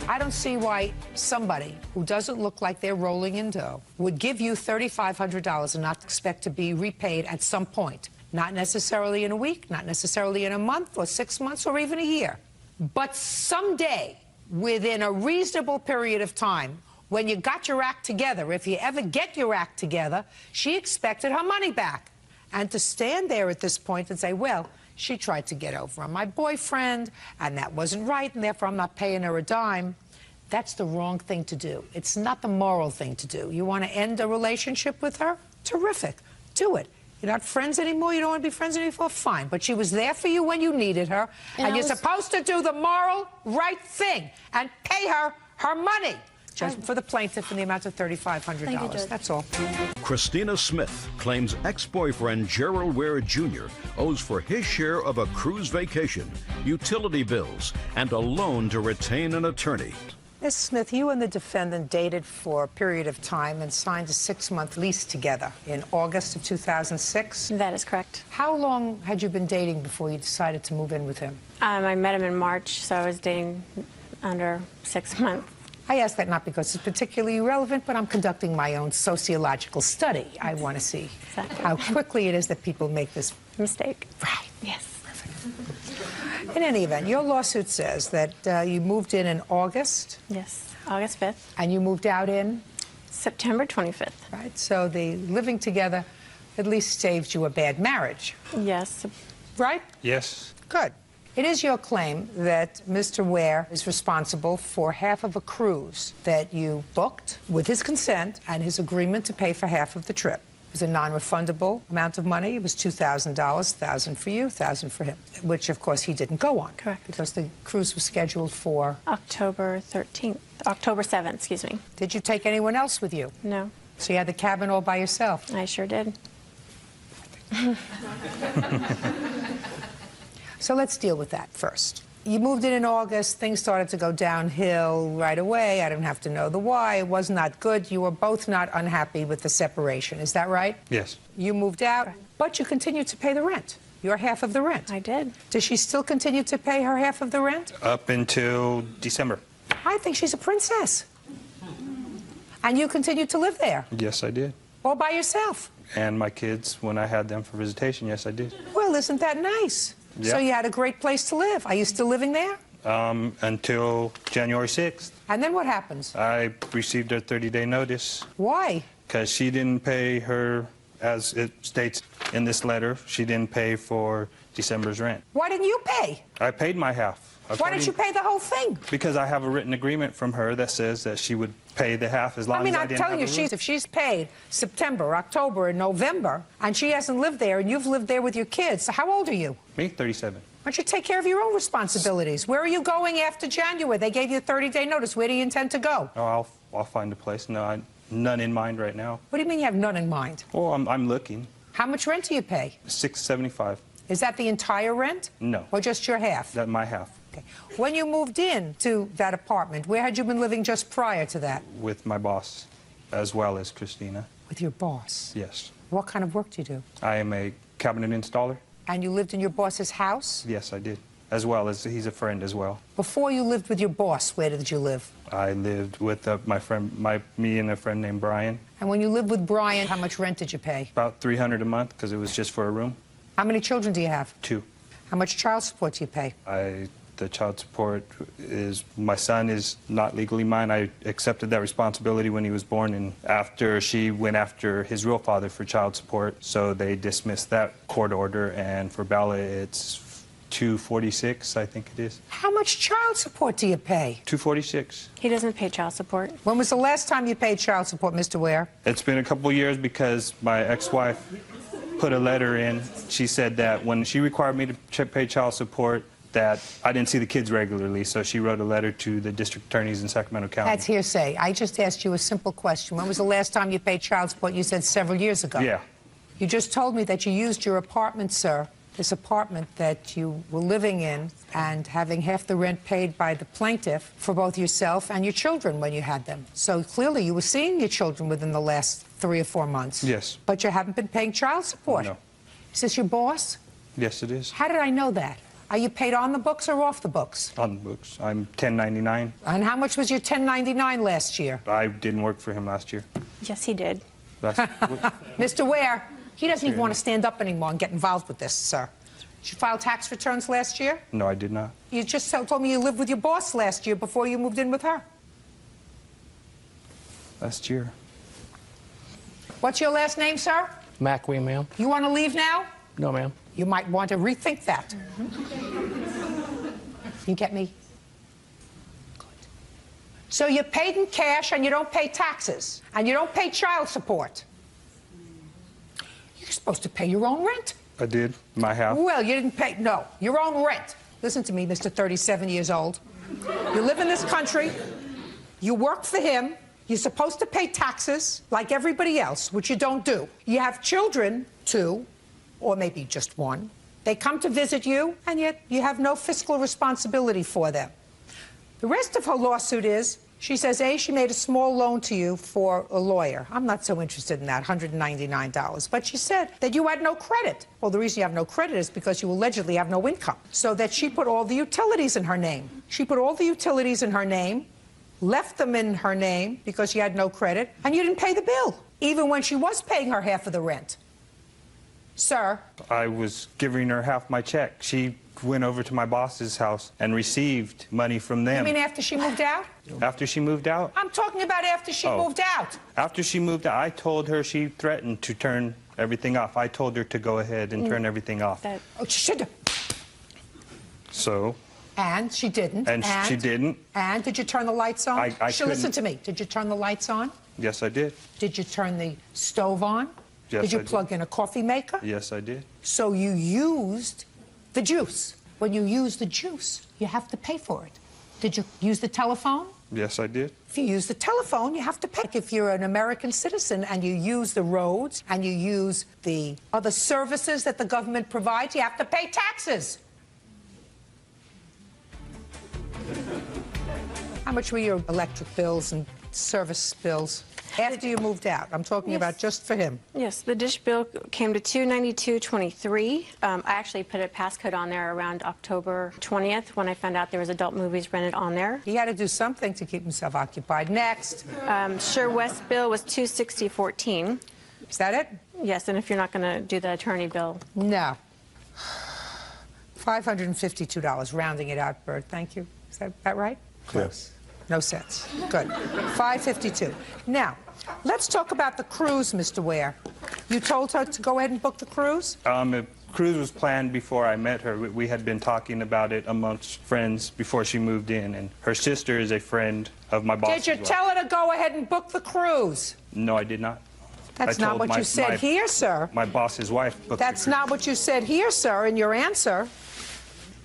I don't see why somebody who doesn't look like they're rolling in dough would give you $3,500 and not expect to be repaid at some point. Not necessarily in a week, not necessarily in a month or 6 months or even a year. But someday, within a reasonable period of time, when you got your act together, if you ever get your act together, she expected her money back. And to stand there at this point and say, well, She tried to get over on my boyfriend, and that wasn't right, and therefore I'm not paying her a dime. That's the wrong thing to do. It's not the moral thing to do. You want to end a relationship with her? Terrific. Do it. You're not friends anymore? You don't want to be friends anymore? Fine. But she was there for you when you needed her, and you're supposed to do the moral right thing and pay her her money. Judgment for the plaintiff in the amount of $3,500. That's all. Christina Smith claims ex-boyfriend Gerald Ware Jr. owes for his share of a cruise vacation, utility bills, and a loan to retain an attorney. Ms. Smith, you and the defendant dated for a period of time and signed a 6-month lease together in August of 2006? That is correct. How long had you been dating before you decided to move in with him? I met him in March, so I was dating under 6 months. I ask that not because it's particularly relevant, but I'm conducting my own sociological study. I want to see how quickly it is that people make this mistake. Right. Yes. Perfect. In any event, your lawsuit says that you moved in August. Yes, August 5th. And you moved out in? September 25th. Right. So the living together at least saved you a bad marriage. Yes. Right? Yes. Good. It is your claim that Mr. Ware is responsible for half of a cruise that you booked with his consent and his agreement to pay for half of the trip. It was a non-refundable amount of money. It was $2,000, $1,000 for you, $1,000 for him, which, of course, he didn't go on. Correct. Because the cruise was scheduled for? October 13th. October 7th, excuse me. Did you take anyone else with you? No. So you had the cabin all by yourself? I sure did. So let's deal with that first. You moved in August. Things started to go downhill right away. I don't have to know the why. It was not good. You were both not unhappy with the separation. Is that right? Yes. You moved out, but you continued to pay the rent. Your half of the rent. I did. Does she still continue to pay her half of the rent? Up until December. I think she's a princess. And you continued to live there? Yes, I did. All by yourself? And my kids, when I had them for visitation, yes, I did. Well, isn't that nice? Yeah. So you had a great place to live. Are you still living there? Until January 6th. And then what happens? I received a 30-day notice. Why? Because she didn't pay her, as it states in this letter, she didn't pay for December's rent. Why didn't you pay? I paid my half. Why didn't you pay the whole thing? Because I have a written agreement from her that says that she would pay the half as long as I didn't have a room. I'm telling you, if she's paid September, October, and November, and she hasn't lived there, and you've lived there with your kids, how old are you? Me, 37. Why don't you take care of your own responsibilities? Where are you going after January? They gave you a 30-day notice. Where do you intend to go? Oh, I'll find a place. No, none in mind right now. What do you mean you have none in mind? Oh, I'm looking. How much rent do you pay? $675. Is that the entire rent? No. Or just your half? That's my half. Okay. When you moved in to that apartment, where had you been living just prior to that? With my boss, as well as Christina. With your boss? Yes. What kind of work do you do? I am a cabinet installer. And you lived in your boss's house? Yes, I did. As well as he's a friend as well. Before you lived with your boss, where did you live? I lived with my friend, me and a friend named Brian. And when you lived with Brian, how much rent did you pay? About $300 a month, because it was just for a room. How many children do you have? 2. How much child support do you pay? The child support is, my son is not legally mine. I accepted that responsibility when he was born, and after she went after his real father for child support, so they dismissed that court order, and for Bella it's $246, I think it is. How much child support do you pay? $246. He doesn't pay child support. When was the last time you paid child support, Mr. Ware? It's been a couple years because my ex-wife put a letter in. She said that when she required me to pay child support, that I didn't see the kids regularly, so she wrote a letter to the district attorneys in Sacramento County. That's hearsay. I just asked you a simple question. When was the last time you paid child support? You said several years ago. Yeah. You just told me that you used your apartment, sir, this apartment that you were living in and having half the rent paid by the plaintiff for both yourself and your children when you had them. So clearly you were seeing your children within the last 3 or 4 months. Yes. But you haven't been paying child support. No. Is this your boss? Yes, it is. How did I know that? Are you paid on the books or off the books? On the books. I'm 1099. And how much was your 1099 last year? I didn't work for him last year. Yes, he did. Mr. Ware, he doesn't even want to stand up anymore and get involved with this, sir. Did you file tax returns last year? No, I did not. You just told me you lived with your boss last year before you moved in with her. Last year. What's your last name, sir? McWee, ma'am. You want to leave now? No, ma'am. You might want to rethink that. You get me? Good. So you're paid in cash and you don't pay taxes and you don't pay child support. You're supposed to pay your own rent. I did. My half. Well, you didn't pay, no, your own rent. Listen to me, Mr. 37 years old. You live in this country. You work for him. You're supposed to pay taxes like everybody else, which you don't do. You have children, 2, or maybe just 1. They come to visit you, and yet you have no fiscal responsibility for them. The rest of her lawsuit is, she says, A, she made a small loan to you for a lawyer. I'm not so interested in that, $199. But she said that you had no credit. Well, the reason you have no credit is because you allegedly have no income. So that she put all the utilities in her name. She put all the utilities in her name, left them in her name because she had no credit, and you didn't pay the bill, even when she was paying her half of the rent. Sir? I was giving her half my check. She went over to my boss's house and received money from them. You mean after she moved out? After she moved out? I'm talking about after she moved out. After she moved out, I told her she threatened to turn everything off. I told her to go ahead and turn everything off. Oh, she should have. So? And she didn't. And she didn't. And did you turn the lights on? I Listen couldn't. to me. Did you turn the lights on? Yes, I did. Did you turn the stove on? Yes, did you I did. plug in a coffee maker? Yes, I did. So you used the juice. When you use the juice, you have to pay for it. Did you use the telephone? Yes, I did. If you use the telephone, you have to pay. If you're an American citizen and you use the roads and you use the other services that the government provides, you have to pay taxes. How much were your electric bills and service bills after you moved out? I'm talking about just for him. Yes, the dish bill came to $292.23. I actually put a passcode on there around October 20th when I found out there was adult movies rented on there. He had to do something to keep himself occupied. Next. Sure West bill was $260.14. Is that it? Yes, and if you're not going to do the attorney bill. No. $552, rounding it out, Bert. Thank you. Is that right? Yes. No sense. Good. $552. Now, let's talk about the cruise, Mr. Ware. You told her to go ahead and book the cruise? The cruise was planned before I met her. We had been talking about it amongst friends before she moved in, and her sister is a friend of my boss. Did you tell her to go ahead and book the cruise? No, I did not. That's not what you said here, sir. My boss's wife booked the That's cruise. not what you said here, sir, in your answer.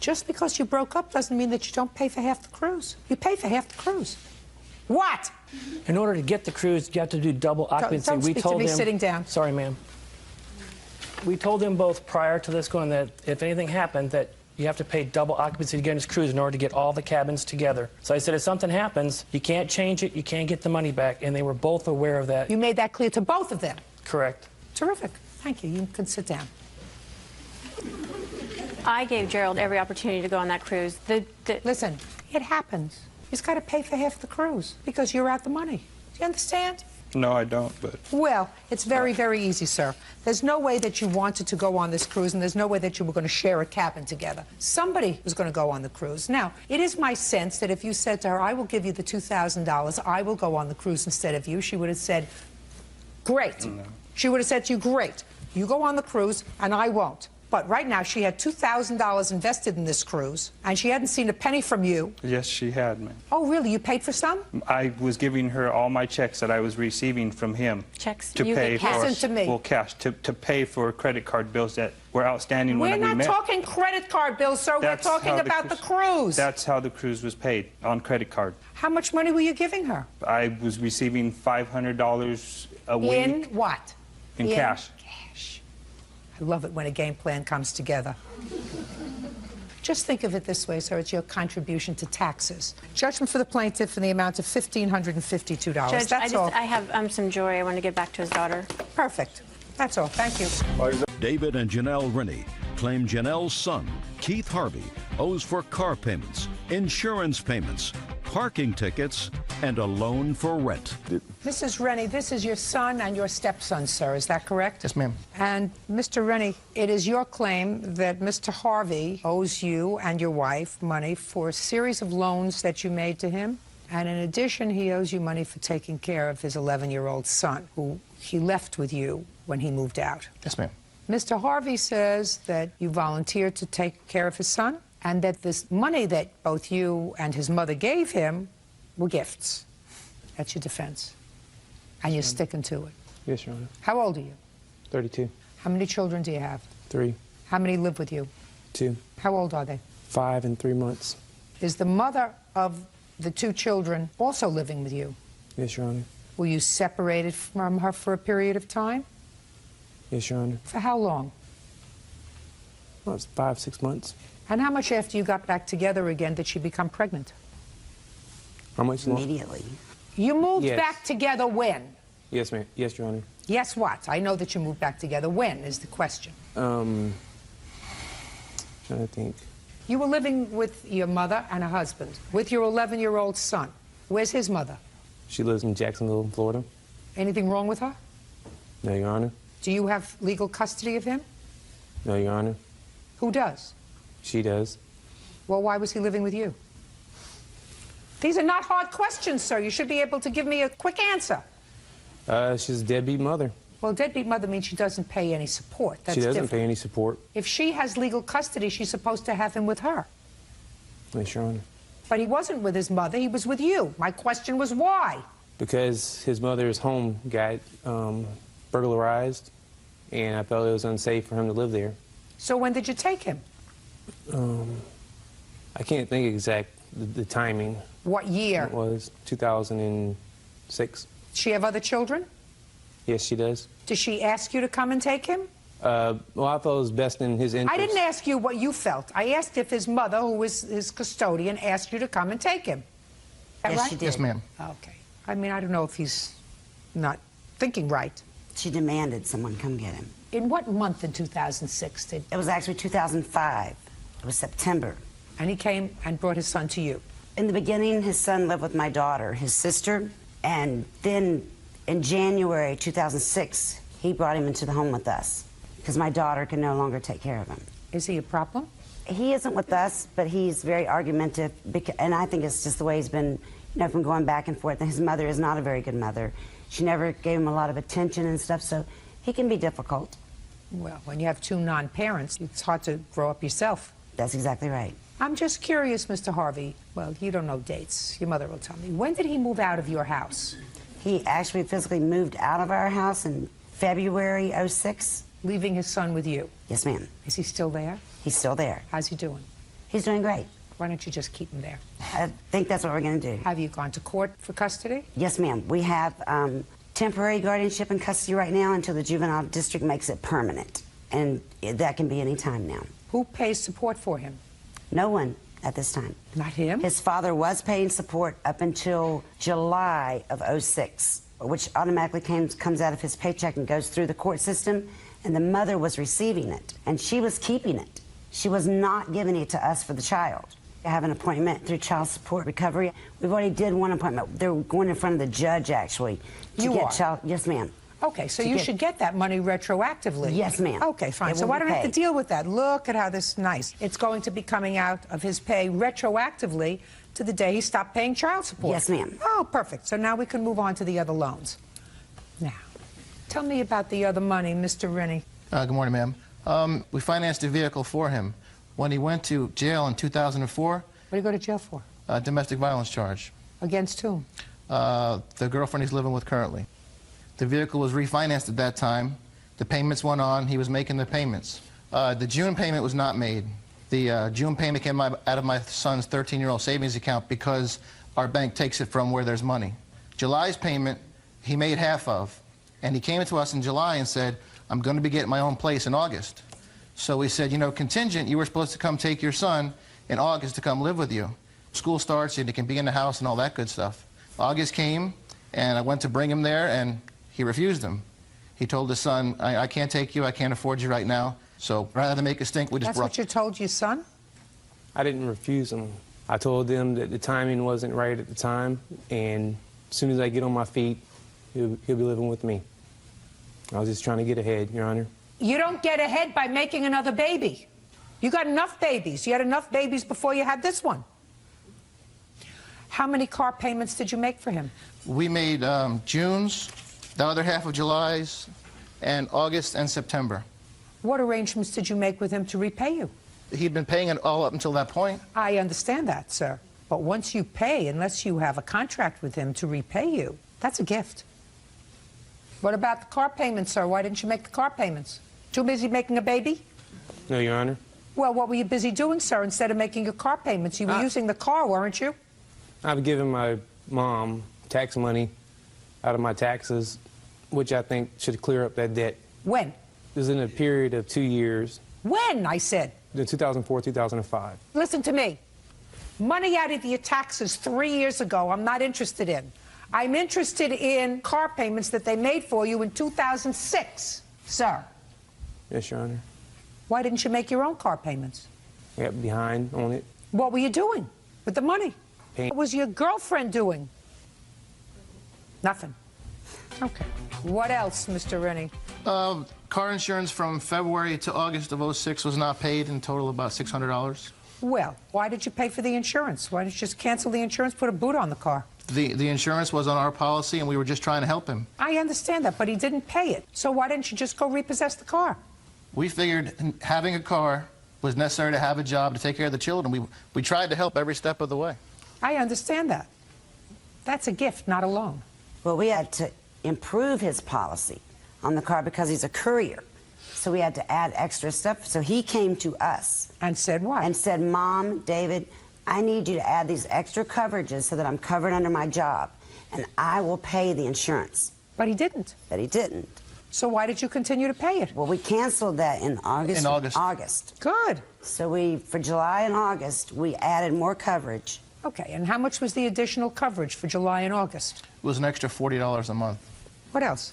Just because you broke up doesn't mean that you don't pay for half the cruise. You pay for half the cruise. What? In order to get the cruise, you have to do double occupancy. Don't speak to me sitting down. Sorry, ma'am. We told them both prior to this going that if anything happened, that you have to pay double occupancy to get on this cruise in order to get all the cabins together. So I said, if something happens, you can't change it, you can't get the money back, and they were both aware of that. You made that clear to both of them? Correct. Terrific. Thank you. You can sit down. I gave Gerald every opportunity to go on that cruise. Listen, it happens. He's got to pay for half the cruise because you're out the money. Do you understand? No, I don't, but... Well, it's very, very easy, sir. There's no way that you wanted to go on this cruise, and there's no way that you were going to share a cabin together. Somebody was going to go on the cruise. Now, it is my sense that if you said to her, I will give you the $2,000, I will go on the cruise instead of you, she would have said, great. No. She would have said to you, great. You go on the cruise, and I won't. But right now, she had $2,000 invested in this cruise, and she hadn't seen a penny from you. Yes, she had, ma'am. Oh, really? You paid for some? I was giving her all my checks that I was receiving from him. Checks? To you pay get cash. for, Listen to me. Well, cash, to pay for credit card bills that were outstanding when we met. We're not talking credit card bills, sir. We're talking about the cruise. That's how the cruise was paid, on credit card. How much money were you giving her? I was receiving $500 a week. In what? In cash. I love it when a game plan comes together. Just think of it this way, sir. It's your contribution to taxes. Judgment for the plaintiff in the amount of $1,552. Judge, That's all. I have some joy. I want to give back to his daughter. Perfect. That's all. Thank you. David and Janelle Rennie claim Janelle's son, Keith Harvey, owes for car payments, insurance payments, parking tickets, and a loan for rent. Mrs. Rennie, this is your son and your stepson, sir. Is that correct? Yes, ma'am. And Mr. Rennie, it is your claim that Mr. Harvey owes you and your wife money for a series of loans that you made to him. And in addition, he owes you money for taking care of his 11-year-old son, who he left with you when he moved out. Yes, ma'am. Mr. Harvey says that you volunteered to take care of his son and that this money that both you and his mother gave him were gifts. That's your defense. And you're sticking to it. Yes, Your Honor. How old are you? 32. How many children do you have? 3. How many live with you? 2. How old are they? 5 and 3 months. Is the mother of the 2 children also living with you? Yes, Your Honor. Were you separated from her for a period of time? Yes, Your Honor. For how long? Well, it's 5, 6 months. And how much after you got back together again did she become pregnant? How much longer? Immediately. You moved Yes. back together when? Yes, ma'am. Yes, Your Honor. Yes, what? I know that you moved back together. When is the question? Trying to think. You were living with your mother and a husband, with your 11-year-old son. Where's his mother? She lives in Jacksonville, Florida. Anything wrong with her? No, Your Honor. Do you have legal custody of him? No, Your Honor. Who does? She does. Well, why was he living with you? These are not hard questions, sir. You should be able to give me a quick answer. She's a deadbeat mother. Well, deadbeat mother means she doesn't pay any support. That's She doesn't different. pay any support. If she has legal custody, she's supposed to have him with her. Yes, Your Honor. But he wasn't with his mother. He was with you. My question was why? Because his mother's home got burglarized, and I felt it was unsafe for him to live there. So when did you take him? I can't think exact the timing. What year? It was 2006. Does she have other children? Yes, she does. Did she ask you to come and take him? Well, I thought it was best in his interest. I didn't ask you what you felt. I asked if his mother, who was his custodian, asked you to come and take him. Is that Yes, right? she did. Yes, ma'am. Okay. I mean, I don't know if he's not thinking right. She demanded someone come get him. In what month in 2006 did... It was actually 2005. It was September. And he came and brought his son to you? In the beginning, his son lived with my daughter, his sister, and then in January 2006, he brought him into the home with us because my daughter can no longer take care of him. Is he a problem? He isn't with us, but he's very argumentative, and I think it's just the way he's been, you know, from going back and forth. And his mother is not a very good mother. She never gave him a lot of attention and stuff, so he can be difficult. Well, when you have 2 non-parents, it's hard to grow up yourself. That's exactly right. I'm just curious, Mr. Harvey. Well, you don't know dates. Your mother will tell me. When did he move out of your house? He actually physically moved out of our house in February '06. Leaving his son with you? Yes, ma'am. Is he still there? He's still there. How's he doing? He's doing great. Why don't you just keep him there? I think that's what we're going to do. Have you gone to court for custody? Yes, ma'am. We have temporary guardianship and custody right now until the juvenile district makes it permanent. And that can be any time now. Who pays support for him? No one at this time. Not him? His father was paying support up until July of '06, which automatically comes out of his paycheck and goes through the court system, and the mother was receiving it, and she was keeping it. She was not giving it to us for the child. I have an appointment through child support recovery. We've already did one appointment. They're going in front of the judge, actually, to You get are? child. Yes, ma'am. Okay, so you should get that money retroactively. Yes, ma'am. Okay, fine. It So will I be don't have to paid. deal with that. Look at how this is nice. It's going to be coming out of his pay retroactively to the day he stopped paying child support. Yes, ma'am. Oh, perfect. So now we can move on to the other loans. Now, tell me about the other money, Mr. Rennie. Good morning, ma'am. We financed a vehicle for him. When he went to jail in 2004... What did he go to jail for? Domestic violence charge. Against whom? The girlfriend he's living with currently. The vehicle was refinanced at that time. The payments went on. He was making the payments. The June payment was not made. The June payment came out of my son's 13-year-old savings account because our bank takes it from where there's money. July's payment, he made half of. And he came to us in July and said, I'm going to be getting my own place in August. So we said, you know, contingent, you were supposed to come take your son in August to come live with you. School starts and he can be in the house and all that good stuff. August came, and I went to bring him there, and he refused him. He told his son, I can't take you, I can't afford you right now, so rather than make a stink, we just That's what you told your son? I didn't refuse him. I told them that the timing wasn't right at the time, and as soon as I get on my feet, he'll be living with me. I was just trying to get ahead, Your Honor. You don't get ahead by making another baby. You got enough babies. You had enough babies before you had this one. How many car payments did you make for him? We made June's, the other half of July's, and August and September. What arrangements did you make with him to repay you? He'd been paying it all up until that point. I understand that, sir. But once you pay, unless you have a contract with him to repay you, that's a gift. What about the car payments, sir? Why didn't you make the car payments? Too busy making a baby? No, Your Honor. Well, what were you busy doing, sir, instead of making your car payments? You were using the car, weren't you? I've given my mom tax money out of my taxes, which I think should clear up that debt. When? It was in a period of 2 years. When, I said? In 2004, 2005. Listen to me. Money out of your taxes 3 years ago, I'm not interested in. I'm interested in car payments that they made for you in 2006, sir. Yes, Your Honor. Why didn't you make your own car payments? I got behind on it. What were you doing with the money? What was your girlfriend doing? Nothing. Okay. What else, Mr. Rennie? Car insurance from February to August of '06 was not paid, in total about $600. Well, why did you pay for the insurance? Why didn't you just cancel the insurance, put a boot on the car? The insurance was on our policy, and we were just trying to help him. I understand that, but he didn't pay it. So why didn't you just go repossess the car? We figured having a car was necessary to have a job to take care of the children. We tried to help every step of the way. I understand that. That's a gift, not a loan. Well, we had to improve his policy on the car because he's a courier. So we had to add extra stuff. So he came to us. And said what? And said, Mom, David, I need you to add these extra coverages so that I'm covered under my job, and I will pay the insurance. But he didn't. But he didn't. So why did you continue to pay it? Well, we canceled that in August. In August. Good. So for July and August, we added more coverage. Okay, and how much was the additional coverage for July and August? It was an extra $40 a month. What else?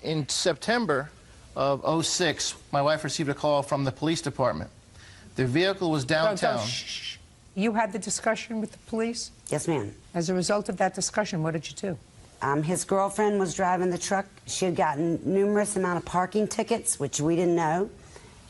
In September of '06, my wife received a call from the police department. The vehicle was downtown. Shh. You had the discussion with the police? Yes, ma'am. As a result of that discussion, what did you do? His girlfriend was driving the truck. She had gotten numerous amount of parking tickets, which we didn't know,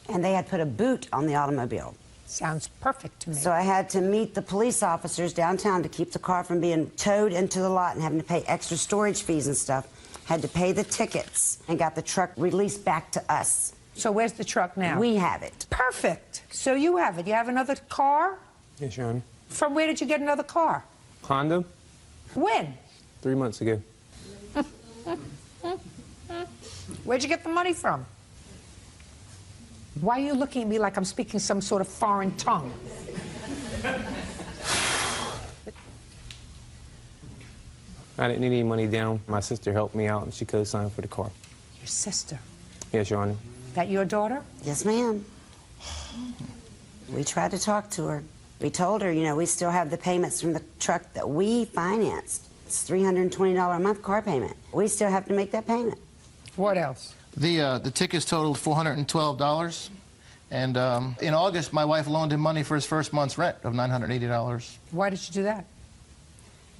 and they had put a boot on the automobile. Sounds perfect to me. So I had to meet the police officers downtown to keep the car from being towed into the lot and having to pay extra storage fees and stuff. Had to pay the tickets and got the truck released back to us. So where's the truck now? We have it. Perfect. So you have it. You have another car? Yes, Your Honor. From where did you get another car? Honda? When? 3 months ago. Where'd you get the money from? Why are you looking at me like I'm speaking some sort of foreign tongue? I didn't need any money down. My sister helped me out, and she co-signed for the car. Your sister? Yes, Your Honor. That your daughter? Yes, ma'am. We tried to talk to her. We told her, you know, we still have the payments from the truck that we financed. It's $320 a month car payment. We still have to make that payment. What else? The tickets totaled $412, and in August, my wife loaned him money for his first month's rent of $980. Why did you do that?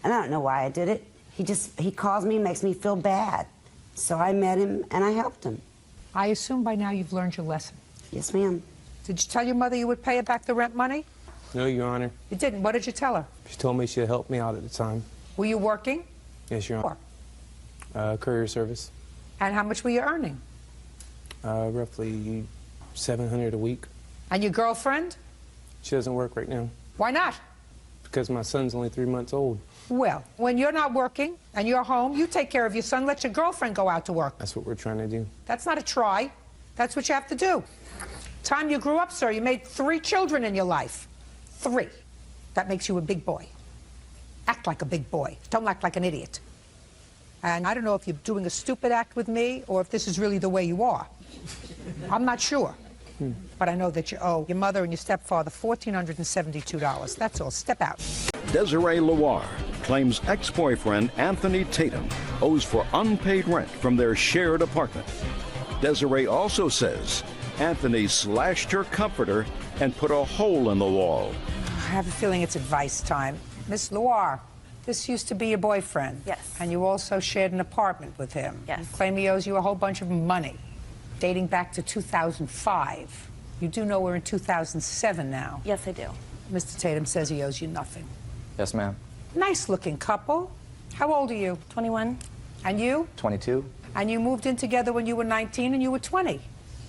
I don't know why I did it. He calls me, makes me feel bad. So I met him and I helped him. I assume by now you've learned your lesson. Yes, ma'am. Did you tell your mother you would pay her back the rent money? No, Your Honor. You didn't. What did you tell her? She told me she'd help me out at the time. Were you working? Yes, Your Honor. Courier service. And how much were you earning? Roughly $700 a week. And your girlfriend? She doesn't work right now. Why not? Because my son's only 3 months old. Well, when you're not working and you're home, you take care of your son, let your girlfriend go out to work. That's what we're trying to do. That's not a try. That's what you have to do. Time you grew up, sir, you made 3 children in your life. 3. That makes you a big boy. Act like a big boy. Don't act like an idiot. And I don't know if you're doing a stupid act with me or if this is really the way you are. I'm not sure. But I know that you owe your mother and your stepfather $1,472. That's all. Step out. Desiree Loire claims ex-boyfriend Anthony Tatum owes for unpaid rent from their shared apartment. Desiree also says Anthony slashed her comforter and put a hole in the wall. I have a feeling it's advice time. Miss Loire, this used to be your boyfriend. Yes. And you also shared an apartment with him. Yes. You claim he owes you a whole bunch of money, dating back to 2005. You do know we're in 2007 now. Yes, I do. Mr. Tatum says he owes you nothing. Yes, ma'am. Nice-looking couple. How old are you? 21. And you? 22. And you moved in together when you were 19 and you were 20.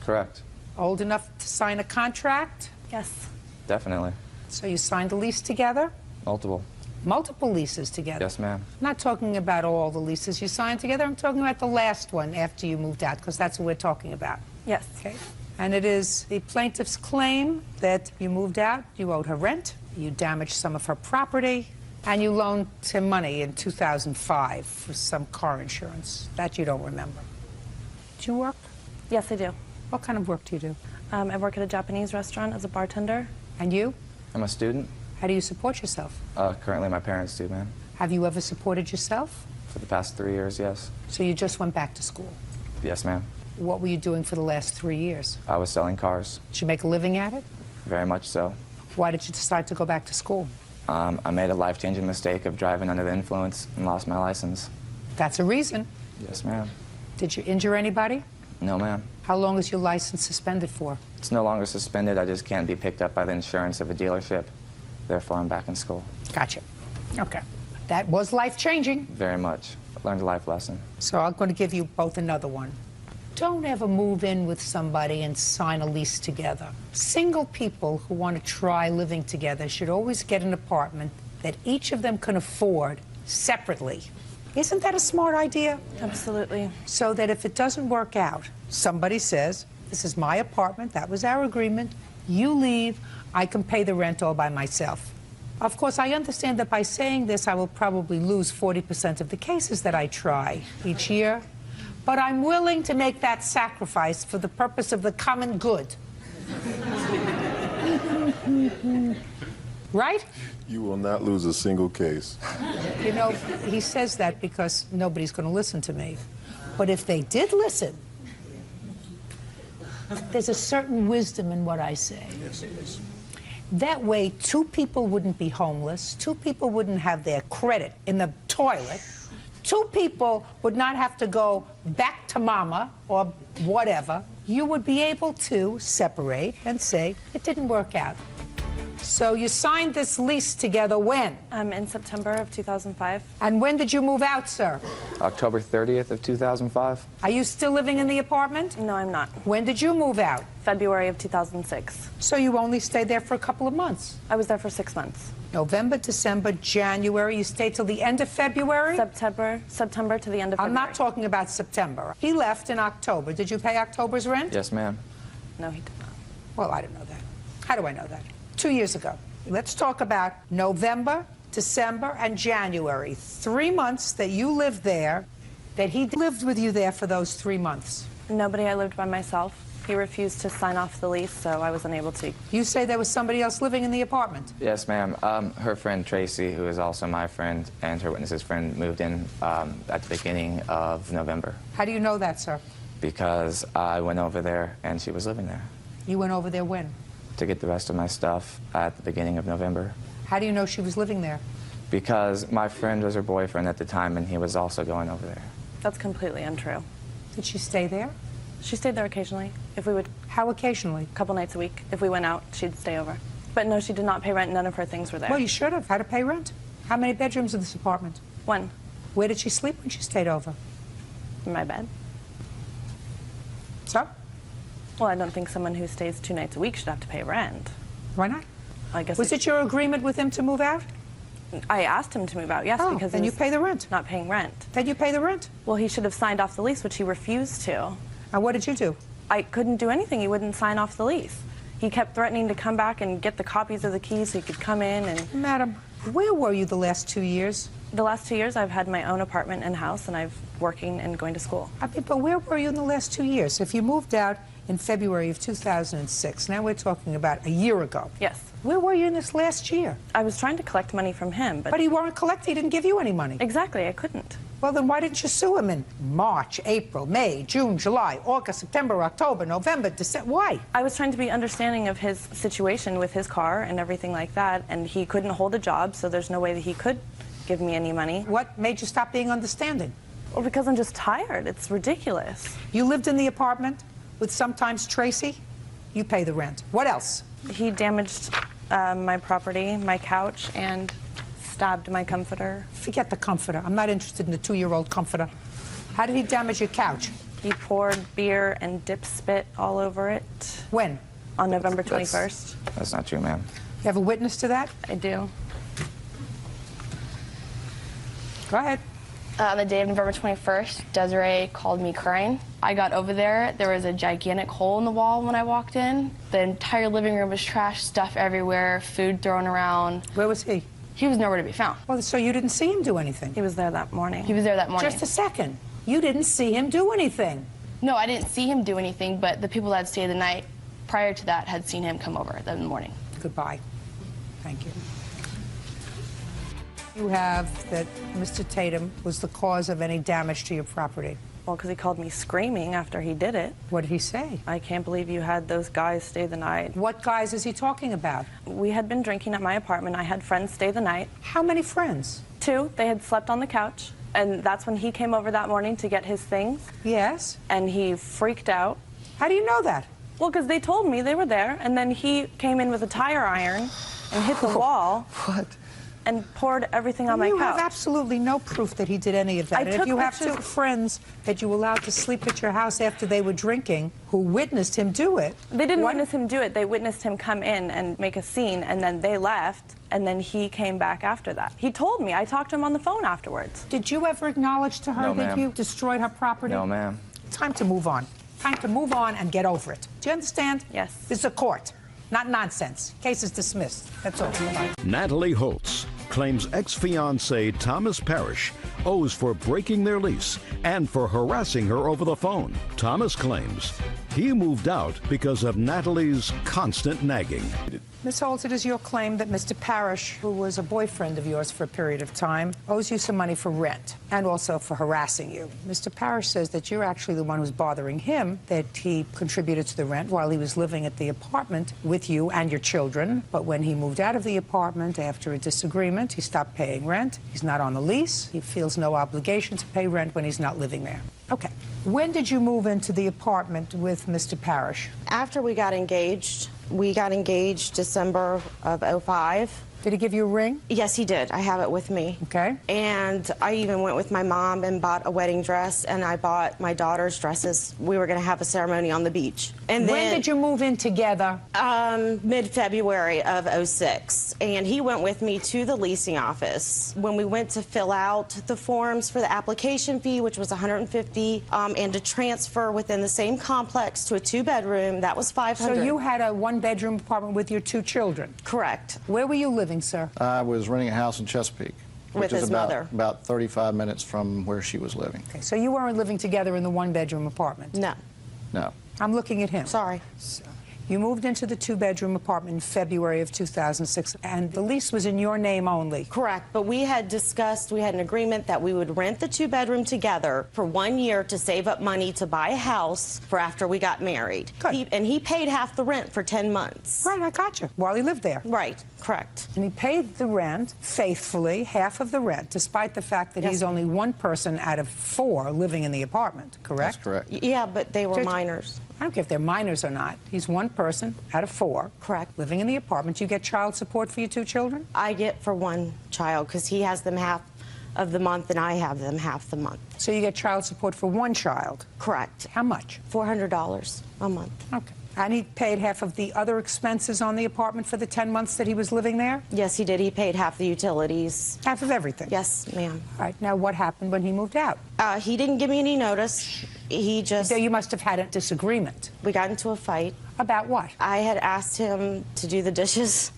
Correct. Old enough to sign a contract? Yes. Definitely. So you signed a lease together? Multiple. Multiple leases together? Yes, ma'am. I'm not talking about all the leases you signed together. I'm talking about the last one after you moved out, because that's what we're talking about. Yes. Okay. And it is the plaintiff's claim that you moved out, you owed her rent, you damaged some of her property, and you loaned him money in 2005 for some car insurance. That you don't remember. Do you work? Yes, I do. What kind of work do you do? I work at a Japanese restaurant as a bartender. And you? I'm a student. How do you support yourself? Currently, my parents do, ma'am. Have you ever supported yourself? For the past 3 years, yes. So you just went back to school? Yes, ma'am. What were you doing for the last 3 years? I was selling cars. Did you make a living at it? Very much so. Why did you decide to go back to school? I made a life-changing mistake of driving under the influence and lost my license. That's a reason. Yes, ma'am. Did you injure anybody? No, ma'am. How long is your license suspended for? It's no longer suspended. I just can't be picked up by the insurance of a dealership. Therefore, I'm back in school. Gotcha. Okay. That was life-changing. Very much. I learned a life lesson. So I'm going to give you both another one. Don't ever move in with somebody and sign a lease together. Single people who want to try living together should always get an apartment that each of them can afford separately. Isn't that a smart idea? Absolutely. So that if it doesn't work out, somebody says, this is my apartment, that was our agreement, you leave, I can pay the rent all by myself. Of course, I understand that by saying this, I will probably lose 40% of the cases that I try each year. But I'm willing to make that sacrifice for the purpose of the common good. Right? You will not lose a single case. You know, he says that because nobody's going to listen to me. But if they did listen, there's a certain wisdom in what I say. Yes, it is. That way, 2 people wouldn't be homeless, 2 people wouldn't have their credit in the toilet, 2 people would not have to go back to mama or whatever. You would be able to separate and say, it didn't work out. So you signed this lease together when? In September of 2005. And when did you move out, sir? October 30th of 2005. Are you still living in the apartment? No, I'm not. When did you move out? February of 2006. So you only stayed there for a couple of months? I was there for 6 months. November, December, January. You stayed till the end of February? September to the end of February. I'm not talking about September. He left in October. Did you pay October's rent? Yes, ma'am. No, he did not. Well, I didn't know that. How do I know that? 2 years ago. Let's talk about November, December, and January. 3 months that you lived there, that he lived with you there for those 3 months. Nobody. I lived by myself. He refused to sign off the lease, so I was unable to. You say there was somebody else living in the apartment? Yes, ma'am. Her friend Tracy, who is also my friend, and her witness's friend moved in at the beginning of November. How do you know that, sir? Because I went over there and she was living there. You went over there when? To get the rest of my stuff at the beginning of November. How do you know she was living there? Because my friend was her boyfriend at the time and he was also going over there. That's completely untrue. Did she stay there? She stayed there occasionally. If we would. How occasionally? A couple nights a week. If we went out, she'd stay over. But no, she did not pay rent. None of her things were there. Well, you should have. How to pay rent? How many bedrooms in this apartment? 1. Where did she sleep when she stayed over? In my bed. So? Well, I don't think someone who stays 2 nights a week should have to pay rent. Why not? I guess. Was it your agreement with him to move out? I asked him to move out, yes, because then you pay the rent. Not paying rent. Then you pay the rent. Well, he should have signed off the lease, which he refused to. And what did you do? I couldn't do anything. He wouldn't sign off the lease. He kept threatening to come back and get the copies of the keys so he could come in and... Madam, where were you the last 2 years? The last 2 years, I've had my own apartment and house, and I've working and going to school. I mean, but where were you in the last 2 years? If you moved out in February of 2006, now we're talking about a year ago. Yes. Where were you in this last year? I was trying to collect money from him, but... But he weren't collecting. He didn't give you any money. Exactly. I couldn't. Well, then why didn't you sue him in March, April, May, June, July, August, September, October, November, December? Why? I was trying to be understanding of his situation with his car and everything like that, and he couldn't hold a job, so there's no way that he could give me any money. What made you stop being understanding? Well, because I'm just tired. It's ridiculous. You lived in the apartment with sometimes Tracy? You pay the rent. What else? He damaged my property, my couch, and stabbed my comforter. Forget the comforter. I'm not interested in the 2-year-old comforter. How did he damage your couch? He poured beer and dip spit all over it. When? On November 21st. That's not true, ma'am. You have a witness to that? I do. Go ahead. On the day of November 21st, Desiree called me crying. I got over there. There was a gigantic hole in the wall when I walked in. The entire living room was trashed, stuff everywhere, food thrown around. Where was he? He was nowhere to be found. Well, so you didn't see him do anything? He was there that morning. He was there that morning. Just a second. You didn't see him do anything? No, I didn't see him do anything, but the people that had stayed the night prior to that had seen him come over in the morning. Goodbye. Thank you. You have that Mr. Tatum was the cause of any damage to your property. Well, because he called me screaming after he did it. What did he say? I can't believe you had those guys stay the night. What guys is he talking about? We had been drinking at my apartment. I had friends stay the night. How many friends? 2. They had slept on the couch. And that's when he came over that morning to get his things. Yes. And he freaked out. How do you know that? Well, because they told me they were there. And then he came in with a tire iron and hit the wall. What? And poured everything on my You couch. have absolutely no proof that he did any of that. I And took if you have pictures. 2 friends that you allowed to sleep at your house after they were drinking who witnessed him do it. They didn't witness him do it. They witnessed him come in and make a scene, and then they left, and then he came back after that. He told me. I talked to him on the phone afterwards. Did you ever acknowledge to her No, that ma'am. you destroyed her property? No, ma'am. Time to move on. Time to move on and get over it. Do you understand? Yes. This is a court, not nonsense. Case is dismissed. That's all. Natalie Holtz claims ex-fiancé Thomas Parrish owes for breaking their lease and for harassing her over the phone. Thomas claims he moved out because of Natalie's constant nagging. Ms. Holtz, it is your claim that Mr. Parrish, who was a boyfriend of yours for a period of time, owes you some money for rent and also for harassing you. Mr. Parrish says that you're actually the one who's bothering him, that he contributed to the rent while he was living at the apartment with you and your children. But when he moved out of the apartment after a disagreement, he stopped paying rent. He's not on the lease. He feels no obligation to pay rent when he's not living there. Okay. When did you move into the apartment with Mr. Parrish? After we got engaged December of '05. Did he give you a ring? Yes, he did. I have it with me. Okay. And I even went with my mom and bought a wedding dress, and I bought my daughter's dresses. We were going to have a ceremony on the beach. And when did you move in together? Mid-February of '06. And he went with me to the leasing office. When we went to fill out the forms for the application fee, which was $150, and to transfer within the same complex to a 2-bedroom, that was $500. So you had a 1-bedroom apartment with your 2 children? Correct. Where were you living, sir? I was renting a house in Chesapeake, With which is his mother. about 35 minutes from where she was living. Okay, so you weren't living together in the 1-bedroom apartment? No. No. I'm looking at him. Sorry. You moved into the 2-bedroom apartment in February of 2006, and the lease was in your name only. Correct, but we had discussed, we had an agreement that we would rent the 2-bedroom together for 1 year to save up money to buy a house for after we got married. Good. And he paid half the rent for 10 months. Right, I got you. While he lived there. Right, correct. And he paid the rent faithfully, half of the rent, despite the fact that he's only one person out of 4 living in the apartment, correct? That's correct. Yeah, but they were minors. I don't care if they're minors or not. He's one person out of 4. Correct. Living in the apartment. You get child support for your 2 children? I get for 1 child because he has them half of the month and I have them half the month. So you get child support for 1 child? Correct. How much? $400 a month. Okay. And he paid half of the other expenses on the apartment for the 10 months that he was living there? Yes, he did. He paid half the utilities. Half of everything? Yes, ma'am. All right. Now, what happened when he moved out? He didn't give me any notice. He just... So you must have had a disagreement. We got into a fight. About what? I had asked him to do the dishes,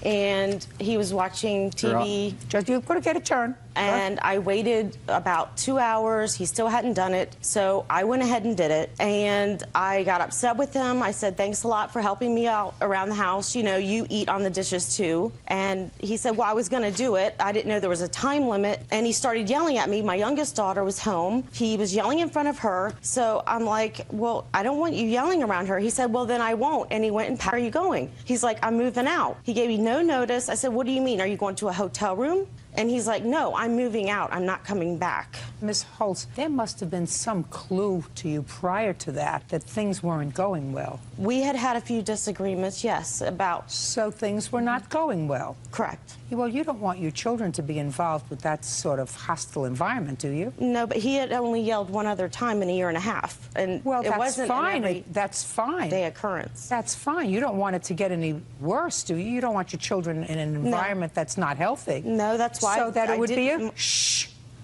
and he was watching TV. Just you could get a turn. And I waited about 2 hours. He still hadn't done it. So I went ahead and did it. And I got upset with him. I said, thanks a lot for helping me out around the house. You know, you eat on the dishes too. And he said, well, I was going to do it. I didn't know there was a time limit. And he started yelling at me. My youngest daughter was home. He was yelling in front of her. So I'm like, well, I don't want you yelling around her. He said, well, then I won't. And he went and where are you going? He's like, I'm moving out. He gave me no notice. I said, what do you mean? Are you going to a hotel room? And he's like, no, I'm moving out. I'm not coming back. Ms. Holtz, there must have been some clue to you prior to that things weren't going well. We had had a few disagreements, yes, about... So things were not going well? Correct. Well, you don't want your children to be involved with that sort of hostile environment, do you? No, but he had only yelled one other time in a year and a half. And well, it that's wasn't fine. That's fine. Day occurrence. That's fine. You don't want it to get any worse, do you? You don't want your children in an environment that's not healthy. No, that's why so that it would be a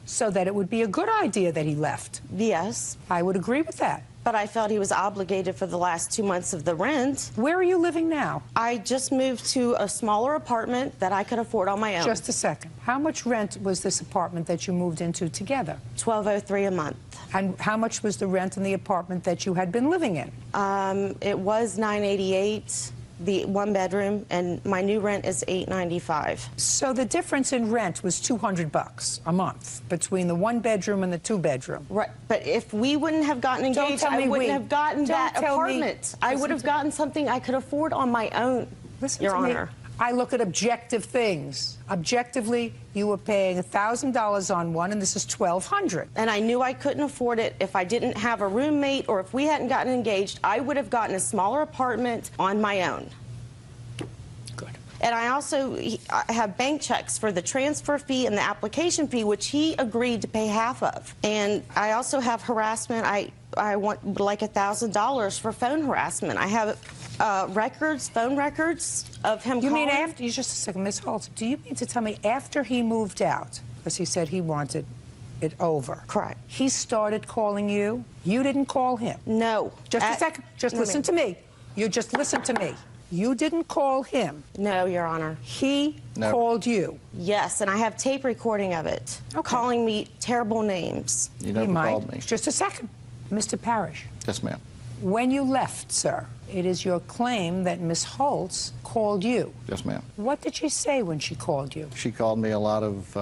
so that it would be a good idea that he left. Yes. I would agree with that. But I felt he was obligated for the last 2 months of the rent. Where are you living now? I just moved to a smaller apartment that I could afford on my own. Just a second. How much rent was this apartment that you moved into together? $1,203 a month. And how much was the rent in the apartment that you had been living in? It was $988. The one bedroom, and my new rent is $895. So the difference in rent was $200 a month between the one bedroom and the two bedroom. Right, but if we wouldn't have gotten engaged, I wouldn't have gotten that apartment. I would have gotten something I could afford on my own. Listen Your to Honor. me. I look at objective things. Objectively, you were paying $1,000 on one, and this is $1,200. And I knew I couldn't afford it if I didn't have a roommate, or if we hadn't gotten engaged. I would have gotten a smaller apartment on my own. Good. And I also I have bank checks for the transfer fee and the application fee, which he agreed to pay half of. And I also have harassment. I want like $1,000 for phone harassment. I have phone records of him You calling. mean after, just a second, Ms. Holtz, do you mean to tell me after he moved out, because he said he wanted it over? Correct. He started calling you? You didn't call him? No. Just a second. Just listen to me. You just listen to me. You didn't call him? No, Your Honor. He called you? Yes, and I have tape recording of it, calling me terrible names. You never called me. Just a second. Mr. Parrish. Yes, ma'am. When you left, sir, it is your claim that Miss Holtz called you. Yes, ma'am. What did she say when she called you? She called me a lot of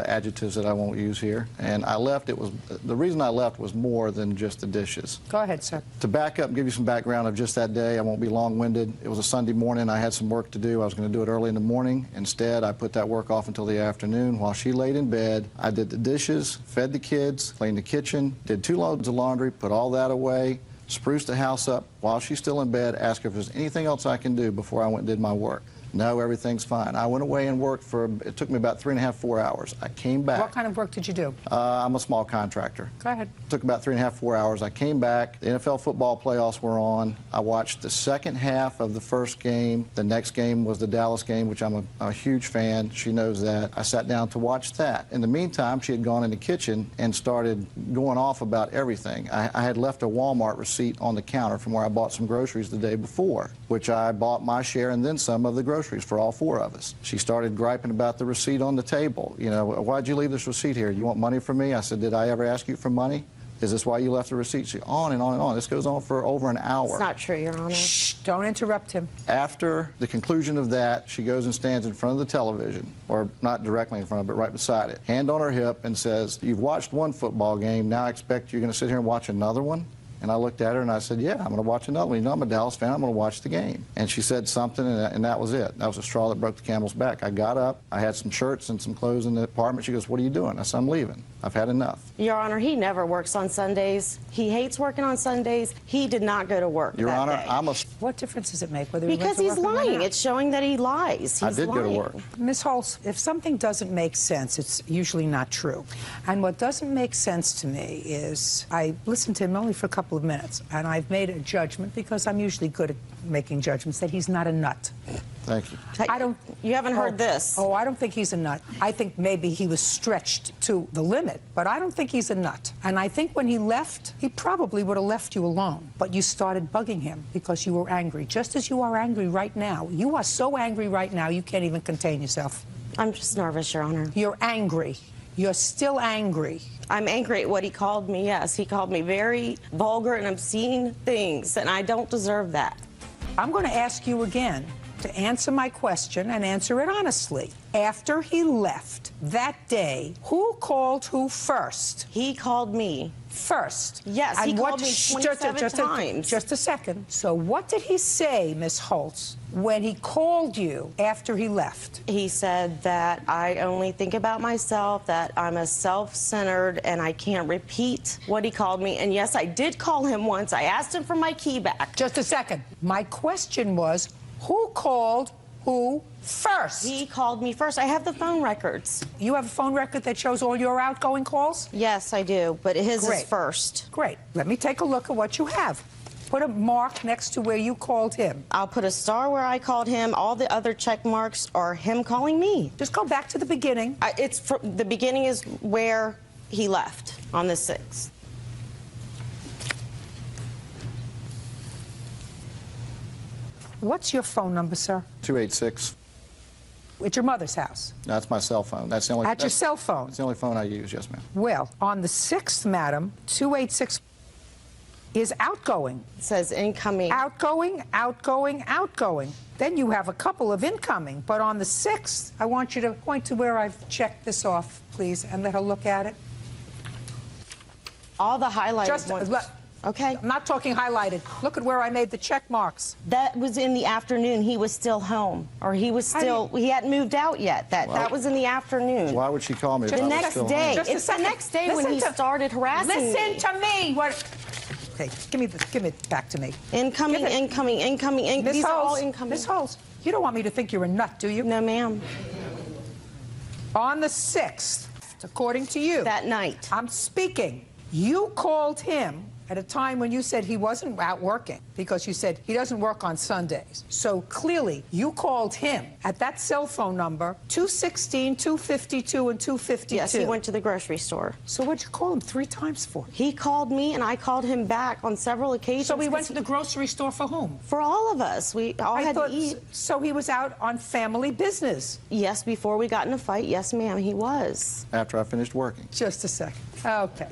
adjectives that I won't use here, and I left. The reason I left was more than just the dishes. Go ahead, sir. To back up and give you some background of just that day, I won't be long-winded. It was a Sunday morning. I had some work to do. I was going to do it early in the morning. Instead, I put that work off until the afternoon. While she laid in bed, I did the dishes, fed the kids, cleaned the kitchen, did 2 loads of laundry, put all that away, spruced the house up while she's still in bed, asked her if there's anything else I can do before I went and did my work. No, everything's fine. I went away and worked it took me about 3.5, 4 hours. I came back. What kind of work did you do? I'm a small contractor. Go ahead. It took about 3.5, 4 hours. I came back. The NFL football playoffs were on. I watched the second half of the first game. The next game was the Dallas game, which I'm a huge fan. She knows that. I sat down to watch that. In the meantime, she had gone in the kitchen and started going off about everything. I had left a Walmart receipt on the counter from where I bought some groceries the day before, which I bought my share and then some of the groceries for all 4 of us. She started griping about the receipt on the table. You know, why'd you leave this receipt here? You want money from me? I said, did I ever ask you for money? Is this why you left the receipt? She on and on and on. This goes on for over an hour. It's not true, Your Honor. Shh, don't interrupt him. After the conclusion of that, she goes and stands in front of the television, or not directly in front of it, but right beside it, hand on her hip, and says, you've watched one football game, now I expect you're going to sit here and watch another one? And I looked at her and I said, yeah, I'm going to watch another one. You know, I'm a Dallas fan. I'm going to watch the game. And she said something, and that was it. That was the straw that broke the camel's back. I got up. I had some shirts and some clothes in the apartment. She goes, what are you doing? I said, I'm leaving. I've had enough. Your Honor, he never works on Sundays. He hates working on Sundays. He did not go to work Your Honor, day. What difference does it make whether he Because went to he's work or lying. not? It's showing that he lies. I did go to work. Ms. Holtz, if something doesn't make sense, it's usually not true. And what doesn't make sense to me is I listened to him only for a couple of minutes, and I've made a judgment, because I'm usually good at making judgments, that he's not a nut. Thank you. You haven't heard this. Oh, I don't think he's a nut. I think maybe he was stretched to the limit, but I don't think he's a nut. And I think when he left, he probably would have left you alone. But you started bugging him because you were angry, just as you are angry right now. You are so angry right now, you can't even contain yourself. I'm just nervous, Your Honor. You're angry. You're still angry. I'm angry at what he called me, yes. He called me very vulgar and obscene things, and I don't deserve that. I'm going to ask you again. to answer my question and answer it honestly. After he left that day, who called who first? He called me. First. Yes, he called me 27 times. Just a second. So what did he say, Miss Holtz, when he called you after he left? He said that I only think about myself, that I'm a self-centered, and I can't repeat what he called me. And yes, I did call him once. I asked him for my key back. Just a second. My question was, who called who first? He called me first. I have the phone records. You have a phone record that shows all your outgoing calls? Yes, I do, but his is first. Great. Let me take a look at what you have. Put a mark next to where you called him. I'll put a star where I called him. All the other check marks are him calling me. Just go back to the beginning. The beginning is where he left on the 6th. What's your phone number, sir? 286. At your mother's house? That's my cell phone. That's the only. At your cell phone? That's the only phone I use, yes, ma'am. Well, on the 6th, madam, 286 is outgoing. It says incoming. Outgoing, outgoing, outgoing. Then you have a couple of incoming. But on the 6th, I want you to point to where I've checked this off, please, and let her look at it. All the highlighted ones. Okay. I'm not talking highlighted. Look at where I made the check marks. That was in the afternoon. He was still home. Or he was still, he hadn't moved out yet. That was in the afternoon. Why would she call me if I The was next still day. home? It's the next day when he started harassing me. Listen to me. Okay, give it back to me. Incoming, incoming, incoming, incoming. These are all incoming. Miss Holtz, you don't want me to think you're a nut, do you? No, ma'am. On the 6th, according to you. That night. I'm speaking. You called him at a time when you said he wasn't out working, because you said he doesn't work on Sundays. So clearly, you called him at that cell phone number, 216, 252, and 252. Yes, he went to the grocery store. So what'd you call him 3 times for? He called me, and I called him back on several occasions. So we went to the grocery store for whom? For all of us. We all had to eat. So he was out on family business? Yes, before we got in a fight. Yes, ma'am, he was. After I finished working. Just a second. Okay.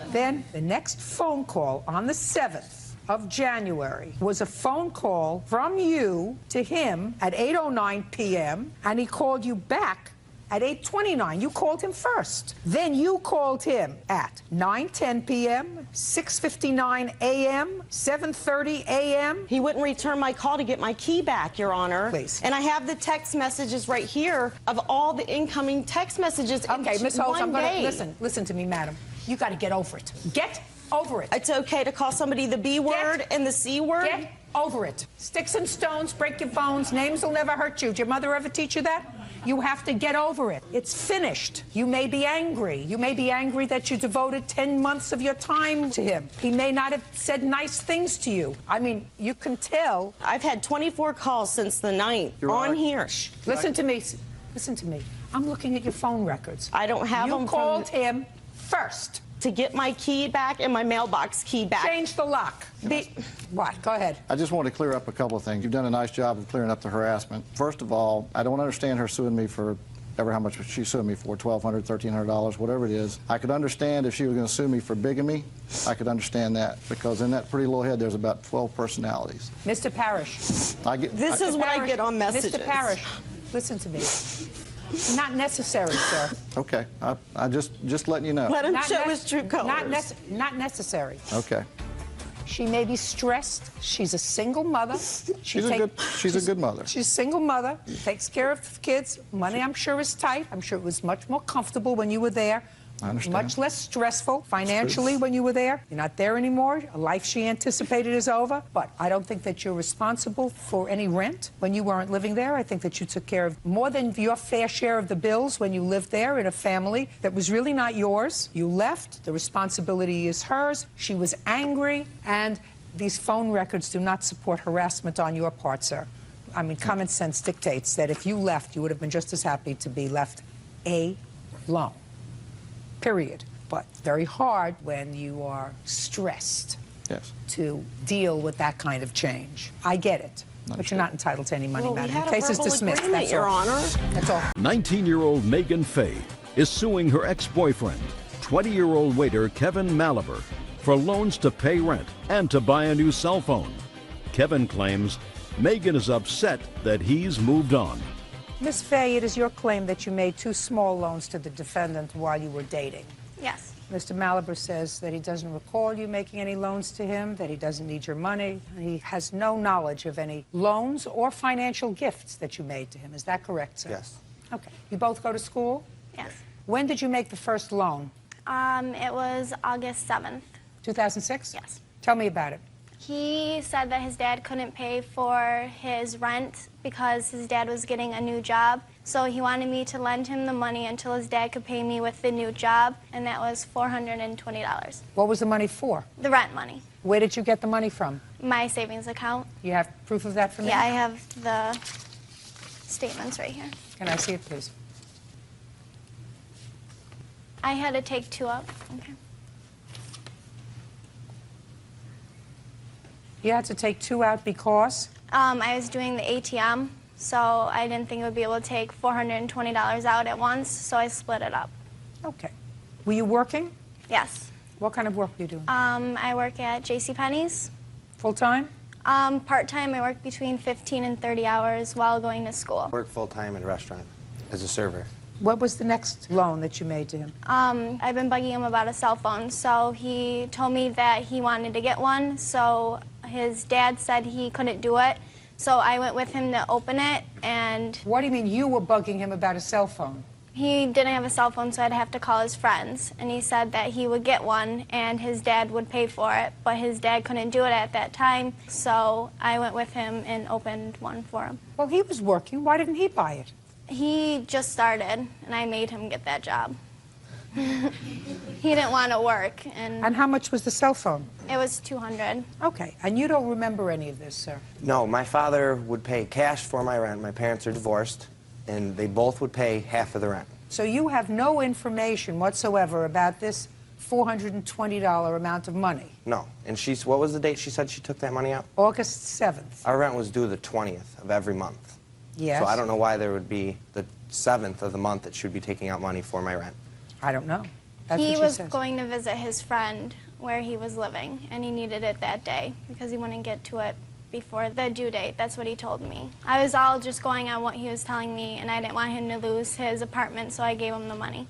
Then the next phone call on the 7th of January was a phone call from you to him at 8:09 p.m. and he called you back at 8:29. You called him first. Then you called him at 9:10 p.m., 6:59 a.m., 7:30 a.m. He wouldn't return my call to get my key back, Your Honor. Please. And I have the text messages right here of all the incoming text messages in Okay, Miss Holtz, I'm day. gonna listen to me, madam. You got to get over it. Get over it. It's okay to call somebody the B word and the C word? Get over it. Sticks and stones break your bones. Names will never hurt you. Did your mother ever teach you that? You have to get over it. It's finished. You may be angry. You may be angry that you devoted 10 months of your time to him. He may not have said nice things to you. I mean, you can tell. I've had 24 calls since the 9th on here. Listen to me. Listen to me. I'm looking at your phone records. I don't have them. You called him first. To get my key back and my mailbox key back. Change the lock. What? Go ahead. I just want to clear up a couple of things. You've done a nice job of clearing up the harassment. First of all, I don't understand her suing me for ever how much she sued me for, $1,200, $1,300, whatever it is. I could understand if she was going to sue me for bigamy. I could understand that, because in that pretty little head, there's about 12 personalities. Mr. Parrish. This is what I get on messages. Mr. Parrish, listen to me. Not necessary, sir. Okay, I just letting you know. Let him show his true colors. Not necessary. Okay. She may be stressed. She's a single mother. She's a good mother. She's a single mother. Takes care of the kids. Money, I'm sure, is tight. I'm sure it was much more comfortable when you were there. I understand. Much less stressful financially when you were there. You're not there anymore. A life she anticipated is over. But I don't think that you're responsible for any rent when you weren't living there. I think that you took care of more than your fair share of the bills when you lived there in a family that was really not yours. You left. The responsibility is hers. She was angry. And these phone records do not support harassment on your part, sir. I mean, common sense dictates that if you left, you would have been just as happy to be left alone. Period. But very hard when you are stressed to deal with that kind of change. I get it. But you're not entitled to any money, madam. The case is dismissed. That's Your all. Honor. That's all. 19-year-old Megan Fay is suing her ex-boyfriend, 20-year-old waiter Kevin Malaber, for loans to pay rent and to buy a new cell phone. Kevin claims Megan is upset that he's moved on. Miss Fay, it is your claim that you made 2 small loans to the defendant while you were dating. Yes. Mr. Malibu says that he doesn't recall you making any loans to him, that he doesn't need your money. He has no knowledge of any loans or financial gifts that you made to him. Is that correct, sir? Yes. Okay. You both go to school? Yes. When did you make the first loan? It was August 7th. 2006? Yes. Tell me about it. He said that his dad couldn't pay for his rent because his dad was getting a new job. So he wanted me to lend him the money until his dad could pay me with the new job, and that was $420. What was the money for? The rent money. Where did you get the money from? My savings account. You have proof of that for me? Yeah, I have the statements right here. Can I see it, please? I had to take 2 out. Okay. You had to take 2 out because? I was doing the ATM, so I didn't think I would be able to take $420 out at once, so I split it up. Okay. Were you working? Yes. What kind of work were you doing? I work at JCPenney's. Full-time? Part-time. I work between 15 and 30 hours while going to school. Work full-time at a restaurant as a server. What was the next loan that you made to him? I've been bugging him about a cell phone, so he told me that he wanted to get one, so his dad said he couldn't do it, so I went with him to open it, and... What do you mean you were bugging him about a cell phone? He didn't have a cell phone, so I'd have to call his friends, and he said that he would get one, and his dad would pay for it, but his dad couldn't do it at that time, so I went with him and opened one for him. Well, he was working. Why didn't he buy it? He just started, and I made him get that job. He didn't want to work. And how much was the cell phone? It was $200. Okay, and you don't remember any of this, sir? No, my father would pay cash for my rent. My parents are divorced, and they both would pay half of the rent. So you have no information whatsoever about this $420 amount of money? No. And what was the date she said she took that money out? August 7th. Our rent was due the 20th of every month. Yes. So I don't know why there would be the 7th of the month that she would be taking out money for my rent. I don't know. That's He what she was says. going to visit his friend where he was living, and he needed it that day because he wouldn't get to it before the due date. That's what he told me. I was all just going on what he was telling me, and I didn't want him to lose his apartment, so I gave him the money.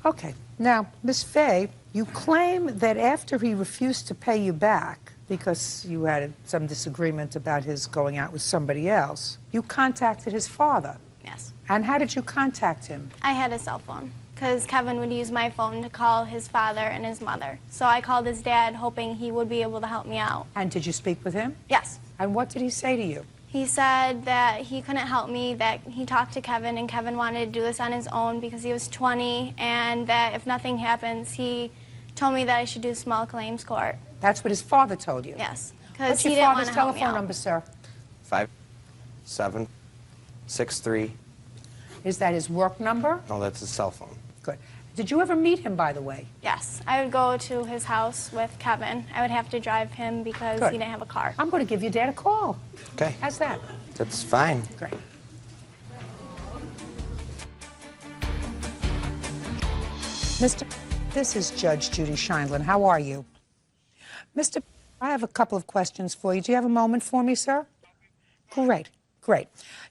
Okay. Now, Miss Fay, you claim that after he refused to pay you back because you had some disagreement about his going out with somebody else, you contacted his father. Yes. And how did you contact him? I had a cell phone because Kevin would use my phone to call his father and his mother. So I called his dad hoping he would be able to help me out. And did you speak with him? Yes. And what did he say to you? He said that he couldn't help me, that he talked to Kevin, and Kevin wanted to do this on his own because he was 20, and that if nothing happens, he told me that I should do small claims court. That's what his father told you? Yes. What's Because he your didn't want father's to help me telephone out. number, sir? 5763. Is that his work number? No, that's his cell phone. Good. Did you ever meet him, by the way? Yes. I would go to his house with Kevin. I would have to drive him because Good. he didn't have a car. I'm going to give your dad a call. Okay. How's that? That's fine. Great. This is Judge Judy Scheindlin. How are you? Mr. I have a couple of questions for you. Do you have a moment for me, sir? Great, great.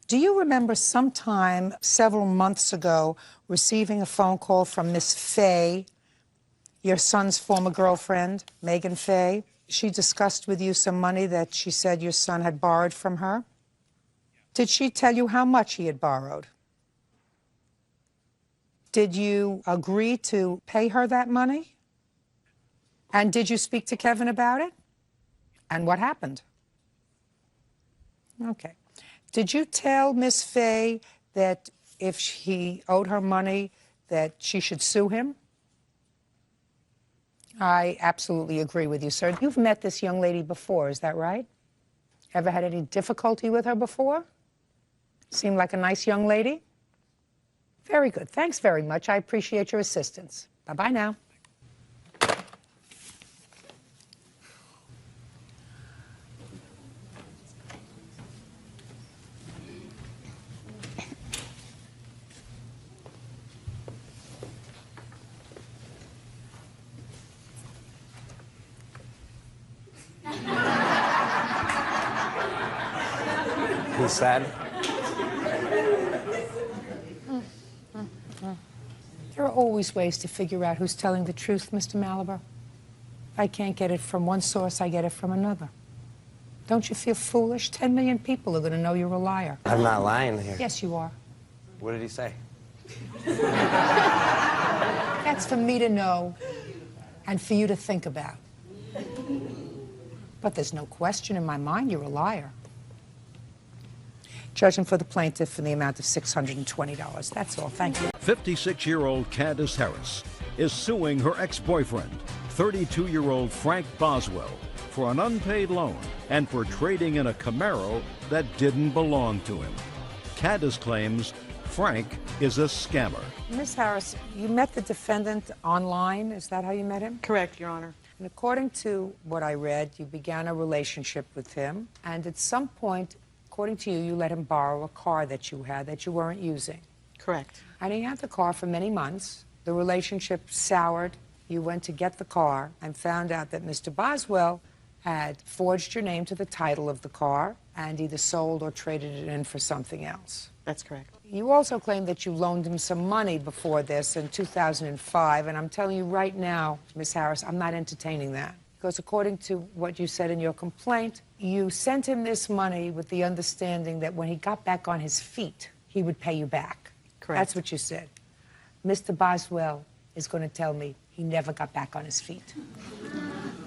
Do you remember sometime several months ago receiving a phone call from Miss Fay, your son's former girlfriend, Megan Fay? She discussed with you some money that she said your son had borrowed from her? Did she tell you how much he had borrowed? Did you agree to pay her that money? And did you speak to Kevin about it? And what happened? Okay. Did you tell Miss Fay that if he owed her money, that she should sue him? I absolutely agree with you, sir. You've met this young lady before, is that right? Ever had any difficulty with her before? Seemed like a nice young lady? Very good. Thanks very much. I appreciate your assistance. Bye-bye now. He's sad. There are always ways to figure out who's telling the truth, Mr. Malabar. If I can't get it from one source, I get it from another. Don't you feel foolish? 10 million people are going to know you're a liar. I'm not lying here. Yes, you are. What did he say? That's for me to know and for you to think about. But there's no question in my mind you're a liar. Judging for the plaintiff in the amount of $620. That's all. Thank you. 56-year-old Candace Harris is suing her ex-boyfriend, 32-year-old Frank Boswell, for an unpaid loan and for trading in a Camaro that didn't belong to him. Candace claims Frank is a scammer. Ms. Harris, you met the defendant online. Is that how you met him? Correct, Your Honor. And according to what I read, you began a relationship with him, and at some point, according to you, you let him borrow a car that you had that you weren't using. Correct. And he had the car for many months. The relationship soured. You went to get the car and found out that Mr. Boswell had forged your name to the title of the car and either sold or traded it in for something else. That's correct. You also claim that you loaned him some money before this in 2005, and I'm telling you right now, Ms. Harris, I'm not entertaining that. Because according to what you said in your complaint, you sent him this money with the understanding that when he got back on his feet, he would pay you back. Correct. That's what you said. Mr. Boswell is going to tell me he never got back on his feet.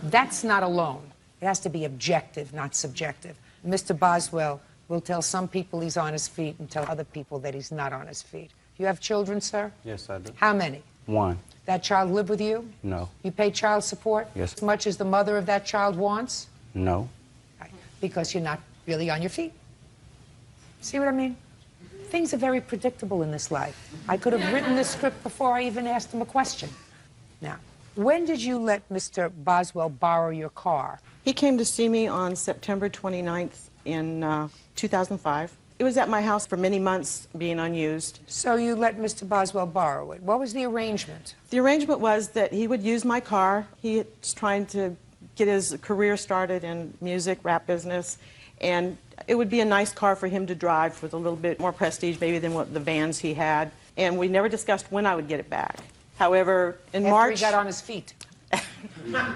That's not a loan. It has to be objective, not subjective. Mr. Boswell will tell some people he's on his feet and tell other people that he's not on his feet. You have children, sir? Yes, I do. How many? One. That child live with you? No. You pay child support? Yes. As much as the mother of that child wants? No. Right. Because you're not really on your feet. See what I mean? Things are very predictable in this life. I could have written this script before I even asked him a question. Now, when did you let Mr. Boswell borrow your car? He came to see me on September 29th in 2005. It was at my house for many months being unused. So you let Mr. Boswell borrow it. What was the arrangement? The arrangement was that he would use my car. He was trying to get his career started in music, rap business, and it would be a nice car for him to drive with a little bit more prestige maybe than what the vans he had. And we never discussed when I would get it back. However, in March... After he got on his feet.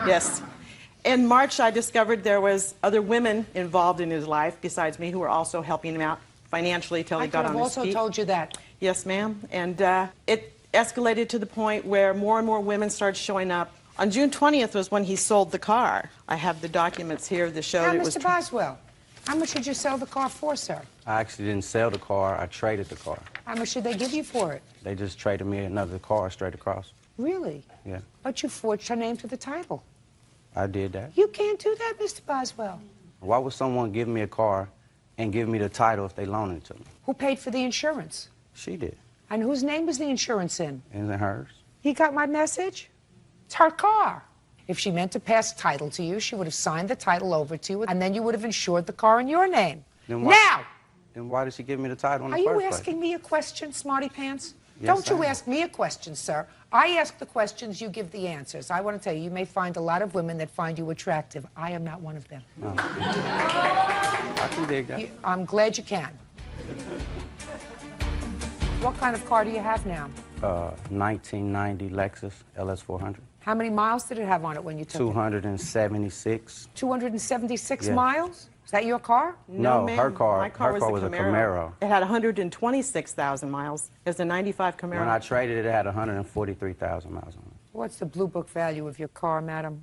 Yes. In March, I discovered there was other women involved in his life besides me who were also helping him out financially till he got on his feet. I could have also told you that. Yes, ma'am. And it escalated to the point where more and more women started showing up. On June 20th was when he sold the car. I have the documents here that show Now, that it was... Mr. Boswell, how much did you sell the car for, sir? I actually didn't sell the car. I traded the car. How much did they give you for it? They just traded me another car straight across. Really? Yeah, But you forged her name to the title. I did that. You can't do that, Mr. Boswell. Why would someone give me a car and give me the title if they loaned it to me? Who paid for the insurance? She did. And whose name was the insurance in? Isn't it hers? You got my message? It's her car. If she meant to pass title to you, she would have signed the title over to you, and then you would have insured the car in your name. Then why, Now! Then why did she give me the title in the Are first you place? asking me a question, smarty pants? Yes, Don't you I am. ask me a question, sir. I ask the questions, you give the answers. I want to tell you, you may find a lot of women that find you attractive. I am not one of them. No. I can dig that. I'm glad you can. What kind of car do you have now? 1990 Lexus LS400. How many miles did it have on it when you took 276. it? 276 Yes. miles? Is that your car? No, ma'am. her car. My car her car was a Camaro. It had 126,000 miles. It was a 95 Camaro. When I traded it, it had 143,000 miles on it. What's the blue book value of your car, madam?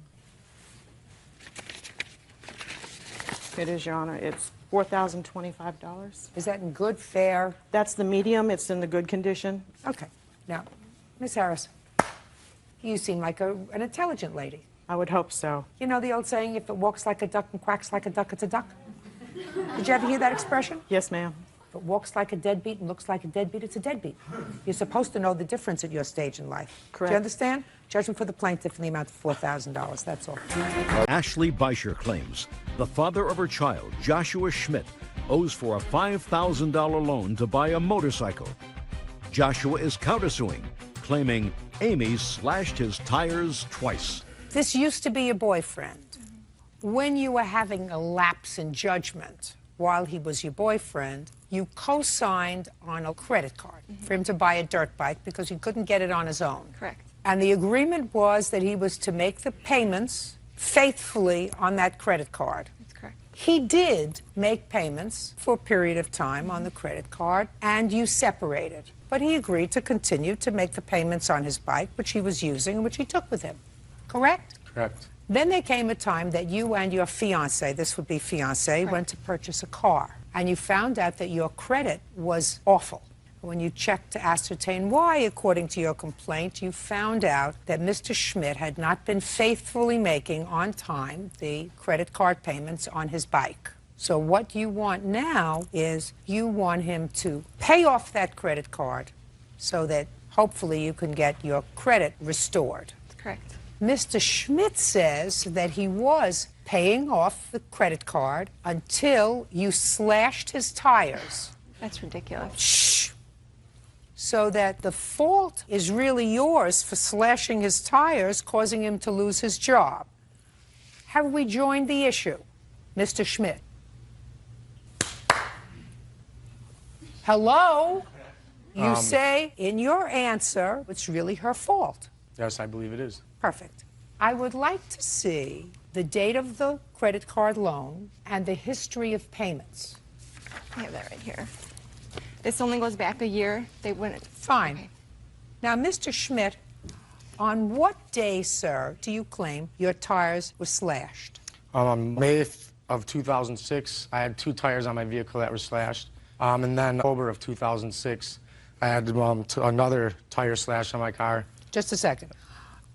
It is, Your Honor. It's $4,025. Is that in good, fair? That's the medium. It's in the good condition. Okay. Now, Miss Harris, you seem like an intelligent lady. I would hope so. You know the old saying, if it walks like a duck and quacks like a duck, it's a duck? Did you ever hear that expression? Yes, ma'am. If it walks like a deadbeat and looks like a deadbeat, it's a deadbeat. You're supposed to know the difference at your stage in life. Correct. Do you understand? Judgment for the plaintiff in the amount of $4,000. That's all. Ashley Beischer claims the father of her child, Joshua Schmidt, owes for a $5,000 loan to buy a motorcycle. Joshua is countersuing, claiming Amy slashed his tires twice. This used to be your boyfriend. When you were having a lapse in judgment, while he was your boyfriend, you co-signed on a credit card for him to buy a dirt bike because he couldn't get it on his own. Correct. And the agreement was that he was to make the payments faithfully on that credit card. That's correct. He did make payments for a period of time on the credit card, and you separated. But he agreed to continue to make the payments on his bike, which he was using and which he took with him. Correct? Correct. Then there came a time that you and your fiance, this would be fiance, went to purchase a car. And you found out that your credit was awful. When you checked to ascertain why, according to your complaint, you found out that Mr. Schmidt had not been faithfully making on time the credit card payments on his bike. So what you want now is you want him to pay off that credit card so that hopefully you can get your credit restored. That's correct. Mr. Schmidt says that he was paying off the credit card until you slashed his tires. That's ridiculous. Shh. So that the fault is really yours for slashing his tires, causing him to lose his job. Have we joined the issue, Mr. Schmidt? Hello? You say in your answer it's really her fault. Yes, I believe it is. Perfect. I would like to see the date of the credit card loan and the history of payments. I have that right here. This only goes back a year. They wouldn't. Fine. Okay. Now, Mr. Schmidt, on what day, sir, do you claim your tires were slashed? On May of 2006, I had 2 tires on my vehicle that were slashed. And then October of 2006, I had another tire slash on my car. Just a second.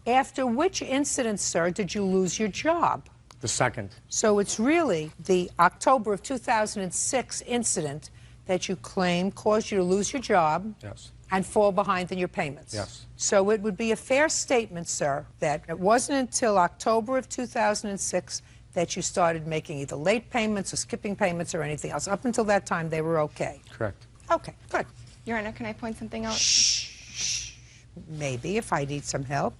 After which incident, sir, did you lose your job? The second. So it's really the October of 2006 incident that you claim caused you to lose your job Yes. and fall behind in your payments. Yes. So it would be a fair statement, sir, that it wasn't until October of 2006 that you started making either late payments or skipping payments or anything else. Up until that time, they were okay. Correct. Okay, good. Your Honor, can I point something out? Shh. Maybe, if I need some help.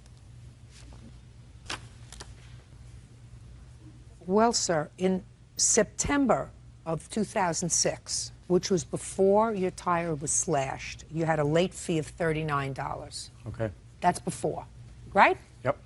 Well, sir, in September of 2006, which was before your tire was slashed, you had a late fee of $39. Okay. That's before, right? Yep.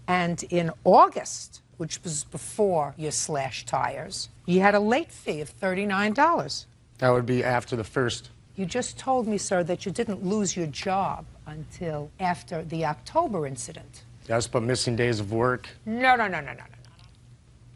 And in August, which was before your slashed tires, you had a late fee of $39. That would be after the first. You just told me, sir, that you didn't lose your job until after the October incident. Yes, but missing days of work. No.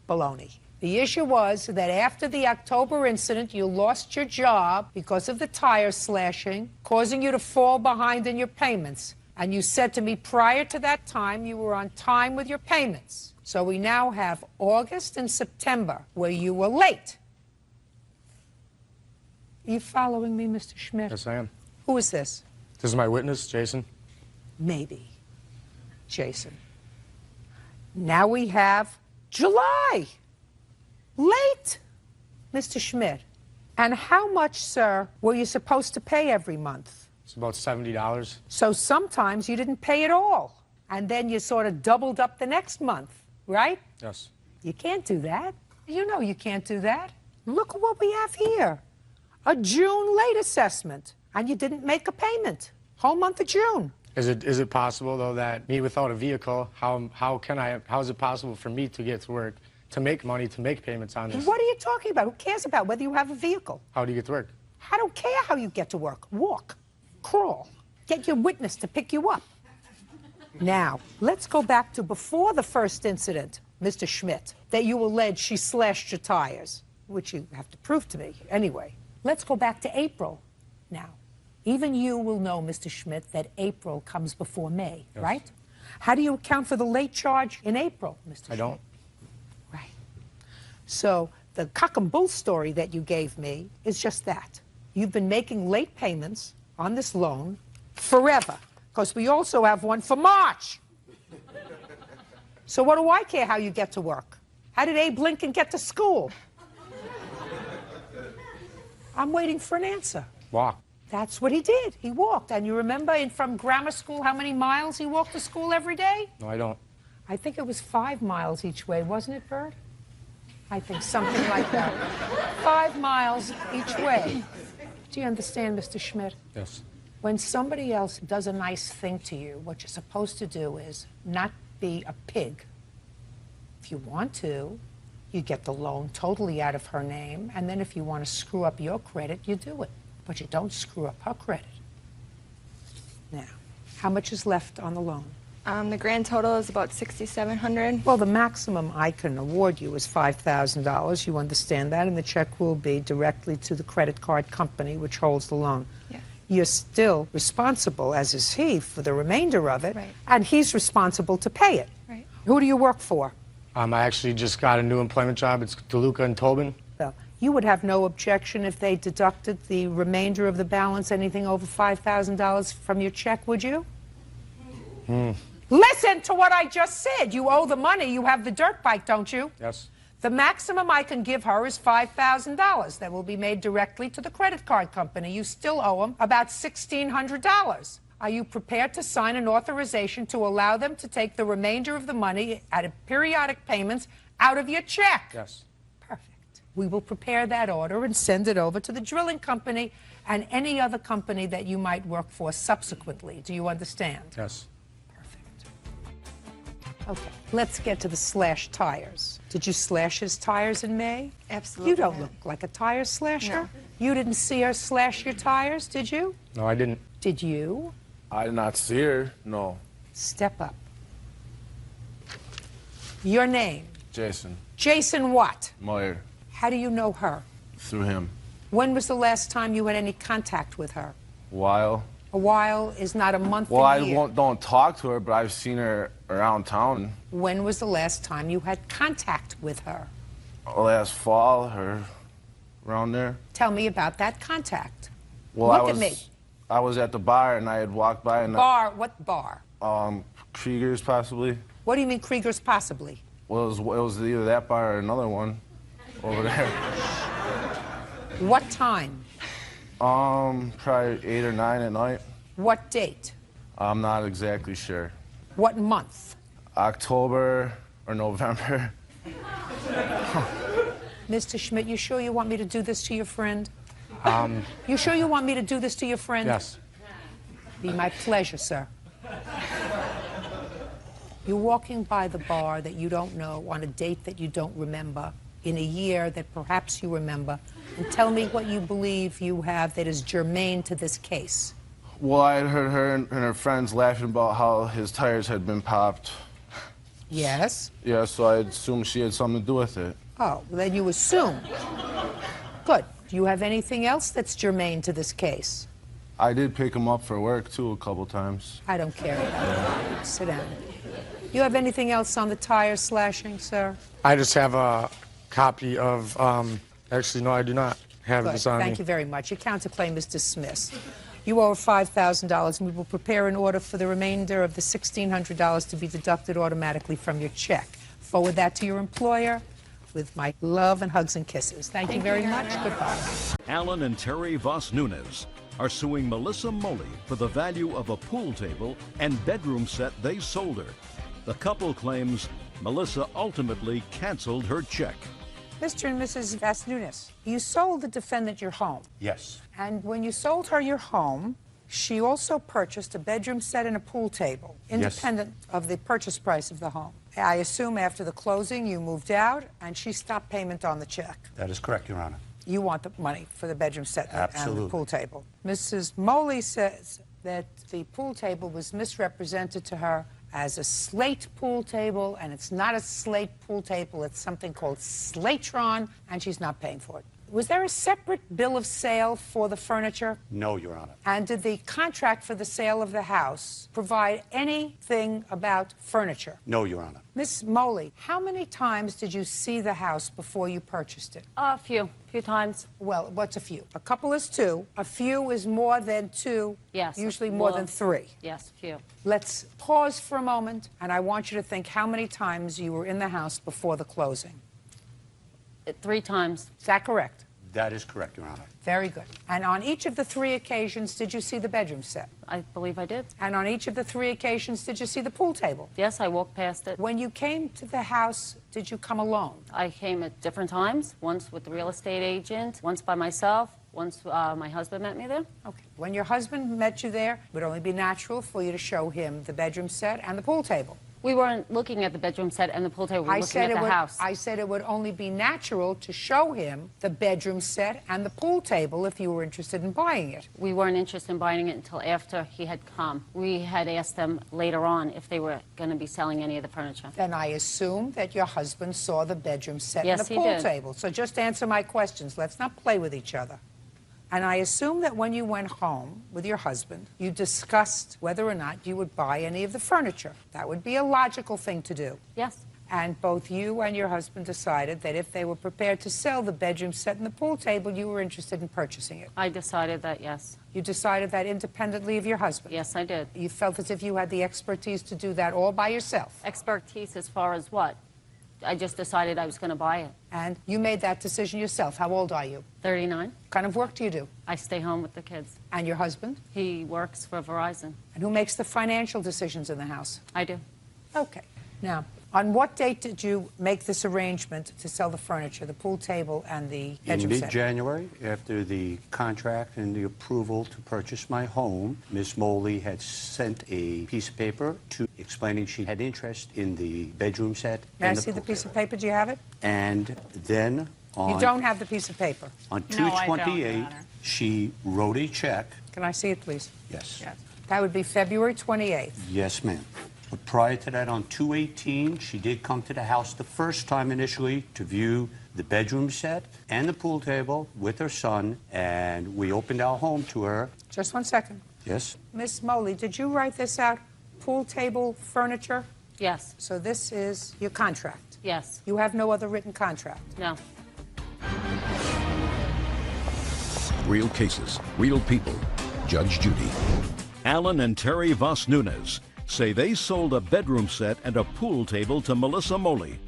Baloney. The issue was that after the October incident, you lost your job because of the tire slashing, causing you to fall behind in your payments. And you said to me prior to that time you were on time with your payments. So we now have August and September where you were late. Are you following me, Mr. Schmidt? Yes, I am. Who is this? This is my witness, Jason. Maybe. Jason. Now we have July. Late, Mr. Schmidt. And how much, sir, were you supposed to pay every month? It's about $70. So sometimes you didn't pay at all. And then you sort of doubled up the next month, right? Yes. You can't do that. You know you can't do that. Look at what we have here. A June late assessment. And you didn't make a payment. Whole month of June. Is it possible, though, that me without a vehicle, how is it possible for me to get to work, to make money, to make payments on this? What are you talking about? Who cares about whether you have a vehicle? How do you get to work? I don't care how you get to work. Walk. Crawl. Get your witness to pick you up. Now, let's go back to before the first incident, Mr. Schmidt, that you allege she slashed your tires, which you have to prove to me. Anyway, let's go back to April. Now, even you will know, Mr. Schmidt, that April comes before May, Yes. right? How do you account for the late charge in April, Mr. Schmidt? I don't. Right. So the cock and bull story that you gave me is just that. You've been making late payments on this loan forever, because we also have one for March. So what do I care how you get to work? How did Abe Lincoln get to school? I'm waiting for an answer. Walk. That's what he did. He walked. And you remember from grammar school how many miles he walked to school every day? No, I don't. I think it was 5 miles each way, wasn't it, Bird? I think something like that. 5 miles each way. Do you understand, Mr. Schmidt? Yes. When somebody else does a nice thing to you, what you're supposed to do is not be a pig. If you want to, you get the loan totally out of her name, and then if you want to screw up your credit, you do it. But you don't screw up her credit. Now, how much is left on the loan? The grand total is about $6,700. Well, the maximum I can award you is $5,000. You understand that? And the check will be directly to the credit card company which holds the loan. Yeah. You're still responsible, as is he, for the remainder of it, Right. and he's responsible to pay it. Right. Who do you work for? I actually just got a new employment job. It's DeLuca and Tobin. Well, you would have no objection if they deducted the remainder of the balance, anything over $5,000 from your check, would you? Listen to what I just said. You owe the money. You have the dirt bike, don't you? Yes. The maximum I can give her is $5,000. That will be made directly to the credit card company. You still owe them about $1,600. Are you prepared to sign an authorization to allow them to take the remainder of the money at periodic payments out of your check? Yes. Perfect. We will prepare that order and send it over to the drilling company and any other company that you might work for subsequently. Do you understand? Yes. Okay, let's get to the slash tires. Did you slash his tires in May? Absolutely. You don't look like a tire slasher. No. You didn't see her slash your tires, did you? No, I didn't. Did you? I did not see her, no. Step up. Your name? Jason Jason what? Moyer, How do you know her? through him. When was the last time you had any contact with her? While. A while is not a month, Well, a I year. don't talk to her, but I've seen her around town. When was the last time you had contact with her? Last fall, or around there. Tell me about that contact. Well, Look I was, at me. I was at the bar and I had walked by and Bar, what bar? Krieger's possibly. What do you mean Krieger's possibly? Well, it was either that bar or another one over there. What time? Probably 8 or 9 at night. What date? I'm not exactly sure. What month? October or November. Mr. Schmidt, you sure you want me to do this to your friend? You sure you want me to do this to your friend? Yes. Be my pleasure, sir. You're walking by the bar that you don't know on a date that you don't remember, in a year that perhaps you remember, and tell me what you believe you have that is germane to this case. Well, I had heard her and her friends laughing about how his tires had been popped. Yes? Yeah, so I assumed she had something to do with it. Oh, well, then you assume. Good. Do you have anything else that's germane to this case? I did pick him up for work, too, a couple times. I don't care. Sit down. You have anything else on the tire slashing, sir? I just have a copy of, actually, no, I do not have Good. this on me. Thank you very much. Your counterclaim is dismissed. You owe $5,000, and we will prepare an order for the remainder of the $1,600 to be deducted automatically from your check. Forward that to your employer with my love and hugs and kisses. Thank you very much. Goodbye. Alan and Terry Voss Nunes are suing Melissa Moley for the value of a pool table and bedroom set they sold her. The couple claims Melissa ultimately canceled her check. Mr. and Mrs. Voss Nunes, you sold the defendant your home. Yes. And when you sold her your home, she also purchased a bedroom set and a pool table, independent of the purchase price of the home. I assume after the closing you moved out and she stopped payment on the check. That is correct, Your Honor. You want the money for the bedroom set and Absolutely. the pool table. Mrs. Moley says that the pool table was misrepresented to her as a slate pool table, and it's not a slate pool table, it's something called Slatron, and she's not paying for it. Was there a separate bill of sale for the furniture? No, Your Honor. And did the contract for the sale of the house provide anything about furniture? No, Your Honor. Miss Moley, how many times did you see the house before you purchased it? A few times. Well, what's a few? A couple is two. A few is more than two. Yes. Usually more than three. Yes, few. Let's pause for a moment, and I want you to think how many times you were in the house before the closing. 3 times. Is that correct? That is correct, Your Honor. Very good. And on each of the 3 occasions, did you see the bedroom set? I believe I did. And on each of the 3 occasions, did you see the pool table? Yes, I walked past it. When you came to the house, did you come alone? I came at different times, once with the real estate agent, once by myself, once my husband met me there. Okay. When your husband met you there, it would only be natural for you to show him the bedroom set and the pool table. We weren't looking at the bedroom set and the pool table. We were looking at the house. I said it would only be natural to show him the bedroom set and the pool table if you were interested in buying it. We weren't interested in buying it until after he had come. We had asked them later on if they were going to be selling any of the furniture. Then I assume that your husband saw the bedroom set and Yes, the he pool did. table. So just answer my questions. Let's not play with each other. And I assume that when you went home with your husband, you discussed whether or not you would buy any of the furniture. That would be a logical thing to do. Yes. And both you and your husband decided that if they were prepared to sell the bedroom set and the pool table, you were interested in purchasing it. I decided that, yes. You decided that independently of your husband? Yes, I did. You felt as if you had the expertise to do that all by yourself? Expertise as far as what? I just decided I was going to buy it. And you made that decision yourself. How old are you? 39. What kind of work do you do? I stay home with the kids. And your husband? He works for Verizon. And who makes the financial decisions in the house? I do. Okay. Now, on what date did you make this arrangement to sell the furniture, the pool table and the bedroom In set? mid-January, after the contract and the approval to purchase my home, Ms. Moley had sent a piece of paper explaining she had interest in the bedroom set. May I and the see the pool piece of table. paper? Do you have it? And then on... You don't have the piece of paper. On No, I don't, Your 2/28, Honor. she wrote a check. Can I see it, please? Yes. That would be February 28th. Yes, ma'am. But prior to that, on 2/18, she did come to the house the first time initially to view the bedroom set and the pool table with her son, and we opened our home to her. Just one second. Yes. Miss Moley, did you write this out? Pool table furniture? Yes. So this is your contract? Yes. You have no other written contract? No. Real cases, real people. Judge Judy. Alan and Terry Voss Nunez say they sold a bedroom set and a pool table to Melissa Moley.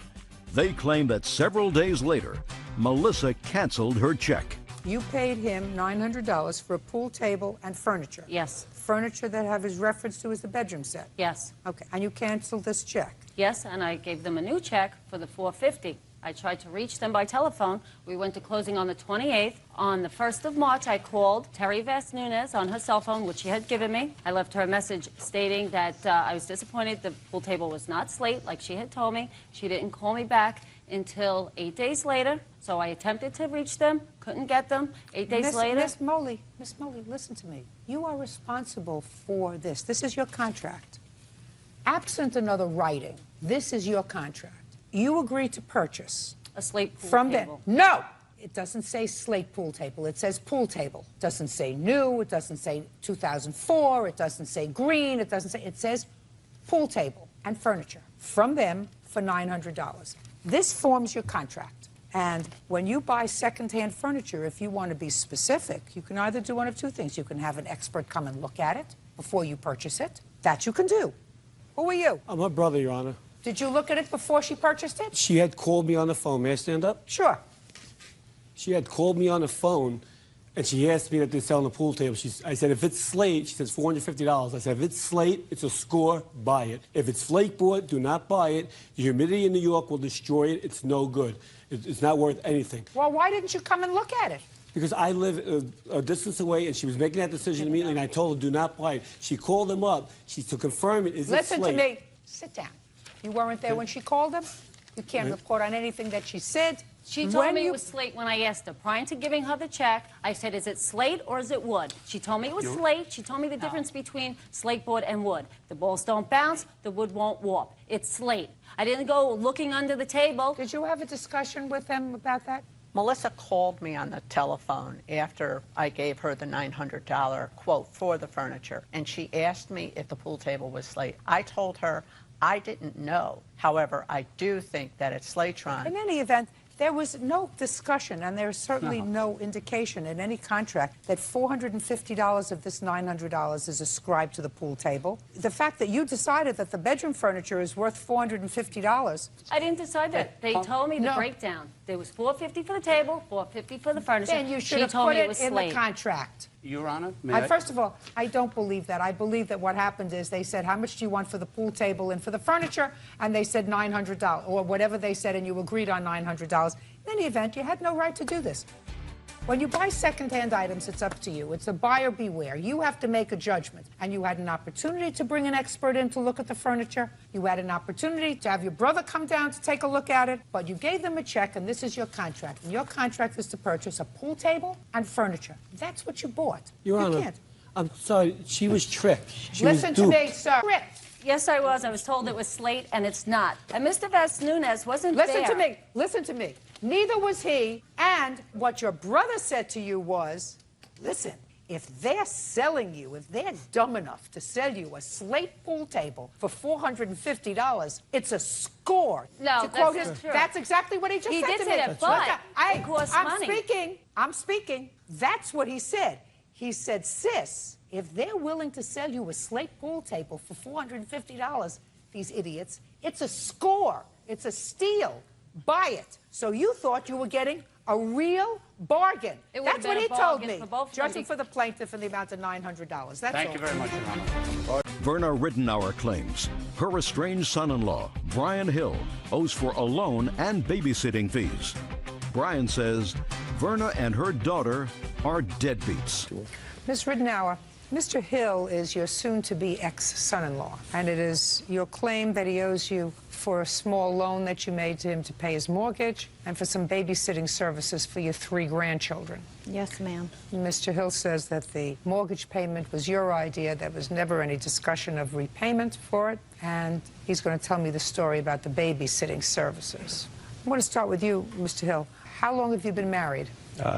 They claim that several days later, Melissa canceled her check. You paid him $900 for a pool table and furniture? Yes. Furniture that have his reference to as the bedroom set? Yes. Okay, and you canceled this check? Yes, and I gave them a new check for the $450. I tried to reach them by telephone. We went to closing on the 28th. On the 1st of March, I called Terry Voss Nunez on her cell phone, which she had given me. I left her a message stating that I was disappointed the pool table was not slate, like she had told me. She didn't call me back until 8 days later. So I attempted to reach them, couldn't get them. 8 days later. Miss Moley, listen to me. You are responsible for this. This is your contract. Absent another writing, this is your contract. You agreed to purchase a slate pool from table. them. No! It doesn't say slate pool table. It says pool table. It doesn't say new. It doesn't say 2004. It doesn't say green. It doesn't say. It says pool table and furniture from them for $900. This forms your contract. And when you buy secondhand furniture, if you want to be specific, you can either do one of two things. You can have an expert come and look at it before you purchase it. That you can do. Who are you? I'm her brother, Your Honor. Did you look at it before she purchased it? She had called me on the phone. May I stand up? Sure. She had called me on the phone, and she asked me that they're selling the pool table. I said, if it's slate, she says $450. I said, if it's slate, it's a score, buy it. If it's flake board, do not buy it. The humidity in New York will destroy it. It's no good. It's not worth anything. Well, why didn't you come and look at it? Because I live a distance away, and she was making that decision immediately, and I told her, do not buy it. She called them up. To confirm it, is it slate? Listen to me. Sit down. You weren't there when she called them? You can't report on anything that she said. She told me it was slate when I asked her. Prior to giving her the check, I said, is it slate or is it wood? She told me it was slate. She told me the difference between slate board and wood. The balls don't bounce, the wood won't warp. It's slate. I didn't go looking under the table. Did you have a discussion with them about that? Melissa called me on the telephone after I gave her the $900 quote for the furniture, and she asked me if the pool table was slate. I told her I didn't know. However, I do think that at Slatron... In any event, There was no discussion, and there's certainly no indication in any contract that $450 of this $900 is ascribed to the pool table. The fact that you decided that the bedroom furniture is worth $450. I didn't decide that. They told me the breakdown. There was $450 for the table, $450 for the furniture. Then you should have put it in the contract. Your Honor, may I? First of all, I don't believe that. I believe that what happened is they said, how much do you want for the pool table and for the furniture? And they said $900, or whatever they said, and you agreed on $900. In any event, you had no right to do this. When you buy second-hand items, it's up to you. It's a buyer beware. You have to make a judgment. And you had an opportunity to bring an expert in to look at the furniture. You had an opportunity to have your brother come down to take a look at it. But you gave them a check, and this is your contract. And your contract is to purchase a pool table and furniture. That's what you bought. Your Honor, can't. I'm sorry. She was tricked. She Listen was to duped. me, sir. Tricked. Yes, I was. I was told it was slate, and it's not. And Mr. Vasnunez wasn't there. Listen to me. Listen to me. Neither was he. And what your brother said to you was, listen, if they're selling you, if they're dumb enough to sell you a slate pool table for $450, it's a score. No, to quote that's his, true. That's exactly what he just He said did to say me. that, but it costs money. I'm speaking. That's what he said. He said, sis, if they're willing to sell you a slate pool table for $450, these idiots, it's a score. It's a steal. Buy it. So you thought you were getting a real bargain. That's what he told me. Judging for the plaintiff and the amount of $900. That's Thank all. you very much, Your Honor. Verna Rittenauer claims her estranged son-in-law, Brian Hill, owes for a loan and babysitting fees. Brian says Verna and her daughter are deadbeats. Ms. Rittenauer, Mr. Hill is your soon-to-be ex-son-in-law, and it is your claim that he owes you for a small loan that you made to him to pay his mortgage and for some babysitting services for your 3 grandchildren. Yes, ma'am. Mr. Hill says that the mortgage payment was your idea. There was never any discussion of repayment for it, and he's going to tell me the story about the babysitting services. I want to start with you, Mr. Hill. How long have you been married?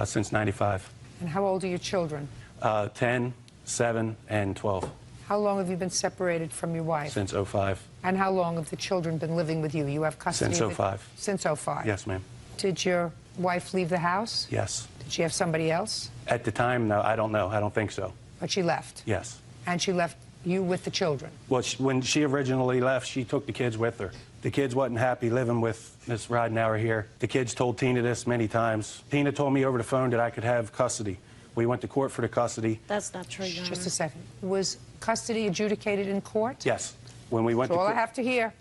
Since '95. And how old are your children? 10, 7, and 12. How long have you been separated from your wife? Since '05. And how long have the children been living with you? You have custody Since of '05. Since '05? Yes, ma'am. Did your wife leave the house? Yes. Did she have somebody else? At the time, no, I don't know. I don't think so. But she left? Yes. And she left you with the children? Well, when she originally left, she took the kids with her. The kids wasn't happy living with Miss Rittenauer here. The kids told Tina this many times. Tina told me over the phone that I could have custody. We went to court for the custody. That's not true, Your Honor. Just a second. Was custody adjudicated in court? Yes. When we went That's to all I court. have to hear.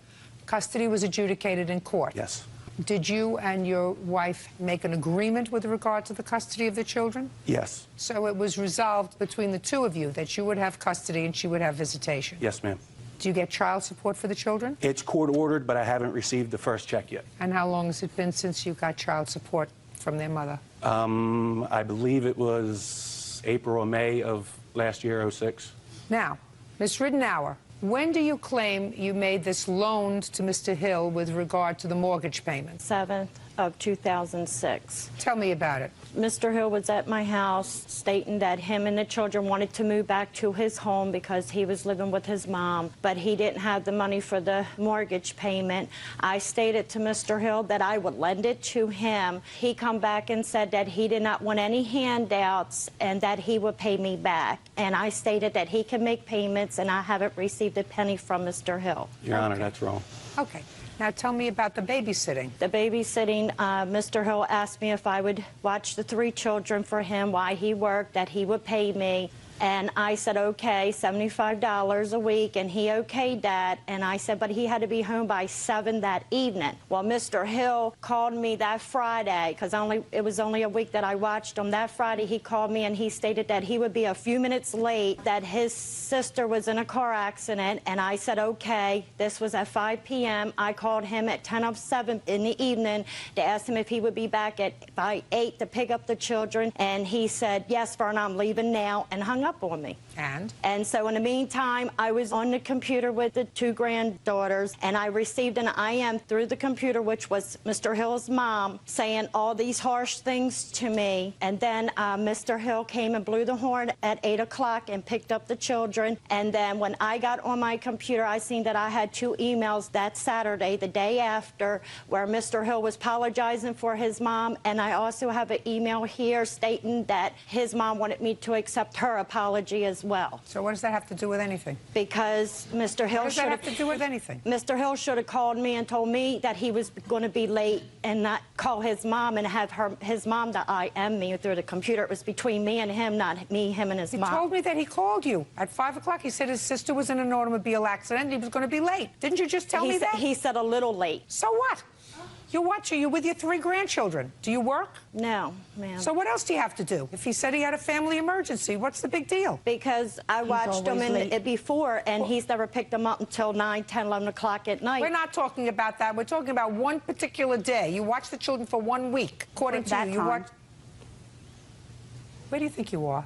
Custody was adjudicated in court? Yes. Did you and your wife make an agreement with regard to the custody of the children? Yes. So it was resolved between the two of you that you would have custody and she would have visitation? Yes, ma'am. Do you get child support for the children? It's court ordered, but I haven't received the first check yet. And how long has it been since you got child support from their mother? I believe it was April or May of last year, '06. Now, Ms. Rittenauer, when do you claim you made this loan to Mr. Hill with regard to the mortgage payment? 7th of 2006. Tell me about it. Mr. Hill was at my house stating that him and the children wanted to move back to his home because he was living with his mom, but he didn't have the money for the mortgage payment. I stated to Mr. Hill that I would lend it to him. He come back and said that he did not want any handouts and that he would pay me back. And I stated that he can make payments, and I haven't received a penny from Mr. Hill. Your Honor, that's wrong. Okay. Now tell me about the babysitting. The babysitting, Mr. Hill asked me if I would watch the 3 children for him while he worked, that he would pay me. And I said, okay, $75 a week, and he okayed that. And I said, but he had to be home by 7 that evening. Well, Mr. Hill called me that Friday, because it was only a week that I watched him. That Friday, he called me, and he stated that he would be a few minutes late, that his sister was in a car accident. And I said, okay. This was at 5 p.m. I called him at 7:10 in the evening to ask him if he would be back by 8 to pick up the children. And he said, yes, Vern, I'm leaving now, and hung up on me. And so in the meantime, I was on the computer with the 2 granddaughters, and I received an IM through the computer, which was Mr. Hill's mom, saying all these harsh things to me. And then Mr. Hill came and blew the horn at 8 o'clock and picked up the children. And then when I got on my computer, I seen that I had 2 emails that Saturday, the day after, where Mr. Hill was apologizing for his mom. And I also have an email here stating that his mom wanted me to accept her apology as well. So what does that have to do with anything? Because Mr. Hill should have to do with anything. Mr. Hill should have called me and told me that he was going to be late and not call his mom and have his mom to IM me through the computer. It was between me and him, not me, him and his mom. He told me that he called you at 5 o'clock. He said his sister was in an automobile accident and he was going to be late. Didn't you just tell me that? He said a little late. So what? You're watching. You're with your 3 grandchildren. Do you work? No, ma'am. So what else do you have to do? If he said he had a family emergency, what's the big deal? Because I watched him before, and he's never picked them up until 9, 10, 11 o'clock at night. We're not talking about that. We're talking about one particular day. You watch the children for 1 week, according to you. Where do you think you are?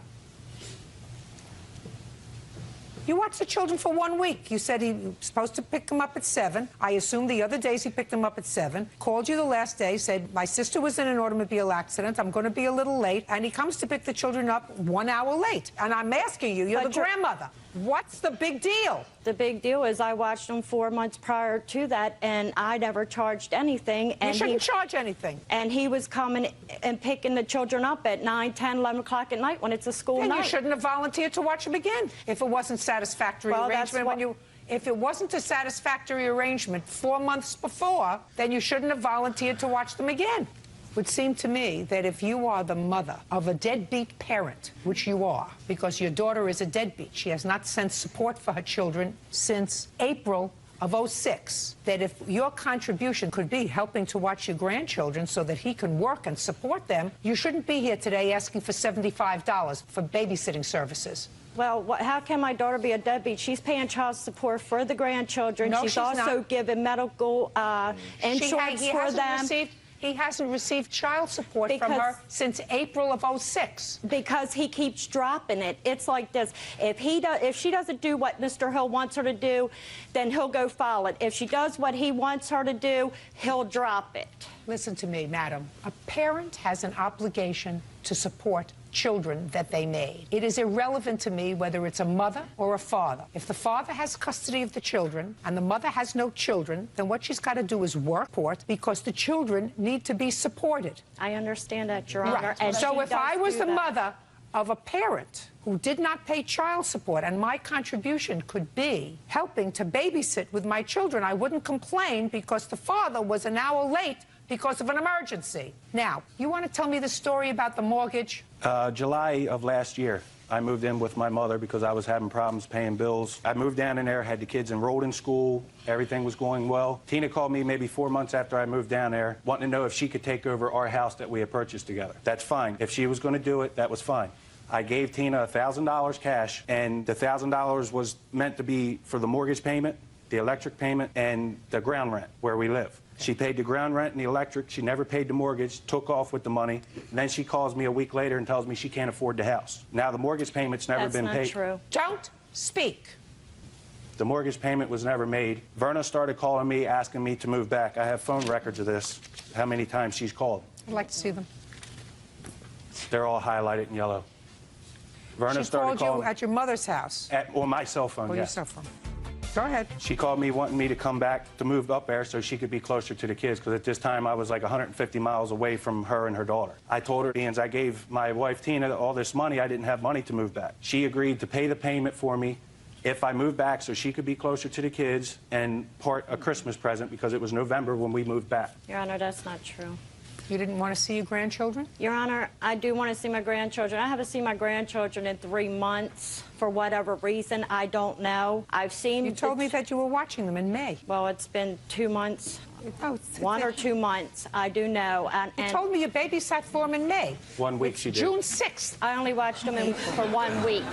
You watched the children for 1 week. You said he was supposed to pick them up at 7. I assume the other days he picked them up at 7. Called you the last day, said, my sister was in an automobile accident. I'm going to be a little late. And he comes to pick the children up 1 hour late. And I'm asking you, you're the grandmother. What's the big deal? The big deal is I watched him 4 months prior to that, and I never charged anything. And you shouldn't charge anything. And he was coming and picking the children up at 9, 10, 11 o'clock at night when it's a school night. Then you shouldn't have volunteered to watch them again if it wasn't satisfactory arrangement. If it wasn't a satisfactory arrangement 4 months before, then you shouldn't have volunteered to watch them again. It would seem to me that if you are the mother of a deadbeat parent, which you are, because your daughter is a deadbeat, she has not sent support for her children since April of '06, that if your contribution could be helping to watch your grandchildren so that he can work and support them, you shouldn't be here today asking for $75 for babysitting services. Well, how can my daughter be a deadbeat? She's paying child support for the grandchildren. No, she's also giving medical insurance for them. He hasn't received child support from her since April of '06. Because he keeps dropping it. It's like this. If she doesn't do what Mr. Hill wants her to do, then he'll go file it. If she does what he wants her to do, he'll drop it. Listen to me, madam. A parent has an obligation to support children that they made. It is irrelevant to me whether it's a mother or a father. If the father has custody of the children and the mother has no children, then what she's got to do is work for it, because the children need to be supported. I understand that, Your Honor. Right. And so if I was the mother mother of a parent who did not pay child support and my contribution could be helping to babysit with my children, I wouldn't complain because the father was an hour late because of an emergency. Now, you want to tell me the story about the mortgage? July of last year, I moved in with my mother because I was having problems paying bills. I moved down in there, had the kids enrolled in school. Everything was going well. Tina called me maybe 4 months after I moved down there, wanting to know if she could take over our house that we had purchased together. That's fine. If she was going to do it, that was fine. I gave Tina $1,000 cash, and the $1,000 was meant to be for the mortgage payment, the electric payment, and the ground rent where we live. She paid the ground rent and the electric. She never paid the mortgage, took off with the money. And then she calls me a week later and tells me she can't afford the house. Now, the mortgage payment's never been paid. That's not true. Don't speak. The mortgage payment was never made. Verna started calling me, asking me to move back. I have phone records of this, how many times she's called. I'd like to see them. They're all highlighted in yellow. Verna She started called you calling at your mother's house? on my cell phone, Or yes. your cell phone. Go ahead. She called me wanting me to come back to move up there so she could be closer to the kids, because at this time I was like 150 miles away from her and her daughter. I told her, Ian, I gave my wife Tina all this money. I didn't have money to move back. She agreed to pay the payment for me if I moved back so she could be closer to the kids and part a Christmas present, because it was November when we moved back. Your Honor, that's not true. You didn't want to see your grandchildren? Your Honor, I do want to see my grandchildren. I haven't seen my grandchildren in 3 months for whatever reason. I don't know. I've seen... You told me that you were watching them in May. Well, it's been 2 months. Oh, 1 or 2 months. I do know. You told me you babysat for them in May. 1 week she did. June 6th. I only watched them for 1 week.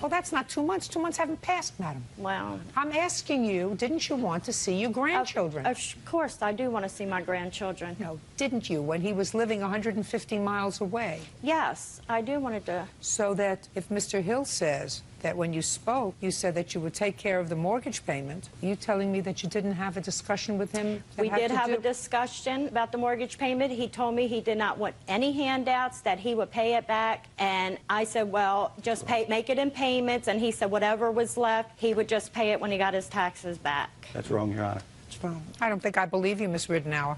Well, that's not 2 months. 2 months haven't passed, madam. Well... I'm asking you, didn't you want to see your grandchildren? Of course, I do want to see my grandchildren. No, didn't you, when he was living 150 miles away? Yes, I do want to. So that if Mr. Hill says that when you spoke, you said that you would take care of the mortgage payment. Are you telling me that you didn't have a discussion with him? We did have a discussion about the mortgage payment. He told me he did not want any handouts, that he would pay it back. And I said, well, just make it in payments. And he said whatever was left, he would just pay it when he got his taxes back. That's wrong, Your Honor. It's wrong. I don't think I believe you, Miss Ridenour.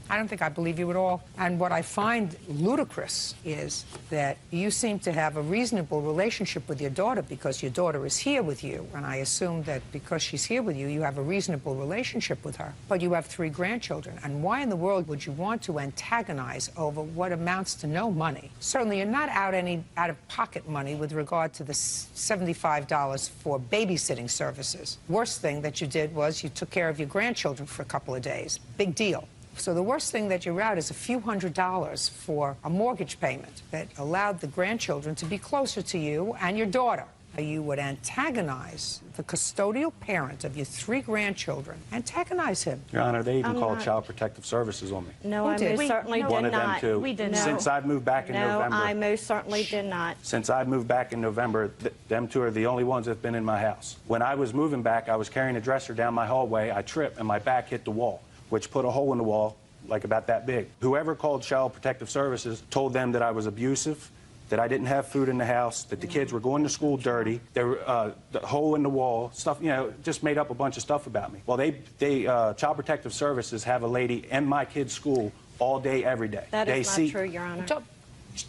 I don't think I believe you at all. And what I find ludicrous is that you seem to have a reasonable relationship with your daughter because your daughter is here with you. And I assume that because she's here with you, you have a reasonable relationship with her. But you have 3 grandchildren. And why in the world would you want to antagonize over what amounts to no money? Certainly, you're not out any out-of-pocket money with regard to the $75 for babysitting services. Worst thing that you did was you took care of your grandchildren for a couple of days. Big deal. So the worst thing that you're out is a few $100s for a mortgage payment that allowed the grandchildren to be closer to you and your daughter. You would antagonize the custodial parent of your 3 grandchildren. Antagonize him. Your Honor, they even called Child Protective Services on me. No, I most certainly did not. One of them, too. We did not. Since I moved back in November. No, I most certainly did not. Since I moved back in November, them 2 are the only ones that have been in my house. When I was moving back, I was carrying a dresser down my hallway. I tripped, and my back hit the wall, which put a hole in the wall like about that big. Whoever called Child Protective Services told them that I was abusive, that I didn't have food in the house, that the kids were going to school dirty, there were the hole in the wall, stuff, you know, just made up a bunch of stuff about me. Well, Child Protective Services have a lady in my kids' school all day, every day. That is not true, Your Honor.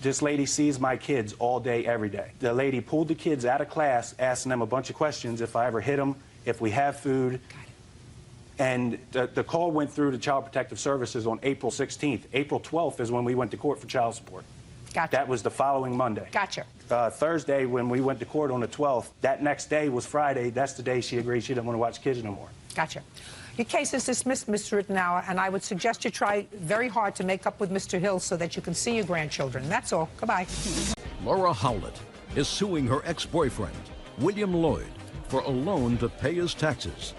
This lady sees my kids all day, every day. The lady pulled the kids out of class, asking them a bunch of questions, if I ever hit them, if we have food. And the call went through to Child Protective Services on April 16th. April 12th is when we went to court for child support. Gotcha. That was the following Monday. Gotcha. Thursday, when we went to court on the 12th, that next day was Friday. That's the day she agreed she didn't want to watch kids no more. Gotcha. Your case is dismissed, Mr. Rittenauer, and I would suggest you try very hard to make up with Mr. Hill so that you can see your grandchildren. That's all. Goodbye. Laura Howlett is suing her ex-boyfriend, William Lloyd, for a loan to pay his taxes.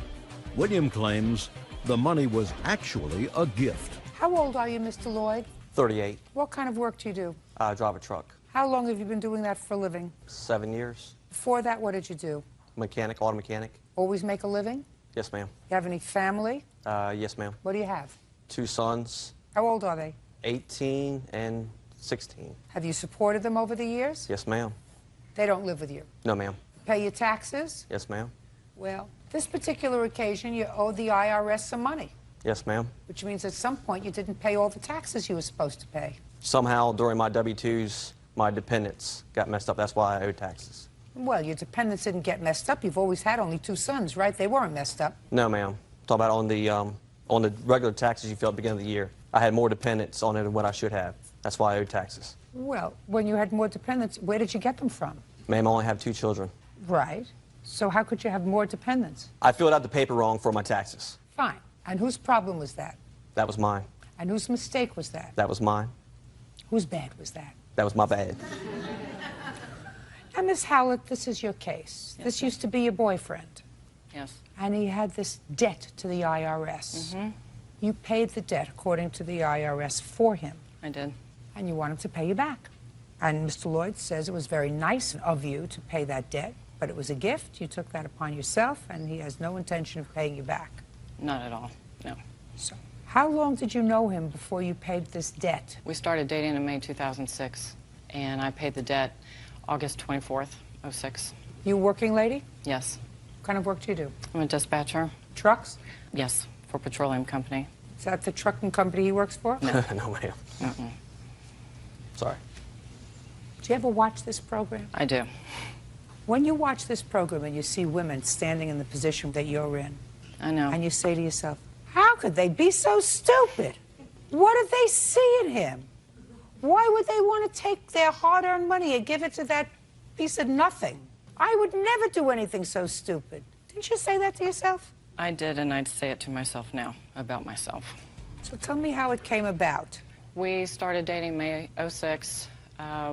William claims the money was actually a gift. How old are you, Mr. Lloyd? 38. What kind of work do you do? I drive a truck. How long have you been doing that for a living? 7 years. Before that, what did you do? Mechanic, auto mechanic. Always make a living? Yes, ma'am. You have any family? Yes, ma'am. What do you have? 2 sons. How old are they? 18 and 16. Have you supported them over the years? Yes, ma'am. They don't live with you? No, ma'am. Pay your taxes? Yes, ma'am. Well, this particular occasion, you owe the IRS some money. Yes, ma'am. Which means at some point you didn't pay all the taxes you were supposed to pay. Somehow, during my W-2s, my dependents got messed up. That's why I owe taxes. Well, your dependents didn't get messed up. You've always had only 2 sons, right? They weren't messed up. No, ma'am. Talk about on the regular taxes you filled at the beginning of the year. I had more dependents on it than what I should have. That's why I owe taxes. Well, when you had more dependents, where did you get them from? Ma'am, I only have 2 children. Right. So how could you have more dependents? I filled out the paper wrong for my taxes. Fine. And whose problem was that? That was mine. And whose mistake was that? That was mine. Whose bad was that? That was my bad. Now, Miss Howlett, this is your case. Yes, this used to be your boyfriend. Yes. And he had this debt to the IRS. Mm-hmm. You paid the debt according to the IRS for him. I did. And you want him to pay you back. And Mr. Lloyd says it was very nice of you to pay that debt, but it was a gift. You took that upon yourself, and he has no intention of paying you back. Not at all, no. So, how long did you know him before you paid this debt? We started dating in May 2006, and I paid the debt August 24th, 06. You a working lady? Yes. What kind of work do you do? I'm a dispatcher. Trucks? Yes, for a petroleum company. Is that the trucking company he works for? No. No, ma'am. Mm-mm. Sorry. Do you ever watch this program? I do. When you watch this program and you see women standing in the position that you're in, I know. And you say to yourself, how could they be so stupid? What did they see in him? Why would they want to take their hard-earned money and give it to that piece of nothing? I would never do anything so stupid. Didn't you say that to yourself? I did, and I'd say it to myself now, about myself. So tell me how it came about. We started dating May 06.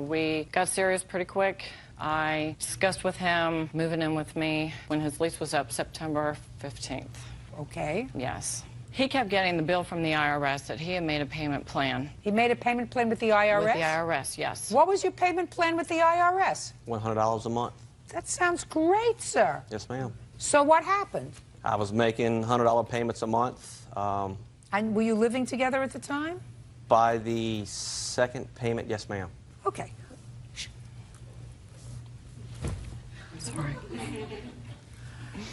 We got serious pretty quick. I discussed with him moving in with me when his lease was up September 15th. Okay. Yes. He kept getting the bill from the IRS that he had made a payment plan. He made a payment plan with the IRS? With the IRS, yes. What was your payment plan with the IRS? $100 a month. That sounds great, sir. Yes, ma'am. So what happened? I was making $100 payments a month. And were you living together at the time? By the second payment, yes, ma'am. Okay. Sorry.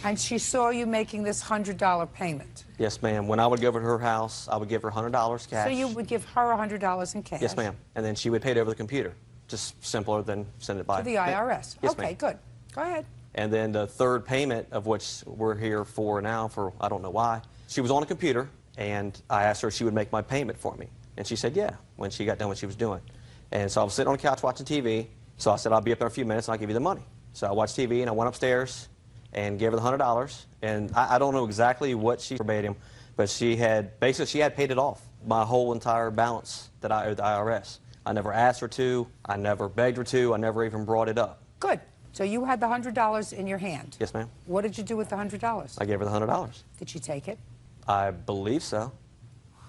And she saw you making this $100 payment. Yes, ma'am. When I would go over to her house, I would give her $100 cash. So you would give her $100 in cash? Yes, ma'am. And then she would pay it over the computer. Just simpler than send it by. To the IRS? Yes, okay, ma'am. good. Go ahead. And then the third payment, of which we're here for now, for I don't know why, she was on a computer, and I asked her if she would make my payment for me. And she said, yeah, when she got done what she was doing. And so I was sitting on the couch watching TV, so I said, I'll be up there in a few minutes, and I'll give you the money. So I watched TV, and I went upstairs and gave her the $100. And I don't know exactly what she verbatim, but she had, basically, she had paid it off, my whole entire balance that I owed the IRS. I never asked her to, I never begged her to, I never even brought it up. Good. So you had the $100 in your hand. Yes, ma'am. What did you do with the $100? I gave her the $100. Did she take it? I believe so.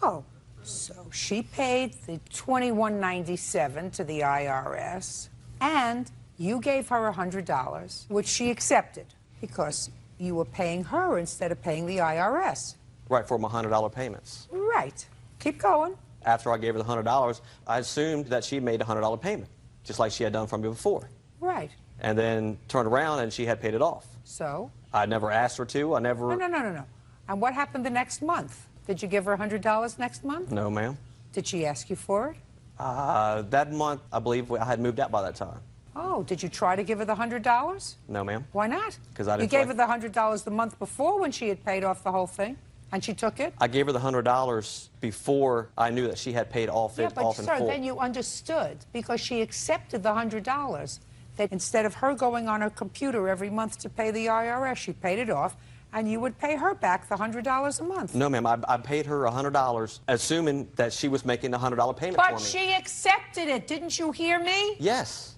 Oh, so she paid the $21.97 to the IRS, and you gave her $100, which she accepted because you were paying her instead of paying the IRS. Right, for my $100 payments. Right. Keep going. After I gave her the $100, I assumed that she made a $100 payment, just like she had done for me before. Right. And then turned around and she had paid it off. So? I never asked her to. I never... No. And what happened the next month? Did you give her $100 next month? No, ma'am. Did she ask you for it? That month, I believe I had moved out by that time. Oh, did you try to give her the $100? No, ma'am. Why not? Because I didn't... You gave her the $100 the month before when she had paid off the whole thing, and she took it? I gave her the $100 before I knew that she had paid off Yeah, it but off in sir, full. then you understood, because she accepted the $100, that instead of her going on her computer every month to pay the IRS, she paid it off, and you would pay her back the $100 a month. No, ma'am. I paid her $100, assuming that she was making a $100 payment for me. But she accepted it. Didn't you hear me? Yes.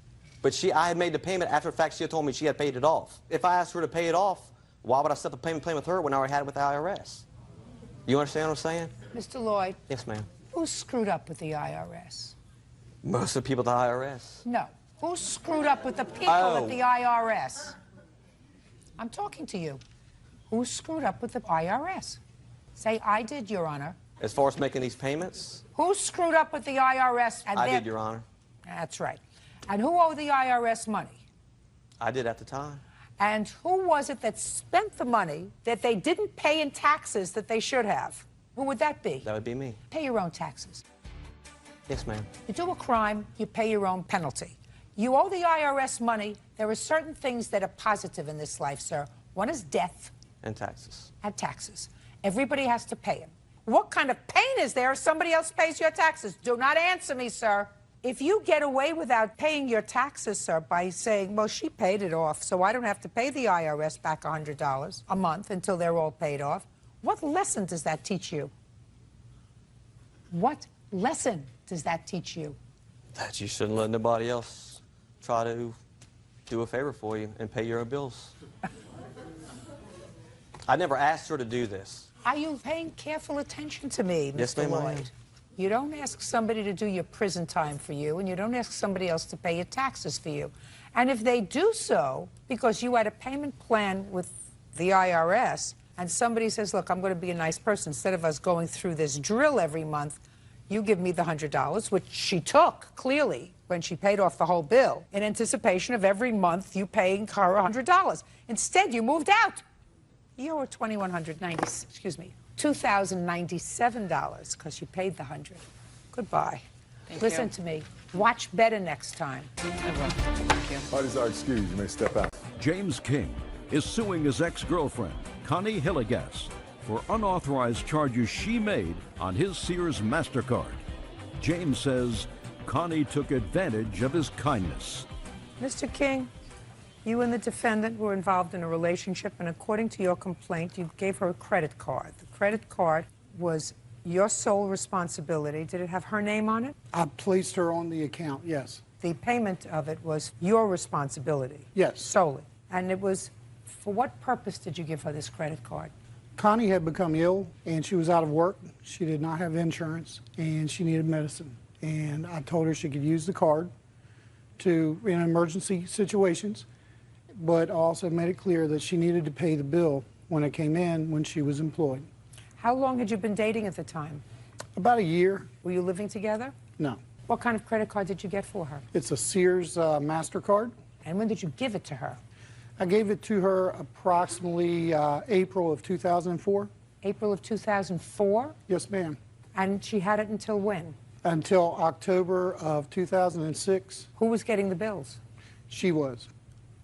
But I had made the payment after the fact she had told me she had paid it off. If I asked her to pay it off, why would I set up a payment plan with her when I already had it with the IRS? You understand what I'm saying? Mr. Lloyd. Yes, ma'am. Who screwed up with the IRS? Most of the people at the IRS. No. Who screwed up with the people at the IRS? I'm talking to you. Who screwed up with the IRS? Say, I did, Your Honor. As far as making these payments? Who screwed up with the IRS? I did, Your Honor. That's right. And who owed the IRS money? I did at the time. And who was it that spent the money that they didn't pay in taxes that they should have? Who would that be? That would be me. Pay your own taxes. Yes, ma'am. You do a crime, you pay your own penalty. You owe the IRS money. There are certain things that are positive in this life, sir. One is death. And taxes. And taxes. Everybody has to pay them. What kind of pain is there if somebody else pays your taxes? Do not answer me, sir. If you get away without paying your taxes, sir, by saying, well, she paid it off, so I don't have to pay the IRS back $100 a month until they're all paid off, what lesson does that teach you? What lesson does that teach you? That you shouldn't let nobody else try to do a favor for you and pay your own bills. I never asked her to do this. Are you paying careful attention to me, Mr. Yes, ma'am, I am. Lloyd? You don't ask somebody to do your prison time for you, and you don't ask somebody else to pay your taxes for you. And if they do so because you had a payment plan with the IRS, and somebody says, look, I'm going to be a nice person, instead of us going through this drill every month, you give me the $100, which she took, clearly, when she paid off the whole bill, in anticipation of every month you paying her $100. Instead, you moved out. You owe her $2,097 because you paid the $100. Goodbye. Listen to me. Watch better next time. I will. Thank you. Parties are excused. You may step out. James King is suing his ex-girlfriend, Connie Hilligas, for unauthorized charges she made on his Sears MasterCard. James says Connie took advantage of his kindness. Mr. King, you and the defendant were involved in a relationship, and according to your complaint, you gave her a credit card. The credit card was your sole responsibility. Did it have her name on it? I placed her on the account, yes. The payment of it was your responsibility? Yes. Solely. And it was, for what purpose did you give her this credit card? Connie had become ill, and she was out of work. She did not have insurance, and she needed medicine. And I told her she could use the card in emergency situations. but also made it clear that she needed to pay the bill when it came in when she was employed. How long had you been dating at the time? About a year. Were you living together? No. What kind of credit card did you get for her? It's a Sears MasterCard. And when did you give it to her? I gave it to her approximately April of 2004. April of 2004? Yes, ma'am. And she had it until when? Until October of 2006. Who was getting the bills? She was.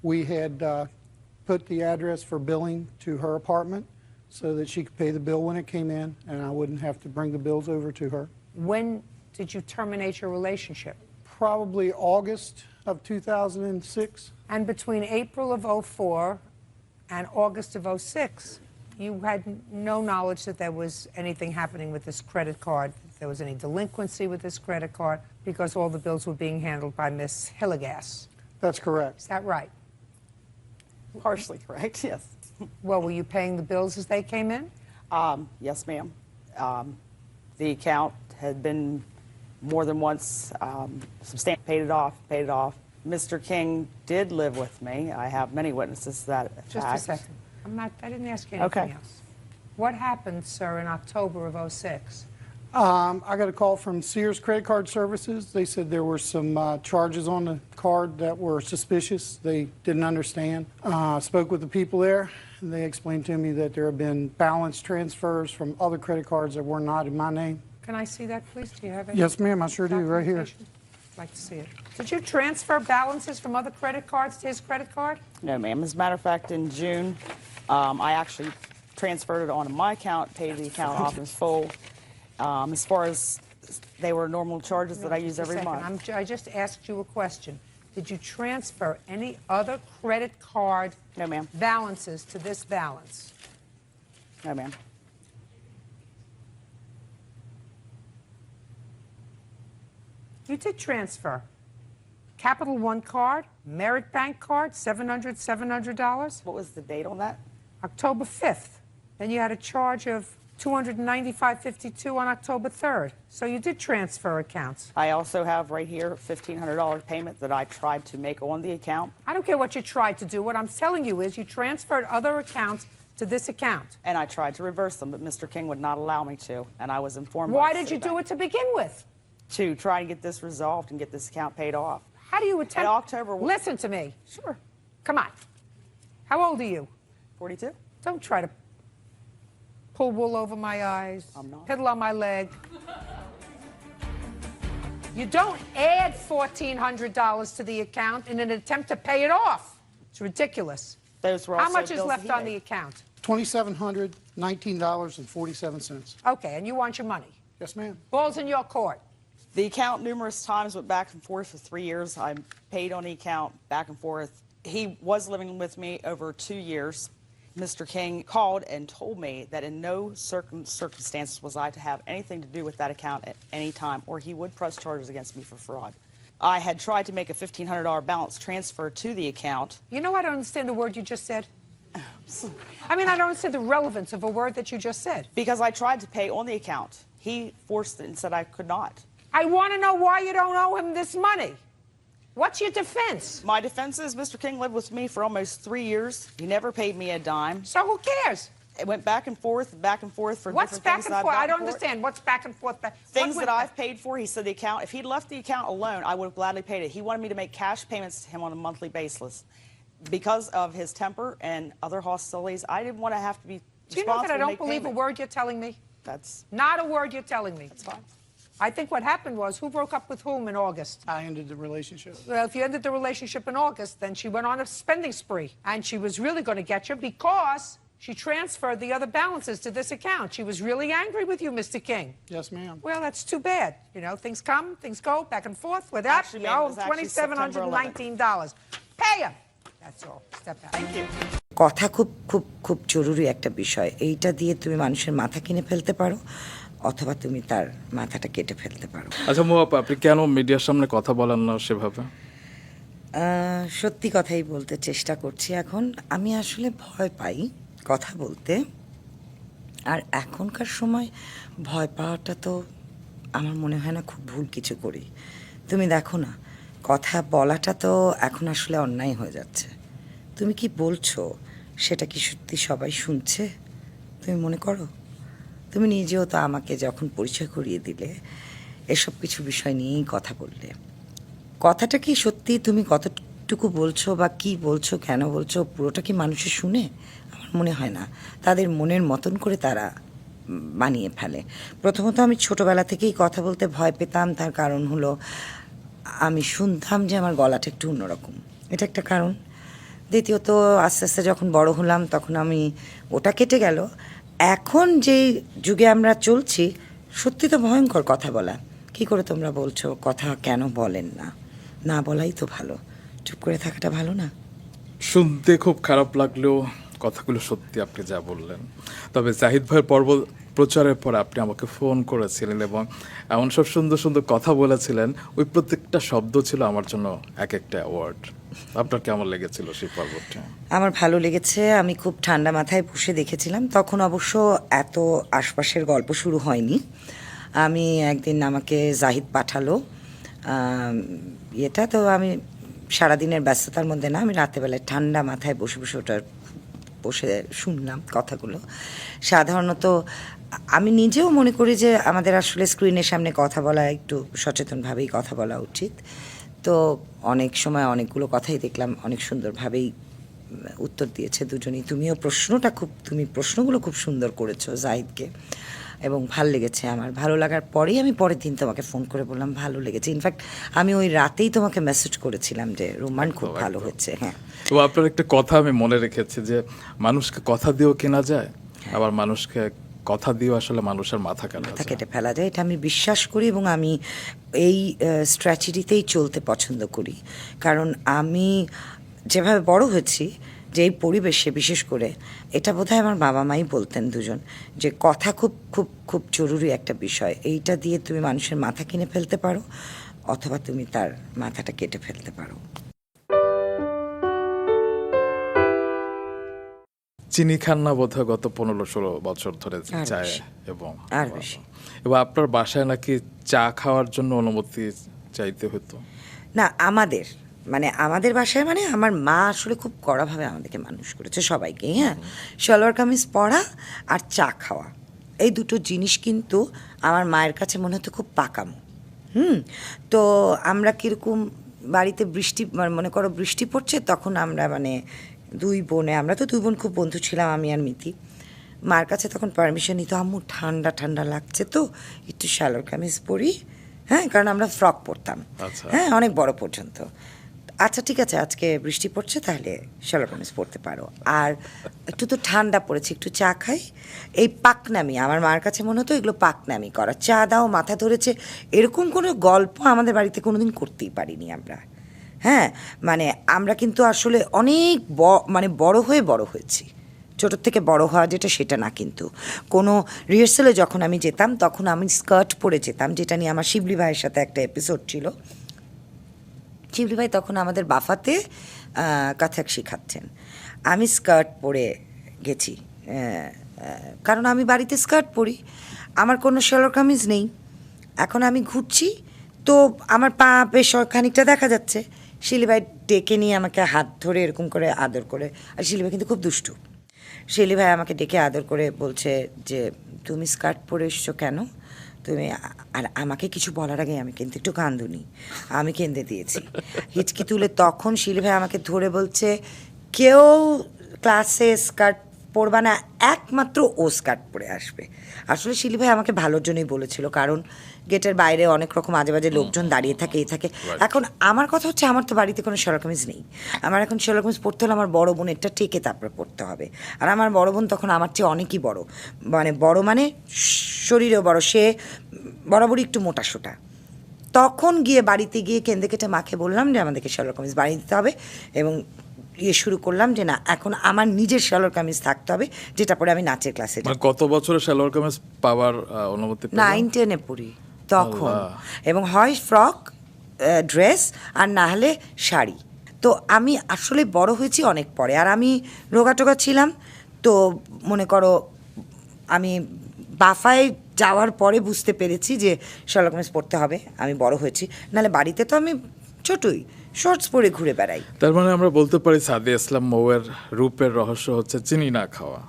We had put the address for billing to her apartment so that she could pay the bill when it came in and I wouldn't have to bring the bills over to her. When did you terminate your relationship? Probably August of 2006. And between April of 04 and August of 06, you had no knowledge that there was anything happening with this credit card, if there was any delinquency with this credit card, because all the bills were being handled by Miss Hillegas. That's correct. Is that right? Partially correct, yes. Well, were you paying the bills as they came in? Yes, ma'am. The account had been more than once paid it off. Mr. King did live with me. I have many witnesses to that fact. Just a second. I didn't ask you anything Okay. else. What happened, sir, in October of 06? I got a call from Sears Credit Card Services. They said there were some charges on the card that were suspicious. They didn't understand. I spoke with the people there, and they explained to me that there have been balance transfers from other credit cards that were not in my name. Can I see that, please? Do you have it? Yes, ma'am, I sure do, right here. I'd like to see it. Did you transfer balances from other credit cards to his credit card? No, ma'am. As a matter of fact, in June, I actually transferred it onto my account, paid the account off in full. As far as they were normal charges that I use every month. I just asked you a question. Did you transfer any other credit card balances to this balance? No, ma'am. You did transfer. Capital One card, Merit Bank card, $700. What was the date on that? October 5th. Then you had a charge of $295.52 on October 3rd. So you did transfer accounts. I also have right here a $1,500 payment that I tried to make on the account. I don't care what you tried to do. What I'm telling you is you transferred other accounts to this account. And I tried to reverse them, but Mr. King would not allow me to. And I was informed. Why did you do it to begin with? To try and get this resolved and get this account paid off. How do you attempt? In October. Listen to me. Sure. Come on. How old are you? 42. Don't try to pull wool over my eyes. I'm not. Piddle on my leg. You don't add $1,400 to the account in an attempt to pay it off. It's ridiculous. Those were How also much is bills left he on made. the account? $2,719.47. Okay, and you want your money? Yes, ma'am. Ball's in your court. The account numerous times went back and forth for 3 years. I paid on the account back and forth. He was living with me over 2 years. Mr. King called and told me that in no circumstances was I to have anything to do with that account at any time, or he would press charges against me for fraud. I had tried to make a $1,500 balance transfer to the account. You know, I don't understand the word you just said. I mean, I don't understand the relevance of a word that you just said. Because I tried to pay on the account. He forced it and said I could not. I want to know why you don't owe him this money. What's your defense? My defense is Mr. King lived with me for almost 3 years. He never paid me a dime. So who cares? It went back and forth for What's different back things and that I've forth? I gotten don't for it. understand. What's back and forth? Things that I've paid for, he said the account, if he'd left the account alone, I would have gladly paid it. He wanted me to make cash payments to him on a monthly basis. Because of his temper and other hostilities, I didn't want to have to be Do you know that I responsible to don't make believe payment. a word you're telling me? That's not a word you're telling me. That's fine. I think what happened was, who broke up with whom in August? I ended the relationship. Well, if you ended the relationship in August, then she went on a spending spree. And she was really going to get you because she transferred the other balances to this account. She was really angry with you, Mr. King. Yes, ma'am. Well, that's too bad. You know, things come, things go, back and forth. With that, Actually, you ma'am, it owe was him actually September 11th. $2,719. Pay him. That's all. Step out. Thank you. কথা খুব খুব খুব জরুরি একটা বিষয়। এইটা দিয়ে তুমি মানুষের মাথা কিনে ফেলতে পারো অথবা তুমি তার মাথাটা কেটে ফেলতে পারো। আচ্ছা মো আপনি কেন মিডিয়ার সামনে কথা বলেন না সেভাবে? সত্যি কথাই বলতে চেষ্টা করছি এখন। আমি আসলে ভয় পাই কথা বলতে। আর এখনকার সময় ভয় পাওয়াটা তো আমার মনে হয় না খুব ভুল কিছু করি। তুমি দেখো না, কথা বলাটা তো এখন আসলে অন্যায় হয়ে যাচ্ছে। তুমি কি বলছো সেটা কি সত্যি সবাই শুনছে তুমি মনে করো? তুমি নিজেও তো আমাকে যখন পরিচয় করিয়ে দিলে এসব কিছু বিষয় নিয়েই কথা বললে, কথাটা কি সত্যি তুমি কতটুকু বলছো বা কি বলছো কেন বলছো পুরোটা কি মানুষে শুনে? আমার মনে হয় না। তাদের মনের মতন করে তারা বানিয়ে ফেলে। প্রথমত আমি ছোটবেলা থেকেই কথা বলতে ভয় পেতাম, তার কারণ হলো আমি শুনতাম যে আমার গলাটা একটু অন্যরকম, এটা একটা কারণ। দ্বিতীয়ত আস্তে আস্তে যখন বড় হলাম তখন আমি ওটা কেটে গেল। এখন যেই যুগে আমরা চলছি সত্যি তো ভয়ঙ্কর কথা বলা। কি করে তোমরা বলছো কথা কেন বলেন না? না বলাই তো ভালো, চুপ করে থাকাটা ভালো না? শুনতে খুব খারাপ লাগলেও কথাগুলো সত্যি আপনি যা বললেন। তবে জাহিদ ভাইয়ের পর্ব প্রচারের পর আপনি আমাকে ফোন করেছিলেন এবং এমন সব সুন্দর সুন্দর কথা বলেছিলেন, ওই প্রত্যেকটা শব্দ ছিল আমার জন্য এক একটা অ্যাওয়ার্ড। আপনার কেমন লেগেছিল সেই পর্বটা? আমার ভালো লেগেছে। আমি খুব ঠান্ডা মাথায় বসে দেখেছিলাম। তখন অবশ্য এত আশপাশের গল্প শুরু হয়নি। আমি একদিন আমাকে জাহিদ পাঠালো এটা, তো আমি সারাদিনের ব্যস্ততার মধ্যে না, আমি রাতেবেলায় ঠান্ডা মাথায় বসে বসে ওটা বসে শুনলাম কথাগুলো। সাধারণত আমি নিজেও মনে করি যে আমাদের আসলে স্ক্রিনের সামনে কথা বলা একটু সচেতনভাবেই কথা বলা উচিত। তো অনেক সময় অনেকগুলো কথাই দেখলাম অনেক সুন্দরভাবেই উত্তর দিয়েছে দুজনেই। তুমি প্রশ্নগুলো খুব সুন্দর করেছো জাহিদকে, এবং ভাল লেগেছে আমার। ভালো লাগার পরেই আমি পরের দিন তোমাকে ফোন করে বললাম ভালো লেগেছে। ইনফ্যাক্ট আমি ওই রাতেই তোমাকে মেসেজ করেছিলাম যে রোমান খুব ভালো হয়েছে। হ্যাঁ, তো আপনার একটা কথা আমি মনে রেখেছি যে মানুষকে কথা দিয়েও কেনা যায়, আবার মানুষকে কথা দিয়েও আসলে মানুষের মাথা কেটে ফেলা যায়, এটা আমি বিশ্বাস করি। এবং আমি এই স্ট্র্যাটেজিতেই চলতে পছন্দ করি, কারণ আমি যেভাবে বড় হয়েছি, যে এই পরিবেশে বিশেষ করে, এটা বোধহয় আমার বাবা মাই বলতেন দুজন, যে কথা খুব খুব খুব জরুরি একটা বিষয়। এইটা দিয়ে তুমি মানুষের মাথা কিনে ফেলতে পারো অথবা তুমি তার মাথাটা কেটে ফেলতে পারো। চিনি খান না বোধহয় গত 15-16 বছর ধরে চায়, এবং আপনার বাসায় নাকি চা খাওয়ার জন্য অনুমতি চাইতে হতো? না, আমাদের বাসায় আমার মা আসলে খুব কড়াভাবে আমাদেরকে মানুষ করেছে সবাইকে। হ্যাঁ, সালোয়ার কামিজ পরা আর চা খাওয়া, এই দুটো জিনিস কিন্তু আমার মায়ের কাছে মনে হতো খুব পাকামো। তো আমরা কীরকম বাড়িতে মনে করো বৃষ্টি পড়ছে, তখন আমরা আমরা তো দুই বোন খুব বন্ধু ছিলাম, আমি আর মিতি। মার কাছে তখন পারমিশন নিত, আম্মু ঠান্ডা ঠান্ডা লাগছে তো একটু সালোয়ার কামিজ পরি। হ্যাঁ, কারণ আমরা ফ্রক পরতাম, হ্যাঁ, অনেক বড় পর্যন্ত। আচ্ছা ঠিক আছে, আজকে বৃষ্টি পড়ছে, তাহলে সালোয়ার কামিজ পরতে পারো। আর একটু তো ঠান্ডা পড়েছে, একটু চা খাই। এই পাকনামি, আমার মার কাছে মনে হতো এগুলো পাকনামি করা। চা দাও, মাথা ধরেছে, এরকম কোনো গল্প আমাদের বাড়িতে কোনোদিন করতেই পারিনি আমরা। হ্যাঁ, আমরা কিন্তু আসলে অনেক বড় হয়েছি। ছোটোর থেকে বড় হওয়া যেটা, সেটা না। কিন্তু কোনো রিহার্সালে যখন আমি যেতাম তখন আমি স্কার্ট পরে যেতাম, যেটা নিয়ে আমার শিবলি ভাইয়ের সাথে একটা এপিসোড ছিল। শিবলি ভাই তখন আমাদের বাফাতে কাথাক শিখাচ্ছেন, আমি স্কার্ট পরে গেছি, কারণ আমি বাড়িতে স্কার্ট পরি, আমার কোনো সালোয়ার কামিজ নেই। এখন আমি ঘুরছি, তো আমার পা বেশ খানিকটা দেখা যাচ্ছে। শিলি ভাই ডেকে নিয়ে আমাকে হাত ধরে এরকম করে আদর করে, আর শিলি ভাই কিন্তু খুব দুষ্টু। শিলি ভাই আমাকে ডেকে আদর করে বলছে যে তুমি স্কার্ট পরে এসছো কেন? আর আমাকে কিছু বলার আগে আমি কিন্তু একটু কান্দুনি, আমি কেঁদে দিয়েছি হিচকি তুলে। তখন শিলি ভাই আমাকে ধরে বলছে কেউ ক্লাসে স্কার্ট পরবা না, একমাত্র ও স্কার্ট পরে আসবে। আসলে শিলি ভাই আমাকে ভালোর জন্যই বলেছিল, কারণ গেটের বাইরে অনেক রকম আজে বাজে লোকজন দাঁড়িয়ে থাকে, এখন আমার কথা হচ্ছে, আমার তো বাড়িতে কোনো সালোয়ার কামিজ নেই। আমার এখন সালোয়ার কামিজ পরতে হলে আমার বড় বোনেরটা টেকে তারপরে পরতে হবে। আর আমার বড় বোন তখন আমার চেয়ে অনেকই বড়, বড় শরীরেও বড়, সে বরাবরই একটু মোটা সোটা। তখন বাড়িতে গিয়ে কেঁদে কেটে মাকে বললাম যে আমাদেরকে সালোয়ার কামিজ বানিয়ে দিতে হবে, এবং শুরু করলাম যে না, এখন আমার নিজের সালোয়ার কামিজ থাকতে হবে, যেটা পরে আমি নাচের ক্লাসে যাব। কত বছরে সালোয়ার কামিজ পাওয়ার অনুমতি? 9-10-এ পড়ি তখন, এবং হয় ফ্রক ড্রেস আর না হলে শাড়ি। তো আমি আসলে বড় হয়েছি অনেক পরে, আর আমি রোগা ছিলাম। তো মনে করো আমি বাফায় যাওয়ার পরে বুঝতে পেরেছি যে সালোয়ার কামিজ পরতে হবে, আমি বড় হয়েছি। নাহলে বাড়িতে তো আমি ছোটই, শর্টস পরে ঘুরে বেড়াই। তার মানে আমরা বলতে পারি সাদিয়া ইসলাম মৌয়ের রূপের রহস্য হচ্ছে চিনি না খাওয়া।